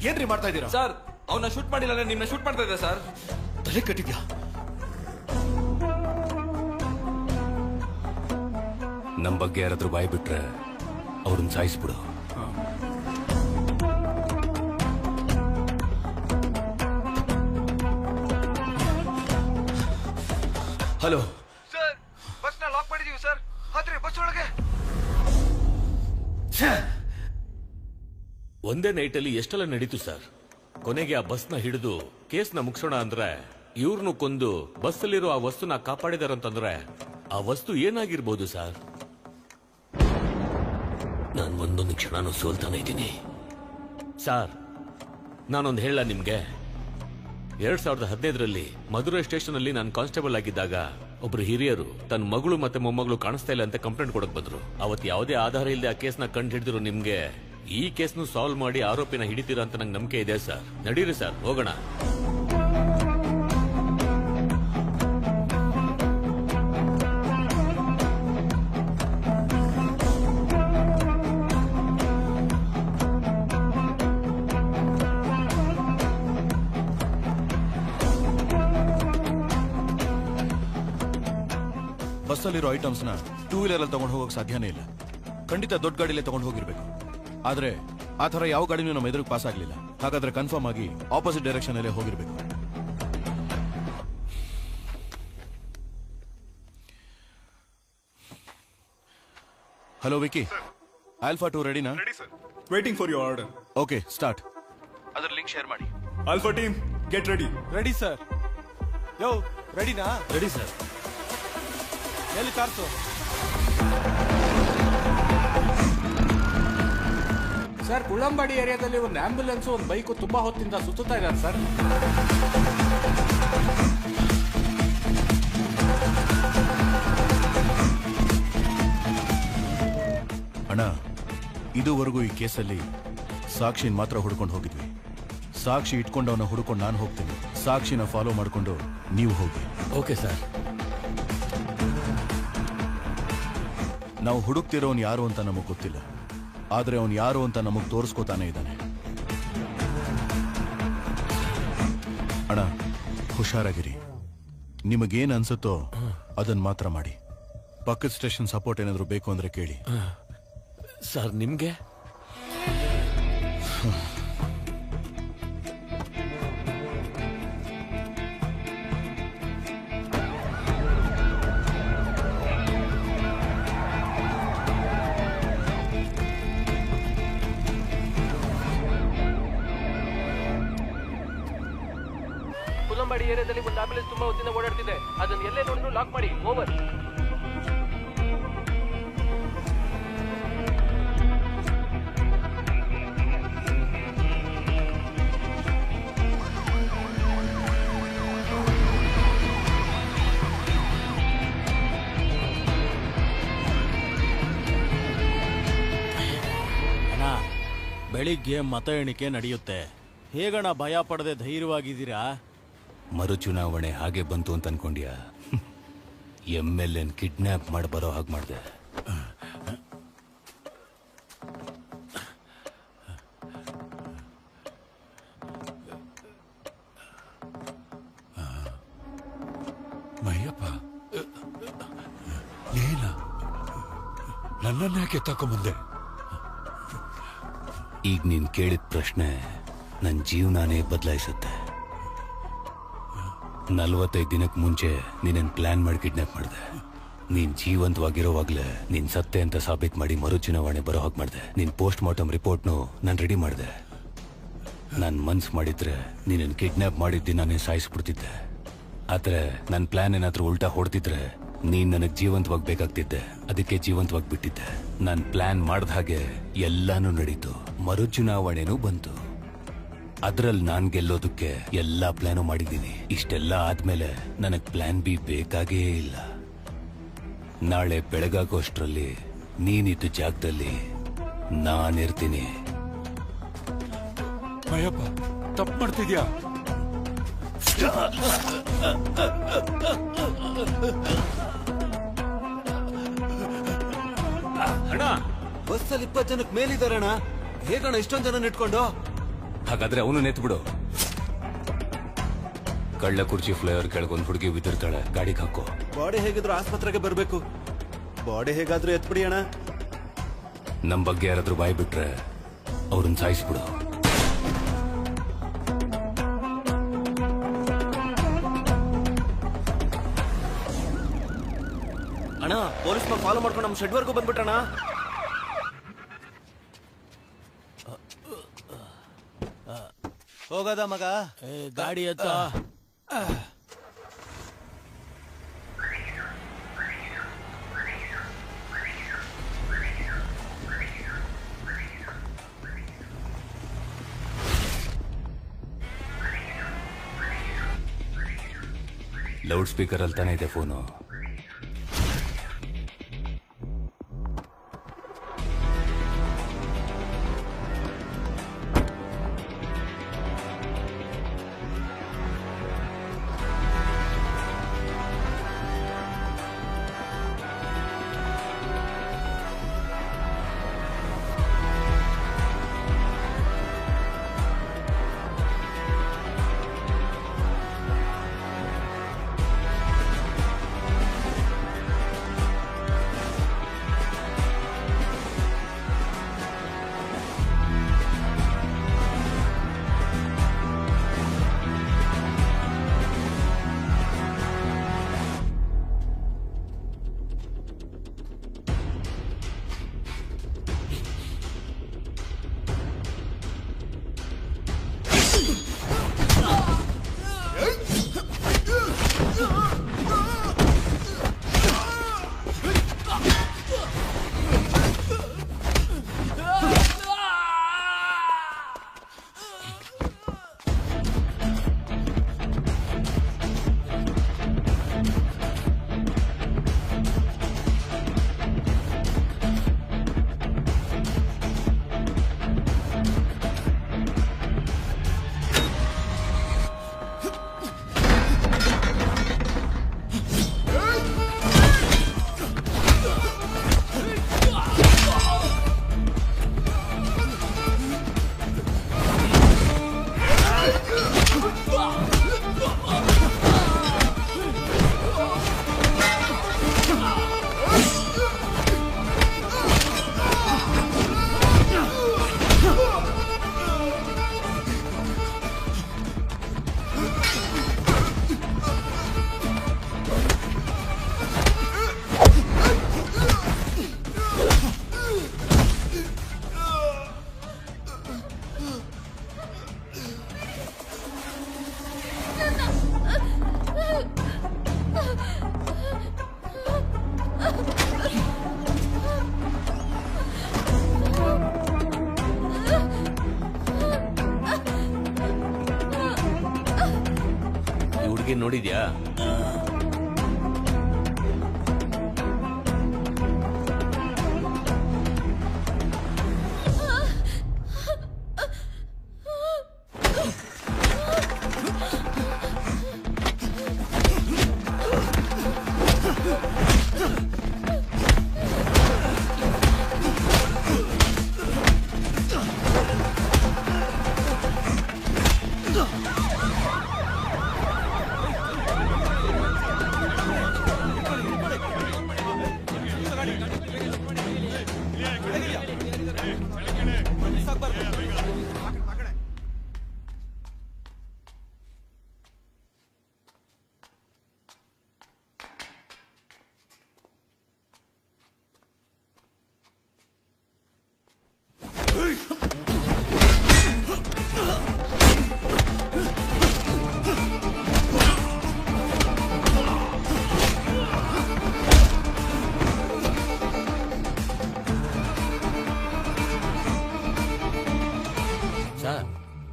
ಏನ್ರಿ ಮಾಡ್ತಾ ಇದ್ದೀರಾ ಸರ್? ಅವನ್ನ ಶೂಟ್ ಮಾಡಿಲ್ಲ, ನಿಮ್ನ ಶೂಟ್ ಮಾಡ್ತಾ ಇದ್ದ ಸರ್. ತಲೆ ಕಟ್ಟಿದ್ಯಾ? ನಮ್ ಬಗ್ಗೆ ಯಾರಾದ್ರೂ ಬಾಯ್ ಬಿಟ್ರೆ ಅವ್ರನ್ನ ಸಾಯಿಸ್ಬಿಡು. ಹಲೋ ಸರ್, ಬಸ್ ನ ಲಾಕ್ ಮಾಡಿದೀವಿ ಸರ್. ಆದ್ರೆ ಬಸ್ ಒಳಗೆ ಒಂದೇ ನೈಟಲ್ಲಿ ಎಷ್ಟೆಲ್ಲ ನಡೀತು ಸರ್. ಕೊನೆಗೆ ಆ ಬಸ್ನ ಹಿಡಿದು ಕೇಸ್ನ ಮುಗಿಸೋಣ ಅಂದ್ರೆ ಇವ್ರನ್ನು ಕೊಂದು ಬಸ್ಸಲ್ಲಿರೋ ಆ ವಸ್ತುನ ಕಾಪಾಡಿದಾರಂತಂದ್ರೆ ಆ ವಸ್ತು ಏನಾಗಿರ್ಬೋದು ಸರ್? ನಾನು ಒಂದೊಂದು ಕ್ಷಣನೂ ಸೋಲ್ತಾನೆ ಇದ್ದೀನಿ ಸರ್. ನಾನೊಂದು ಹೇಳ ನಿಮ್ಗೆ, 2015ರಲ್ಲಿ ಮಧುರೈ ಸ್ಟೇಷನ್ ಅಲ್ಲಿ ನಾನು ಕಾನ್ಸ್ಟೇಬಲ್ ಆಗಿದ್ದಾಗ ಒಬ್ರು ಹಿರಿಯರು ತನ್ನ ಮಗಳು ಮತ್ತೆ ಮೊಮ್ಮಗಳು ಕಾಣಿಸ್ತಾ ಇಲ್ಲ ಅಂತ ಕಂಪ್ಲೇಂಟ್ ಕೊಡಕ್ ಬಂದ್ರು. ಅವತ್ತು ಯಾವುದೇ ಆಧಾರ ಇಲ್ಲದೆ ಆ ಕೇಸ್ನ ಕಂಡು ಹಿಡಿದಿರೋ ನಿಮ್ಗೆ ಈ ಕೇಸ್ನು ಸಾಲ್ವ್ ಮಾಡಿ ಆರೋಪಿನ ಹಿಡಿತೀರಾ ಅಂತ ನಂಗೆ ನಂಬಿಕೆ ಇದೆ ಸರ್. ನಡೀರಿ ಸರ್, ಹೋಗೋಣ. ಬಸ್ಸಲ್ಲಿರೋ ಐಟಮ್ಸ್ ನ 2 ವೀಲರ್ ಅಲ್ಲಿ ತಗೊಂಡು ಹೋಗೋಕೆ ಸಾಧ್ಯನೇ ಇಲ್ಲ. ಖಂಡಿತ ದೊಡ್ಡ ಗಾಡಿಲೇ ತಗೊಂಡು ಹೋಗಿರ್ಬೇಕು. ಆದ್ರೆ ಆ ತರ ಯಾವ ಗಾಡಿನೂ ನಮ್ಮ ಎದುರಿಗೆ ಪಾಸ್ ಆಗ್ಲಿಲ್ಲ. ಹಾಗಾದ್ರೆ ಕನ್ಫರ್ಮ್ ಆಗಿ ಆಪೋಸಿಟ್ ಡೈರೆಕ್ಷನ್ ಅಲ್ಲೇ ಹೋಗಿರ್ಬೇಕು. ಹಲೋ ವಿಕಿ, ಆಲ್ಫಾ 2 ರೆಡಿನಾ? Waiting for your order. Okay, start. ಅದರ ಲಿಂಕ್ ಶೇರ್ ಮಾಡಿ. Alpha team get ready. Ready sir. ಯೋ ರೆಡಿನಾ? Ready sir. ಎಲ್ಲಿ ಕಾರ್ಸು? ಸರ್, ಕುಳ್ಳಂಬಾಡಿ ಏರಿಯಾದಲ್ಲಿ ಒಂದು ಆಂಬ್ಯುಲೆನ್ಸ್ ಒಂದು ಬೈಕು ತುಂಬಾ ಹೊತ್ತಿಂದ ಸುತ್ತುತ್ತಾ ಇದ್ದಾರೆ ಸರ್. ಅಣ್ಣ, ಇದುವರೆಗೂ ಈ ಕೇಸಲ್ಲಿ ಸಾಕ್ಷಿನ್ ಮಾತ್ರ ಹುಡ್ಕೊಂಡು ಹೋಗಿದ್ವಿ. ಸಾಕ್ಷಿ ಇಟ್ಕೊಂಡವನ್ನ ಹುಡ್ಕೊಂಡು ನಾನು ಹೋಗ್ತೀನಿ. ಸಾಕ್ಷಿನ ಫಾಲೋ ಮಾಡ್ಕೊಂಡು ನೀವು ಹೋಗಿ. Okay sir. ನಾವು ಹುಡುಕ್ತಿರೋನ್ ಯಾರು ಅಂತ ನಮಗ್ ಗೊತ್ತಿಲ್ಲ, ಆದ್ರೆ ಅವನ್ ಯಾರು ಅಂತ ನಮಗ್ ತೋರಿಸ್ಕೋತಾನೆ ಇದ್ದಾನೆ. ಅಣ್ಣ, ಹುಷಾರಾಗಿರಿ. ನಿಮಗೇನ್ ಅನ್ಸುತ್ತೋ ಅದನ್ನ ಮಾತ್ರ ಮಾಡಿ. ಪಕ್ಕದ ಸ್ಟೇಷನ್ ಸಪೋರ್ಟ್ ಏನಾದ್ರು ಬೇಕು ಅಂದ್ರೆ ಕೇಳಿ. ಸರ್, ನಿಮ್ಗೆ ಕುಲ್ಲಂಬಾಡಿ ಏರಿಯಾದಲ್ಲಿ ಒಂದು ಆಂಬ್ಯುಲೆನ್ಸ್ ತುಂಬಾ ಹೊತ್ತಿಂದ ಓಡಾಡ್ತಿದೆ. ಅದನ್ನ ಎಲ್ಲೇ ನೋಡಿದ್ರು ಲಾಕ್ ಮಾಡಿ. ಓವರ್. ಬೆಳಿಗ್ಗೆ ಮತ ಎಣಿಕೆ ನಡೆಯುತ್ತೆ. ಹೇಗಣ ಭಯ ಪಡದೆ ಧೈರ್ಯವಾಗಿದ್ದೀರಾ? ಮರುಚುನಾವಣೆ ಹಾಗೆ ಬಂತು ಅಂತ ಅನ್ಕೊಂಡ್ಯಾ? MLA ಕಿಡ್ನಾಪ್ ಮಾಡಿ ಬರೋ ಹಾಗೆ ಮಾಡಿದೆ. ಮಯ್ಯಪ್ಪ, ಏನ ನನ್ನನ್ನೇ ತಕೊಂಬಂದೆ? ಈಗ ನೀನ್ ಕೇಳಿದ ಪ್ರಶ್ನೆ ನನ್ನ ಜೀವನಾನೇ ಬದಲಾಯಿಸುತ್ತೆ. 45 ದಿನಕ್ಕೆ ಮುಂಚೆ ನೀನನ್ ಪ್ಲಾನ್ ಮಾಡಿ ಕಿಡ್ನಾಪ್ ಮಾಡಿದೆ. ನೀನ್ ಜೀವಂತವಾಗಿರೋವಾಗ್ಲೇ ನೀನ್ ಸತ್ತೆ ಅಂತ ಸಾಬೀತ್ ಮಾಡಿ ಮರುಚುನಾವಣೆ ಬರೋ ಹಾಗೆ ಮಾಡಿದೆ. ನಿನ್ ಪೋಸ್ಟ್ ಮಾರ್ಟಮ್ ರಿಪೋರ್ಟ್ನು ನಾನು ರೆಡಿ ಮಾಡಿದೆ. ನಾನು ಮನ್ಸು ಮಾಡಿದ್ರೆ ನೀನನ್ ಕಿಡ್ನಾಪ್ ಮಾಡಿದ್ದಿ ನಾನೇ ಸಾಯಿಸ್ಬಿಡ್ತಿದ್ದೆ. ಆದ್ರೆ ನನ್ನ ಪ್ಲಾನ್ ಏನಾದ್ರೂ ಉಲ್ಟಾ ಹೊಡೆದಿದ್ರೆ ನೀನ್ ನನಗ್ ಜೀವಂತವಾಗಿ ಬೇಕಾಗ್ತಿದ್ದೆ. ಅದಕ್ಕೆ ಜೀವಂತವಾಗಿ ಬಿಟ್ಟಿದ್ದೆ. ನಾನ್ ಪ್ಲಾನ್ ಮಾಡ್ದ ಹಾಗೆ ಎಲ್ಲಾನು ನಡೀತು. ಮರುಚುನಾವಣೆನೂ ಬಂತು. ಅದ್ರಲ್ಲಿ ನಾನ್ ಗೆಲ್ಲೋದಕ್ಕೆ ಎಲ್ಲಾ ಪ್ಲಾನು ಮಾಡಿದ್ದೀನಿ. ಇಷ್ಟೆಲ್ಲ ಆದ್ಮೇಲೆ ನನಗ್ ಪ್ಲಾನ್ ಬಿ ಬೇಕಾಗೇ ಇಲ್ಲ. ನಾಳೆ ಬೆಳಗಾಗೋಷ್ಟ್ರಲ್ಲಿ ನೀನಿದ್ದ ಜಾಗದಲ್ಲಿ ನಾನಿರ್ತೀನಿ. ಭಯಪ್ಪ ತಪ್ಪು ಮಾಡ್ತಿದ್ಯಾ? ಅಣ್ಣ ಬಸ್ಸಲ್ಲಿ 20 ಜನಕ್ಕೆ ಮೇಲಿದಾರಣ್ಣ. ಹೇಗಣ್ಣ ಇಷ್ಟೊಂದು ಜನ ಇಟ್ಕೊಂಡು? ಹಾಗಾದ್ರೆ ಅವನು ನೆತ್ಬಿಡು. ಕಳ್ಳ ಕುರ್ಚಿ ಫ್ಲೈವರ್ ಕೆಳಗೊಂದು ಹುಡುಗಿ ಬಿದ್ದಿರ್ತಾಳೆ, ಗಾಡಿಗೆ ಹಾಕೋ. ಬಾಡಿ ಹೇಗಿದ್ರು ಆಸ್ಪತ್ರೆಗೆ ಬರ್ಬೇಕು. ಬಾಡಿ ಹೇಗಾದ್ರೂ ಎತ್ಬಿಡಿ ಅಣ್ಣ. ನಮ್ ಬಗ್ಗೆ ಯಾರಾದ್ರೂ ಬಾಯ್ ಬಿಟ್ರೆ ಅವ್ರನ್ನ ಸಾಯಿಸ್ಬಿಡು. ಅಣ್ಣ ಪೊಲೀಸ್ ಫಾಲೋ ಮಾಡ್ಕೊಂಡು ನಮ್ಮ ಶೆಡ್ ವರ್ಗೂ ಬಂದ್ಬಿಟ್ರಣ. ಹೋಗದ ಮಗ, ಗಾಡಿ ಎತ್ತ. ಲೌಡ್ ಸ್ಪೀಕರ್ ಅಲ್ಲಿ ತಾನೇ ಇದೆ ಫೋನು. ನೋಡಿದ್ಯಾ?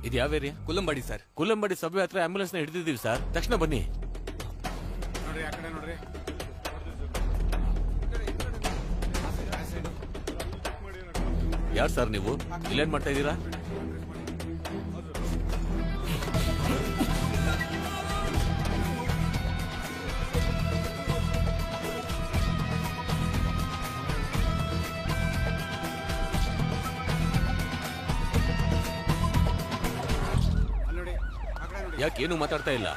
ಇದು ಯಾವ ಏರಿಯಾ? ಕುಲ್ಲಂಬಾಡಿ ಸರ್. ಕುಲ್ಲಂಬಾಡಿ ಸಬ್ವೆ ಹತ್ರ ಆಂಬ್ಯುಲೆನ್ಸ್ ನ ಹಿಡಿದಿದ್ದೀವಿ ಸರ್, ತಕ್ಷಣ ಬನ್ನಿ. ನೋಡ್ರಿ ಆ ಕಡೆ ನೋಡ್ರಿ. ಯಾರು ಸರ್ ನೀವು? ಇಲ್ಲೇನ್ ಮಾಡ್ತಾ ಇದ್ದೀರಾ? ಯಾಕೆ ಏನು ಮಾತಾಡ್ತಾ ಇಲ್ಲ?